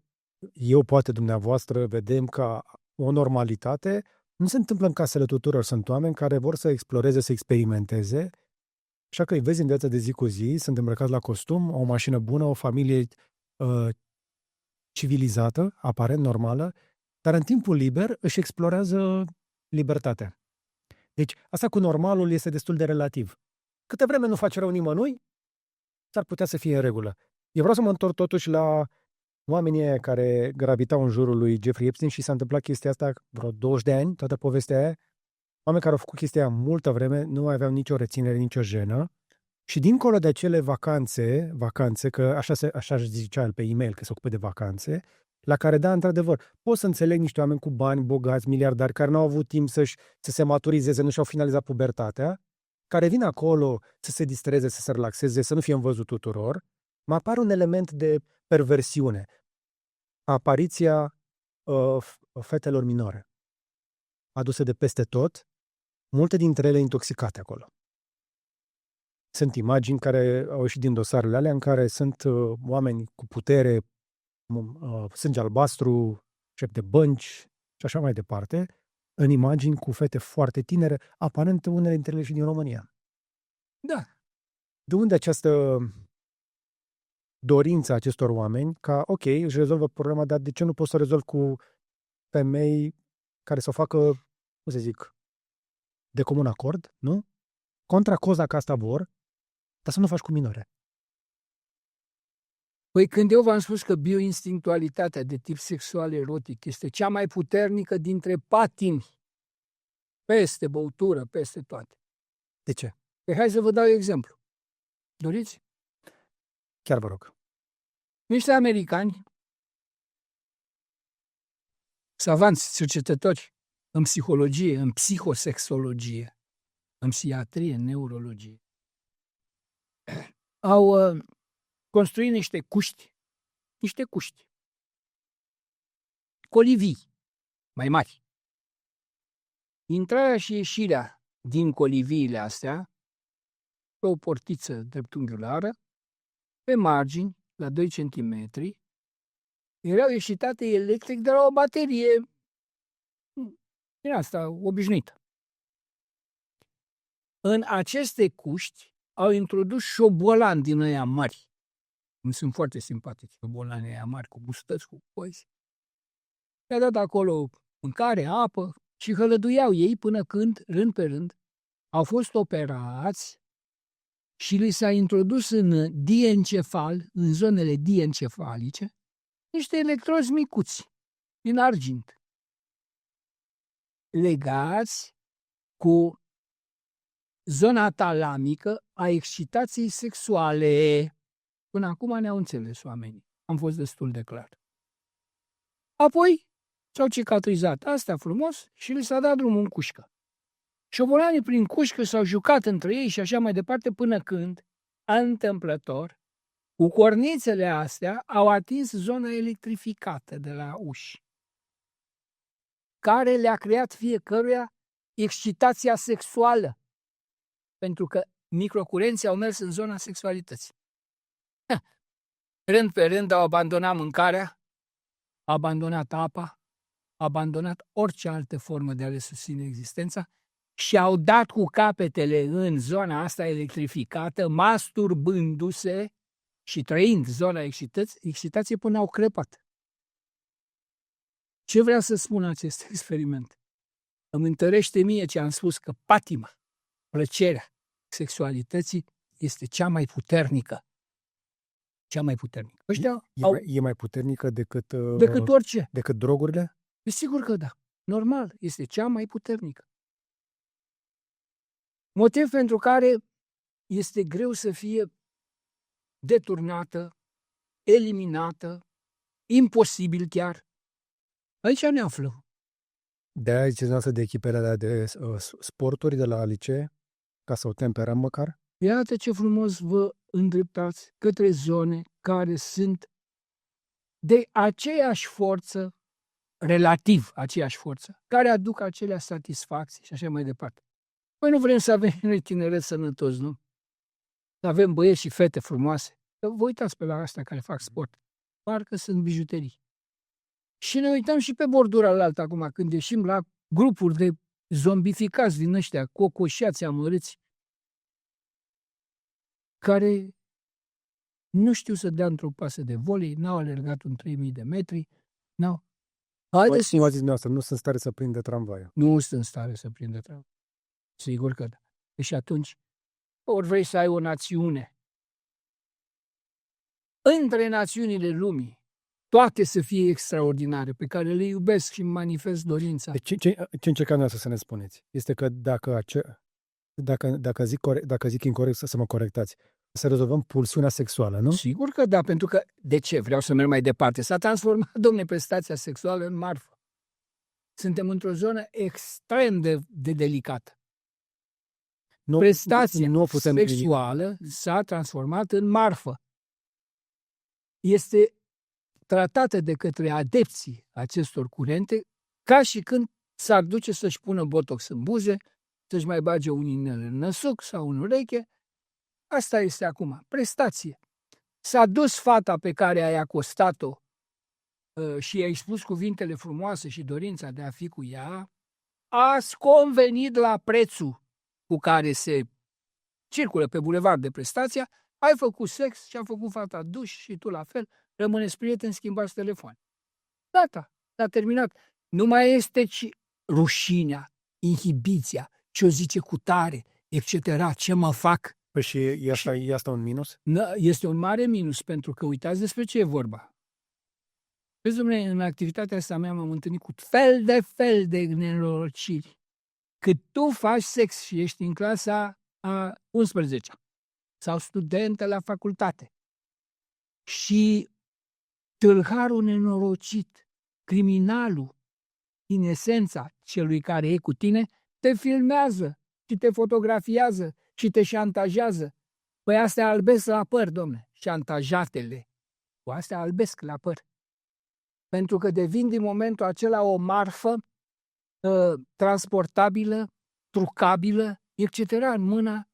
eu, poate dumneavoastră, vedem ca o normalitate, nu se întâmplă în casele tuturor. Sunt oameni care vor să exploreze, să experimenteze, așa că îi vezi în viața de zi cu zi, sunt îmbrăcați la costum, au o mașină bună, o familie civilizată, aparent normală, dar în timpul liber își explorează libertatea. Deci asta cu normalul este destul de relativ. Câte vreme nu face rău nimănui, s-ar putea să fie în regulă. Eu vreau să mă întorc totuși la oamenii aia care gravitau în jurul lui Jeffrey Epstein și s-a întâmplat chestia asta vreo 20 de ani, toată povestea aia. Oameni care au făcut chestia aia multă vreme, nu mai aveau nicio reținere, nicio jenă. Și dincolo de acele vacanțe, că așa își zicea el pe e-mail că se ocupă de vacanțe, la care, da, într-adevăr, pot să înțeleg niște oameni cu bani, bogați, miliardari, care nu au avut timp să se maturizeze, nu și-au finalizat pubertatea, care vin acolo să se distreze, să se relaxeze, să nu fie în văzut tuturor, mă apare un element de perversiune. Apariția fetelor minore, aduse de peste tot, multe dintre ele intoxicate acolo. Sunt imagini care au ieșit din dosarele alea în care sunt oameni cu putere, sânge albastru, șef de bănci și așa mai departe, în imagini cu fete foarte tinere, aparent unele dintre ele și din România. Da. De unde această dorință a acestor oameni ca, ok, își rezolvă problema, dar de ce nu pot să o rezolv cu femei care să o facă, cum să zic, de comun acord, nu? Contra coza că asta vor, dar să nu faci cu minore. Păi când eu v-am spus că bioinstinctualitatea de tip sexual erotic este cea mai puternică dintre patimi, peste băutură, peste toate. De ce? Păi hai să vă dau exemplu. Doriți? Chiar vă rog. Niște americani, savanți, cercetători în psihologie, în psihosexologie, în psihiatrie, în neurologie, au construit niște cuști, colivii mai mari. Intrarea și ieșirea din coliviile astea, pe o portiță dreptunghiulară, pe margini, la 2 cm, erau ieșitate electric de la o baterie din asta, obișnuită. În aceste cuști au introdus șobolani din ăia mari. Îmi sunt foarte simpatici șobolanii ăia mari, cu bustăți, cu cozi. Le-a dat acolo mâncare, apă și hălăduiau ei până când, rând pe rând, au fost operați și li s-a introdus în diencefal, în zonele diencefalice, niște electrozi micuți, din argint, legați cu zona talamică a excitației sexuale. Până acum ne-au înțeles oamenii. Am fost destul de clar. Apoi s-au cicatrizat astea frumos și li s-a dat drumul în cușcă. Șobolanii prin cușcă s-au jucat între ei și așa mai departe până când, întâmplător, cu cornițele astea au atins zona electrificată de la uși, care le-a creat fiecăruia excitația sexuală, pentru că microcurenții au mers în zona sexualității. Rând pe rând au abandonat mâncarea, au abandonat apa, au abandonat orice altă formă de a le susține existența și au dat cu capetele în zona asta electrificată, masturbându-se și trăind zona excitației până au crepat. Ce vrea să spun acest experiment? Îmi întărește mie ce am spus, că patima, plăcerea sexualității este cea mai puternică. Cea mai puternică. Ăștia E mai puternică decât orice. Decât drogurile? Sigur că da. Normal, este cea mai puternică. Motiv pentru care este greu să fie deturnată, eliminată, imposibil chiar. Aici ne aflăm. De-aia ziceți noastră de echipele de sporturi de la licee, ca să o temperăm măcar? Iată ce frumos vă îndreptați către zone care sunt de aceeași forță, relativ aceeași forță, care aduc acelea satisfacții și așa mai departe. Păi nu vrem să avem noi tineret sănătos, nu? Să avem băieți și fete frumoase. Vă uitați pe la astea care fac sport. Parcă sunt bijuterii. Și ne uităm și pe bordura alaltă acum, când ieșim la grupuri de zombificați din ăștia, cocoșați amărâți, care nu știu să dea într-o pasă de volei, n-au alergat un 3000 de metri, n-au. Haideți. Nu ați zis noastră, nu sunt în stare să prindă tramvaiul. Nu sunt în stare să prindă tramvaiul. Sigur că da. Și atunci, ori vrei să ai o națiune, între națiunile lumii, toate să fie extraordinare, pe care le iubesc și îmi manifest dorința. Deci, ce încercam noastră să ne spuneți? Este că dacă zic incorect, să mă corectați, să rezolvăm pulsiunea sexuală, nu? Sigur că da, pentru că, de ce? Vreau să merg mai departe. S-a transformat, domne, prestația sexuală în marfă. Suntem într-o zonă extrem de delicată. Prestația sexuală s-a transformat în marfă. Este tratată de către adepții acestor curente ca și când s-ar duce să-și pună botox în buze, să-și mai bage un inel în năsuc sau în ureche. Asta este acum, prestație. S-a dus fata pe care ai acostat-o și i-ai spus cuvintele frumoase și dorința de a fi cu ea, ați convenit la prețul cu care se circulă pe bulevard de Prestația, ai făcut sex și a făcut fata duș și tu la fel, rămâneți prieteni, schimbați telefon. Gata, s-a terminat. Nu mai este rușinea, inhibiția, ce o zice cu tare, etc., ce mă fac. Păi și e asta un minus? Este un mare minus, pentru că uitați despre ce e vorba. Vezi, dom'le, în activitatea asta mea m-am întâlnit cu fel de nenorociri. Cât tu faci sex și ești în clasa a 11-a sau studentă la facultate și tâlharul nenorocit, criminalul, din esența celui care e cu tine, te filmează și te fotografiază și te șantajează. Păi astea albesc la păr, domne, șantajatele. Cu astea albesc la păr. Pentru că devin din momentul acela o marfă transportabilă, trucabilă, etc. în mâna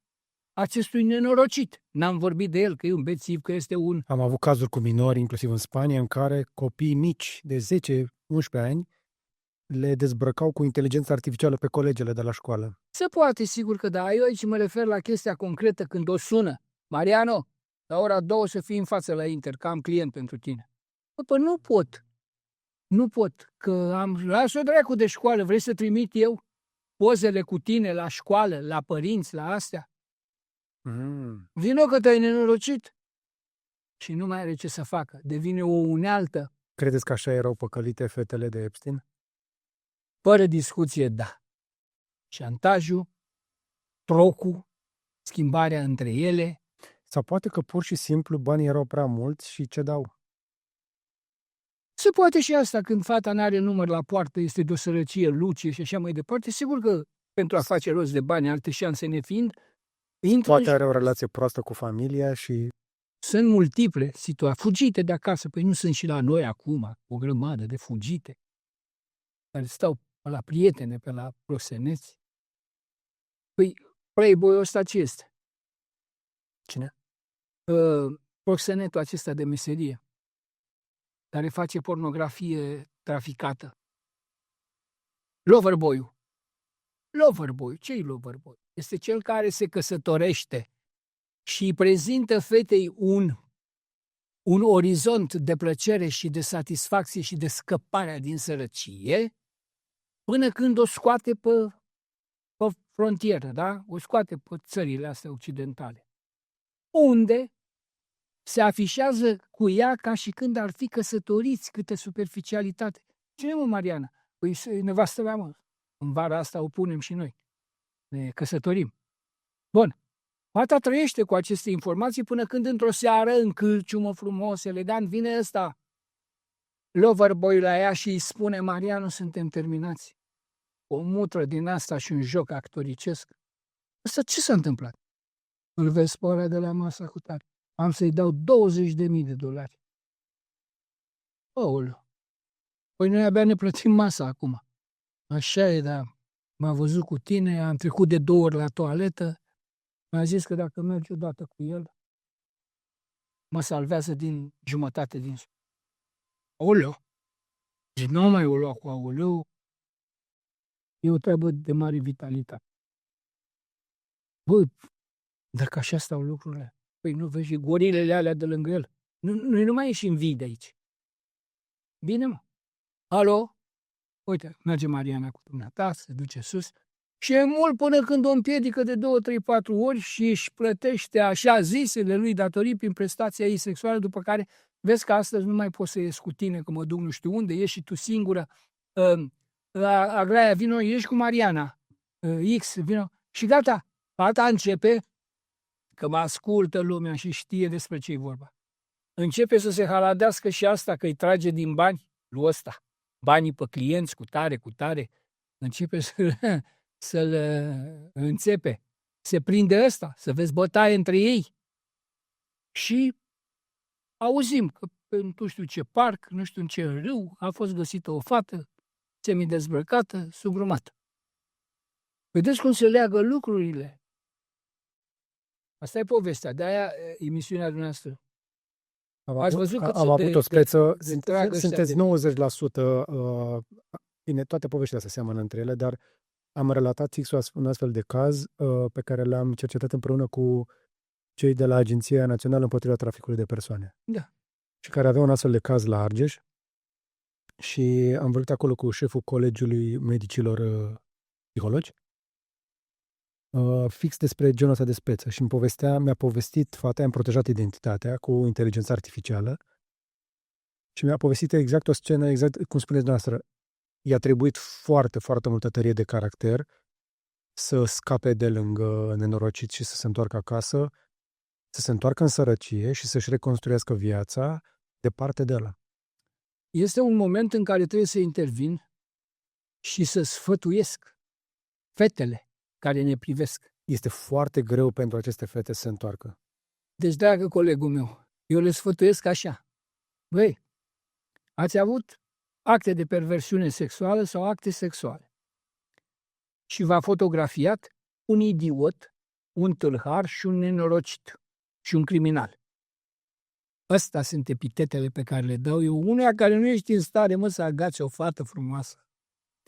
acestui nenorocit. N-am vorbit de el, că e un bețiv, că este un... Am avut cazuri cu minori, inclusiv în Spania, în care copii mici de 10-11 ani le dezbrăcau cu inteligența artificială pe colegele de la școală. Se poate, sigur că da. Eu aici mă refer la chestia concretă când o sună. Mariano, la ora 2 să fii în față la Inter, că am client pentru tine. Păi nu pot. Nu pot, că lasă-o dracu de școală, vrei să trimit eu pozele cu tine la școală, la părinți, la astea? Vino că te-ai nenorocit. Și nu mai are ce să facă. Devine o unealtă. Credeți că așa erau păcălite fetele de Epstein? Fără discuție, da. Șantajul, trocul, schimbarea între ele. Sau poate că pur și simplu banii erau prea mulți și cedau. Se poate și asta, când fata n-are număr la poartă, este de o sărăcie lucie și așa mai departe. Sigur că pentru a face rost de bani, alte șanse nefiind, poate are o relație proastă cu familia și... Sunt multiple situații. Fugite de acasă. Păi nu sunt și la noi acum o grămadă de fugite care stau pe la prietene, pe la proseneți. Păi, playboy-ul ăsta ce este? Cine? Proxenetul acesta de meserie, care face pornografie traficată. Loverboy-ul. Loverboy. Ce-i loverboy? Este cel care se căsătorește și îi prezintă fetei un orizont de plăcere și de satisfacție și de scăparea din sărăcie, până când o scoate pe frontieră, da? O scoate pe țările astea occidentale. Unde se afișează cu ea ca și când ar fi căsătoriți, câtă superficialitate. Cine, mă, Mariana? Păi nevastă mea, mă. În vara asta o punem și noi. Ne căsătorim. Bun. Fata trăiește cu aceste informații până când într-o seară, în cârciumă frumos, elegant, vine ăsta loverboy la ea și îi spune: Marianu, suntem terminați. O mutră din asta și un joc actoricesc. Asta ce s-a întâmplat? Îl vezi pe ăla de la masa cu tare. Am să-i dau $20.000. Aoleu. Păi noi abia ne plătim masa acum. Așa e, dar m-a văzut cu tine, am trecut de 2 ori la toaletă, mi-a zis că dacă mergi odată cu el, mă salvează din jumătate din... Aoleu! Și nu mai o lua cu aoleu. E o treabă de mare vitalitate. Bă, dacă așa stau lucrurile, păi nu vezi și gorilele alea de lângă el. Noi nu mai ieșim vii de aici. Bine, mă? Alo? Uite, merge Mariana cu dumneata, se duce sus și e mult până când o împiedică de 2, 3, 4 ori și își plătește așa zisele lui datorii prin prestația ei sexuală, după care vezi că astăzi nu mai poți să ies cu tine, că mă duc nu știu unde, ieși și tu singură. Aglaia, vino, ieși cu Mariana. X, vino. Și gata, fata începe, că mă ascultă lumea și știe despre ce e vorba. Începe să se haladească și asta, că îi trage din bani lui ăsta. Banii pe clienți, cu tare, începe să-l înțepe. Se prinde ăsta, să vezi bătaie între ei. Și auzim că pe nu știu ce parc, nu știu în ce râu, a fost găsită o fată semidezbrăcată, sugrumată. Vedeți cum se leagă lucrurile? Asta e povestea, de-aia emisiunea dumneavoastră. Ați văzut că am avut o speță, de sunteți 90% Bine, toate poveștile astea seamănă între ele, dar am relatat fix un astfel de caz pe care l-am cercetat împreună cu cei de la Agenția Națională împotriva traficului de persoane. Da. Și care avea un astfel de caz la Argeș și am vorbit acolo cu șeful Colegiului Medicilor Psihologi fix despre genul ăsta de speță și mi-a povestit fata, am protejat identitatea cu inteligența artificială și mi-a povestit exact o scenă, exact cum spuneți noastră. I-a trebuit foarte, foarte multă tărie de caracter să scape de lângă nenorocit și să se întoarcă acasă, să se întoarcă în sărăcie și să-și reconstruiască viața departe de ăla. Este un moment în care trebuie să intervin și să sfătuiesc fetele care ne privesc. Este foarte greu pentru aceste fete să se întoarcă. Deci, dragă colegul meu, eu le sfătuiesc așa. Băi, ați avut acte de perversiune sexuală sau acte sexuale. Și v-a fotografiat un idiot, un tâlhar și un nenorocit și un criminal. Astea sunt epitetele pe care le dau eu uneia care nu ești în stare, să agați o fată frumoasă.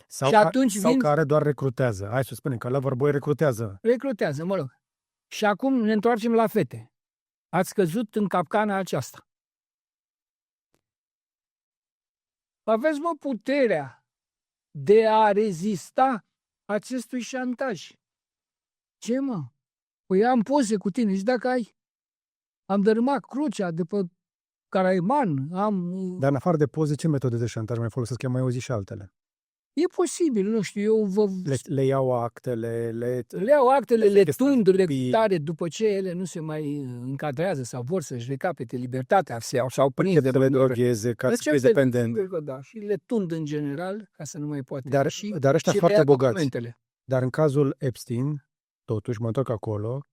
Sau, și atunci sau care doar recrutează. Hai să spunem că la vorboi recrutează. Recrutează, mă rog. Și acum ne întoarcem la fete. Ați căzut în capcana aceasta. Aveți, puterea de a rezista acestui șantaj. Ce, mă? Păi am poze cu tine și dacă ai... Am dărâmat crucea de pe Caraiman, Dar în afară de poze, ce metode de șantaj mai folosesc? Eu mai auzi și altele. E posibil, nu știu, eu vă... Le iau actele, le iau actele, le tund tare după ce ele nu se mai încadrează sau vor să-și recapete libertatea sau prins de le drogheze, ca să fie dependent. Da, și le tund în general, ca să nu mai poate. Dar ăștia foarte bogați. Dar în cazul Epstein, totuși, mă întorc acolo,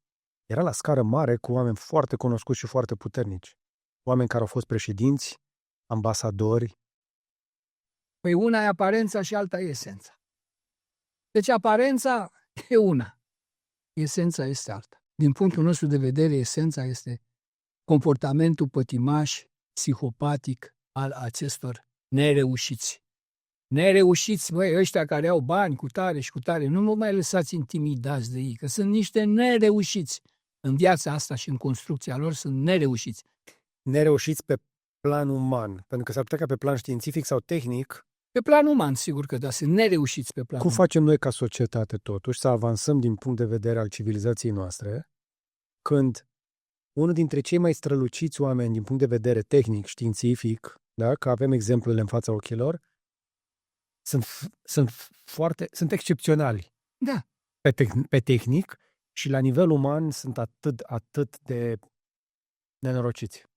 era la scară mare cu oameni foarte cunoscuți și foarte puternici. Oameni care au fost președinți, ambasadori. Păi una e aparența și alta e esența. Deci aparența e una, esența este alta. Din punctul nostru de vedere, esența este comportamentul pătimaș, psihopatic al acestor nereușiți. Nereușiți, băi, ăștia care au bani cu tare și cu tare, nu mă mai lăsați intimidați de ei, că sunt niște nereușiți. În viața asta și în construcția lor sunt nereușiți. Nereușiți pe plan uman, pentru că s-ar putea ca pe plan științific sau tehnic. Pe plan uman, sigur că da, sunt nereușiți pe plan Cum uman. facem noi ca societate totuși să avansăm din punct de vedere al civilizației noastre, când unul dintre cei mai străluciți oameni din punct de vedere tehnic, științific, da, că avem exemplele în fața ochilor, sunt excepționali. Da. Pe tehnic și la nivel uman sunt atât de nenorociți.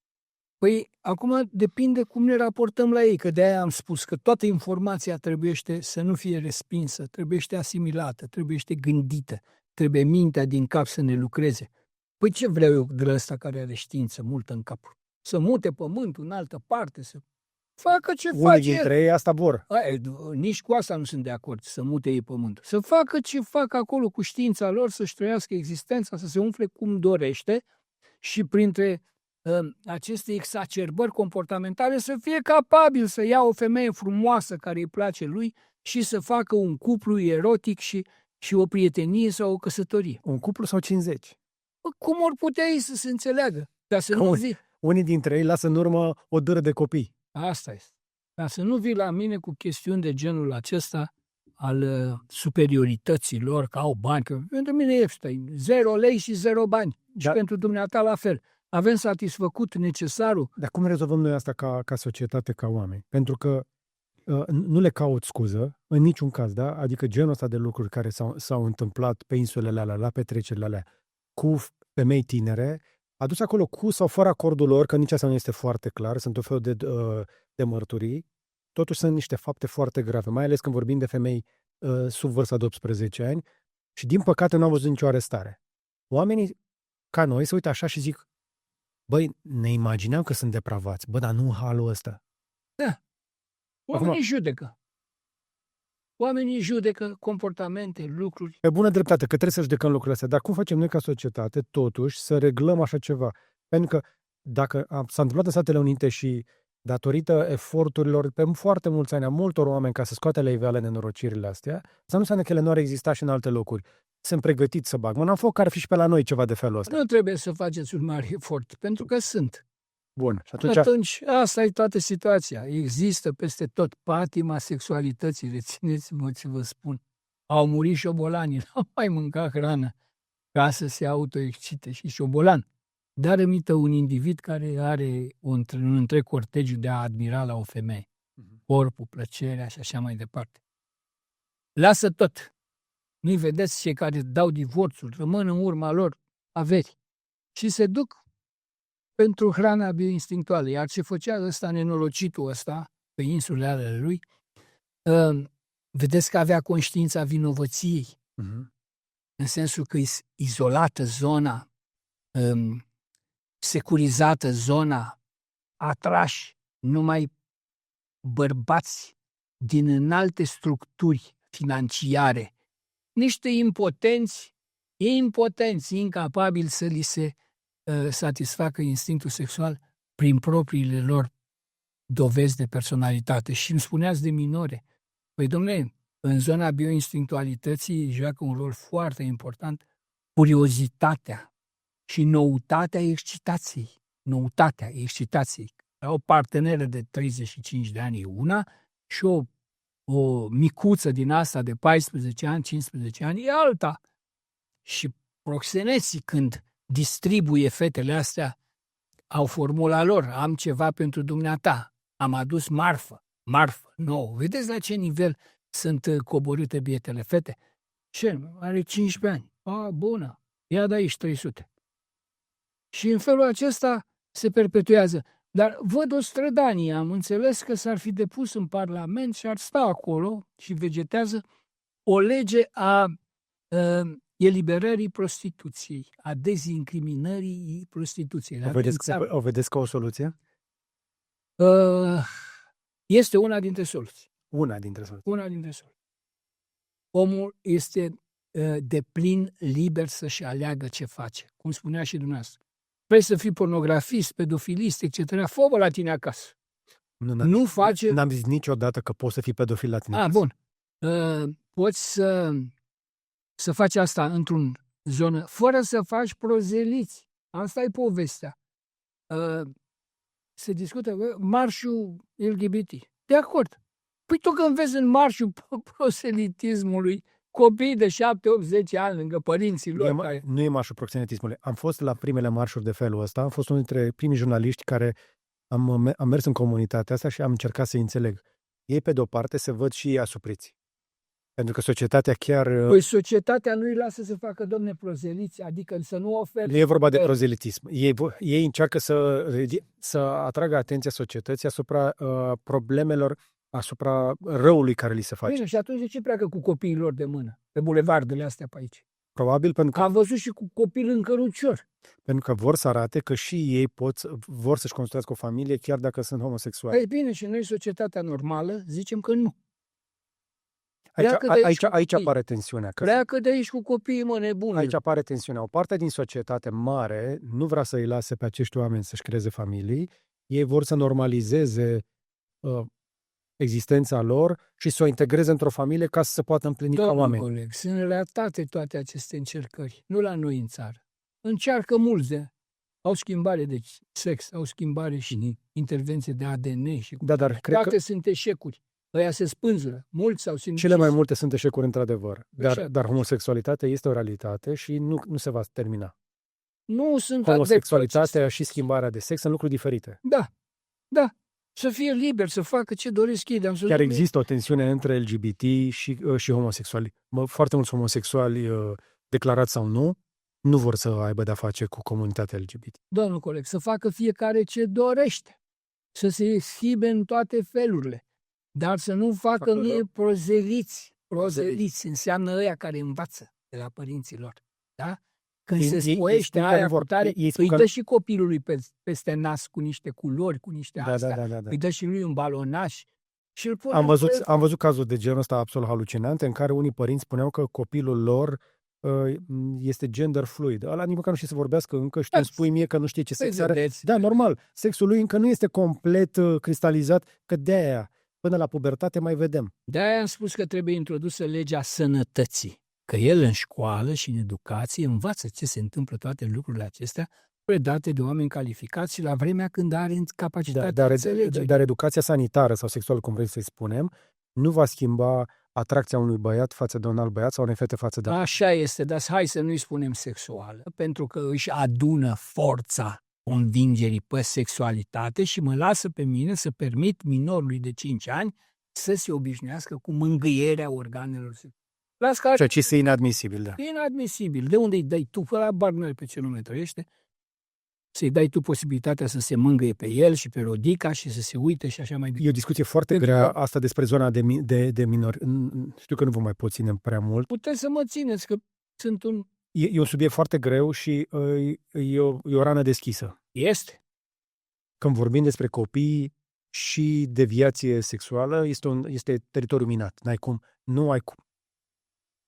Păi, acum depinde cum ne raportăm la ei, că de-aia am spus că toată informația trebuiește să nu fie respinsă, trebuiește asimilată, trebuiește gândită, trebuie mintea din cap să ne lucreze. Păi ce vreau eu de la ăsta care are știință multă în cap? Să mute pământul în altă parte, să facă ce face. Unii dintre ei asta vor. Nici cu asta nu sunt de acord, să mute ei pământul. Să facă ce fac acolo cu știința lor, să-și trăiască existența, să se umfle cum dorește și printre aceste exacerbări comportamentale să fie capabil să ia o femeie frumoasă care îi place lui și să facă un cuplu erotic și o prietenie sau o căsătorie. Un cuplu sau 50? Cum or putea ei să se înțeleagă? Dar să nu vii. Unii dintre ei lasă în urmă o dâră de copii. Asta este. Dar să nu vii la mine cu chestiuni de genul acesta al superiorității lor, că au bani. Că pentru mine e Epstein, 0 lei și 0 bani. Și pentru dumneata la fel. Avem satisfăcut necesarul. Dar cum rezolvăm noi asta ca societate, ca oameni? Pentru că nu le caut scuză, în niciun caz, da? Adică genul ăsta de lucruri care s-au întâmplat pe insulele alea, la petrecerile alea, cu femei tinere, adus acolo cu sau fără acordul lor, că nici asta nu este foarte clar, sunt o fel de mărturii, totuși sunt niște fapte foarte grave, mai ales când vorbim de femei sub vârsta de 18 ani și din păcate nu am văzut nicio arestare. Oamenii ca noi se uită așa și zic, băi, ne imaginăm că sunt depravați, bă, dar nu în halul ăsta. Da. Oamenii judecă. Oamenii judecă comportamente, lucruri. Pe bună dreptate, că trebuie să judecăm lucrurile astea. Dar cum facem noi ca societate, totuși, să reglăm așa ceva? Pentru că dacă s-a întâmplat în Statele Unite și datorită eforturilor pe foarte mulți ani a multor oameni ca să scoate la iveală nenorocirile astea, asta nu înseamnă că ele nu ar exista și în alte locuri. Sunt pregătit să bag mâna în foc, că ar fi și pe la noi ceva de felul ăsta. Nu trebuie să faceți un mare efort, pentru că sunt. Bun. Și Atunci, asta e toată situația. Există peste tot patima sexualității. Rețineți-mă ce vă spun. Au murit șobolanii, n-au mai mâncat hrană ca să se autoexcite și șobolan. Dar îmită un individ care are un întreg cortegiu de a admira la o femeie. Corpul, plăcerea și așa mai departe. Lasă tot. Nu-i vedeți cei care dau divorțul, rămân în urma lor averi și se duc pentru hrana bioinstinctuală. Iar ce făcea ăsta, nenorocitul ăsta, pe insulele ale lui, vedeți că avea conștiința vinovăției. În sensul că e izolată zona, securizată zona, atrași numai bărbați din înalte structuri financiare, niște impotenți, incapabili să li se satisfacă instinctul sexual prin propriile lor dovezi de personalitate. Și îmi spuneați de minore. Păi, dom'le, în zona bioinstinctualității joacă un rol foarte important curiozitatea și noutatea excitației. Noutatea excitației. O parteneră de 35 de ani e una și o micuță din asta de 14 ani, 15 ani e alta. Și proxeneții, când distribuie fetele astea, au formula lor: am ceva pentru dumneata, am adus marfă nouă. Vedeți la ce nivel sunt coborâte bietele fete? Ce? Are 15 ani. Bună, ia de aici 300. Și în felul acesta se perpetuează. Dar văd o strădanie, am înțeles că s-ar fi depus în Parlament și ar sta acolo și vegetează o lege a eliberării prostituției, a dezincriminării prostituției. O vedeți ca o soluție? Este una dintre soluții. Una dintre soluții. Omul este de plin liber să-și aleagă ce face. Cum spunea și dumneavoastră. Vrei să fii pornografist, pedofilist, etc., fă-o la tine acasă. Nu face... N-am zis niciodată că poți să fii pedofil la tine acasă. Bun. Poți să faci asta într-un zonă, fără să faci prozeliți. Asta e povestea. Se discută marșul LGBT. De acord. Păi tu când vezi în marșul proselitismului copii de 7, 8, 10 ani lângă părinții lor. Nu e marșul proselitismului. Am fost la primele marșuri de felul ăsta. Am fost unul dintre primii jurnaliști care am mers în comunitatea asta și am încercat să-i înțeleg. Ei, pe de-o parte, se văd și ei asupriți. Pentru că societatea chiar... Păi societatea nu îi lasă să facă, domne, prozeliți, adică să nu ofere... Nu e vorba de prozelitism. Ei încearcă să atragă atenția societății asupra problemelor, asupra răului care li se face. Bine, și atunci de ce pleacă cu copiii lor de mână, pe bulevardele astea pe aici? Probabil pentru că... Am văzut și cu copil în cărucior. Pentru că vor să arate că și ei vor să-și construiască o familie chiar dacă sunt homosexuali. Păi bine, și noi, societatea normală, zicem că nu. Aici apare tensiunea. Pleacă de aici cu copiii, mă, nebune. Aici apare tensiunea. O parte din societate mare nu vrea să îi lase pe acești oameni să-și creeze familii. Ei vor să normalizeze existența lor și să o integreze într-o familie ca să se poată împlini ca oameni. Coleg, sunt relatate toate aceste încercări. Nu la noi în țară. Încearcă mulți au schimbare de sex, au schimbare și intervenție de ADN. Și dar toate sunt eșecuri. Ăia se spânzură. Mulți s-au simțit. Cele mai multe sunt eșecuri, într-adevăr. Dar homosexualitatea este o realitate și nu se va termina. Nu sunt homosexualitatea și schimbarea de sex sunt lucruri diferite. Da. Să fie liber, să facă ce doresc ei. Chiar există o tensiune între LGBT și homosexuali. Foarte mulți homosexuali, declarați sau nu vor să aibă de-a face cu comunitatea LGBT. Domnul coleg, să facă fiecare ce dorește. Să se schibe în toate felurile. Dar să nu facă prozeliți. Prozeliți înseamnă ăia care învață de la părinții lor. Da? Când se spoiește aia cu tare, îi dă și copilului peste nas cu niște culori, cu niște astea. Da. Îi dă și lui un balonaș. Și îl pune am văzut cazuri de genul ăsta absolut halucinante în care unii părinți spuneau că copilul lor este gender fluid. Ăla nici măcar nu știe să vorbească încă și tu îmi spui mie că nu știe ce sex are. Vedeți. Da, normal. Sexul lui încă nu este complet cristalizat, că de-aia până la pubertate mai vedem. De-aia am spus că trebuie introdusă legea sănătății. Că el în școală și în educație învață ce se întâmplă toate lucrurile acestea predate de oameni calificați și la vremea când are capacitatea de înțelegere. Dar educația sanitară sau sexuală, cum vrei să-i spunem, nu va schimba atracția unui băiat față de un alt băiat sau unei fete față de... Așa este, dar hai să nu-i spunem sexuală, pentru că își adună forța convingerii pe sexualitate și mă lasă pe mine să permit minorului de 5 ani să se obișnuiască cu mângâierea organelor sexuale. Ceea ce este inadmisibil, da. E inadmisibil. De unde îi dai tu, fără abar n-are pe ce lume trăiește, să-i dai tu posibilitatea să se mângâie pe el și pe Rodica și să se uite și așa mai departe. E o discuție foarte grea asta despre zona de minori. Știu că nu vă mai pot ține prea mult. Puteți să mă țineți, că sunt un... E un subiect foarte greu și e o rană deschisă. Este. Când vorbim despre copii și deviație sexuală, este teritoriu minat. Nu ai cum.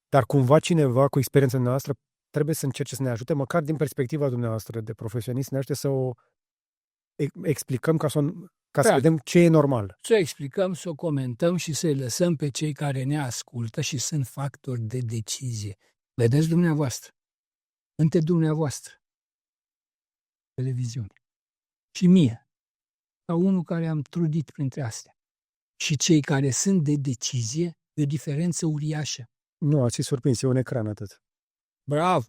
Dar cumva cineva cu experiența noastră trebuie să încerce să ne ajute, măcar din perspectiva dumneavoastră de profesionist, ne ajute să o explicăm ca să vedem ce e normal. Să o explicăm, să o comentăm și să-i lăsăm pe cei care ne ascultă și sunt factori de decizie. Vedeți dumneavoastră, între dumneavoastră, televiziune, și mie, ca unul care am trudit printre astea, și cei care sunt de decizie, e o diferență uriașă. Nu, ați fi surprins, e un ecran atât. Bravo!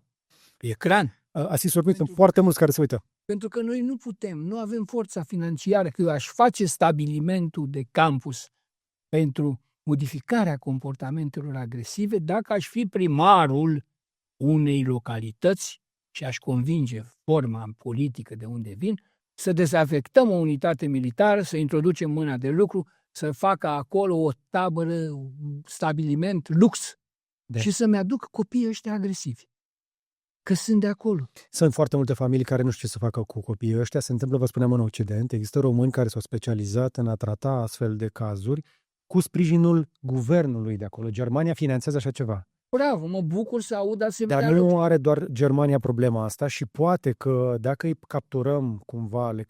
Ecran. Ați fi surprins, sunt foarte mulți care se uită. Pentru că noi nu putem, nu avem forța financiară, că aș face stabilimentul de campus pentru modificarea comportamentelor agresive dacă aș fi primarul unei localități și aș convinge forma politică de unde vin să dezafectăm o unitate militară, să introducem mâna de lucru, să facă acolo o tabără, un stabiliment lux și să-mi aduc copiii ăștia agresivi. Că sunt de acolo. Sunt foarte multe familii care nu știu ce să facă cu copiii ăștia. Se întâmplă, vă spuneam, în Occident. Există români care s-au specializat în a trata astfel de cazuri cu sprijinul guvernului de acolo. Germania finanțează așa ceva. Bravo, mă bucur să aud asemenea. Dar nu are doar Germania problema asta și poate că dacă îi capturăm cumva, le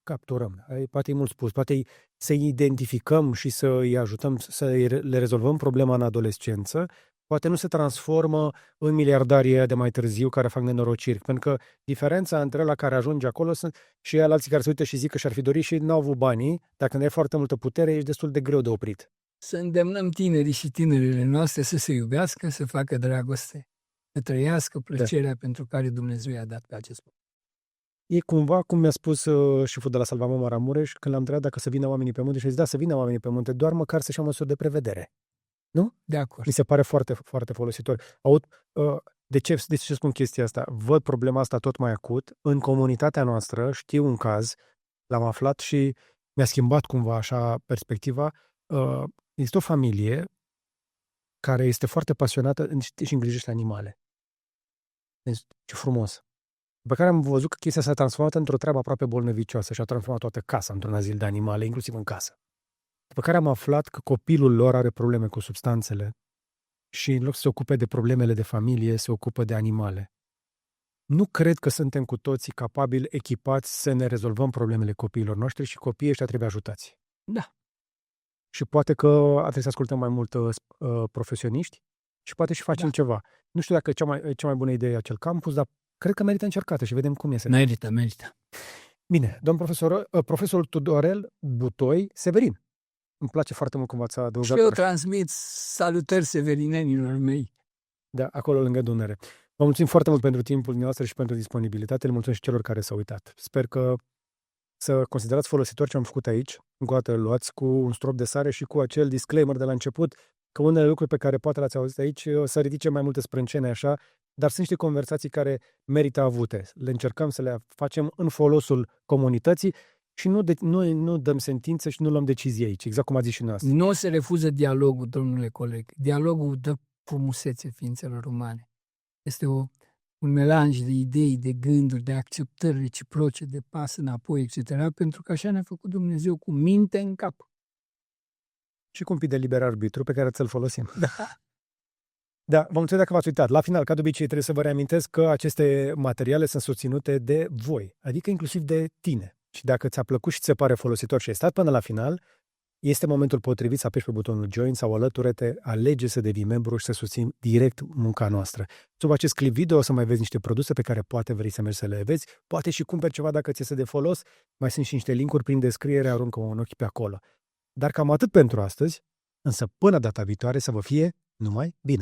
capturăm, poate e mult spus, poate să-i identificăm și să îi ajutăm să le rezolvăm problema în adolescență, poate nu se transformă în miliardarii de mai târziu care fac nenorociri. Pentru că diferența între ăla care ajunge acolo sunt și alții care se uită și zic că și-ar fi dorit și n-au avut banii, dar când ai foarte multă putere, ești destul de greu de oprit. Să îndemnăm tinerii și tinerele noastre să se iubească, să facă dragoste, să trăiască plăcerea pentru care Dumnezeu i-a dat pe acest pământ. E cumva, cum mi-a spus șeful de la Salvamă Maramureș, când l-am întrebat dacă să vină oamenii pe munte, și a zis, da, să vină oamenii pe munte, doar măcar să-și ia măsuri de prevedere. Nu? De acord. Mi se pare foarte, foarte folositor. De ce spun chestia asta? Văd problema asta tot mai acut. În comunitatea noastră știu un caz, l-am aflat și mi-a schimbat cumva așa perspectiva. Este o familie care este foarte pasionată și îngrijește animale. Deci, ce frumos. După care am văzut că chestia s-a transformat într-o treabă aproape bolnăvicioasă și a transformat toată casa într-un azil de animale, inclusiv în casă. După care am aflat că copilul lor are probleme cu substanțele și în loc să se ocupe de problemele de familie, se ocupă de animale. Nu cred că suntem cu toții capabili, echipați să ne rezolvăm problemele copiilor noștri și copiii ăștia trebuie ajutați. Da. Și poate că ar trebui să ascultăm mai mult profesioniști și poate și facem ceva. Nu știu dacă e cea mai bună idee acel campus, dar cred că merită încercată și vedem cum iese. Merită. Bine, domn profesor Tudorel Butoi Severin. Îmi place foarte mult cum v-ați adăugat. Și eu transmit salutări severinenilor mei. Da, acolo lângă Dunăre. Vă mulțumim foarte mult pentru timpul dumneavoastră și pentru disponibilitate. Le mulțumim și celor care s-au uitat. Sper că să considerați folositor ce am făcut aici. Încă o dată luați cu un strop de sare și cu acel disclaimer de la început că unele lucruri pe care poate le-ați auzit aici o să ridice mai multe sprâncene așa, dar sunt niște conversații care merită avute. Le încercăm să le facem în folosul comunității și nu dăm sentințe și nu luăm decizii aici, exact cum a zis și noastră. Nu se refuză dialogul, domnule coleg. Dialogul dă frumusețe ființelor umane. Este un melanj de idei, de gânduri, de acceptări reciproce, de pas înapoi, etc., pentru că așa ne-a făcut Dumnezeu cu minte în cap. Și cu un pic de liber arbitru pe care ți-l folosim. Da. Da, vă mulțumesc dacă v-ați uitat. La final, ca de obicei, trebuie să vă reamintesc că aceste materiale sunt susținute de voi, adică inclusiv de tine. Și dacă ți-a plăcut și ți se pare folositor și ai stat până la final, este momentul potrivit să apeși pe butonul Join sau alătură-te, alege să devii membru și să susțin direct munca noastră. Sub acest clip video o să mai vezi niște produse pe care poate vrei să mergi să le vezi, poate și cumperi ceva dacă ți este de folos, mai sunt și niște linkuri prin descriere, aruncă un ochi pe acolo. Dar cam atât pentru astăzi, însă până data viitoare să vă fie numai bine!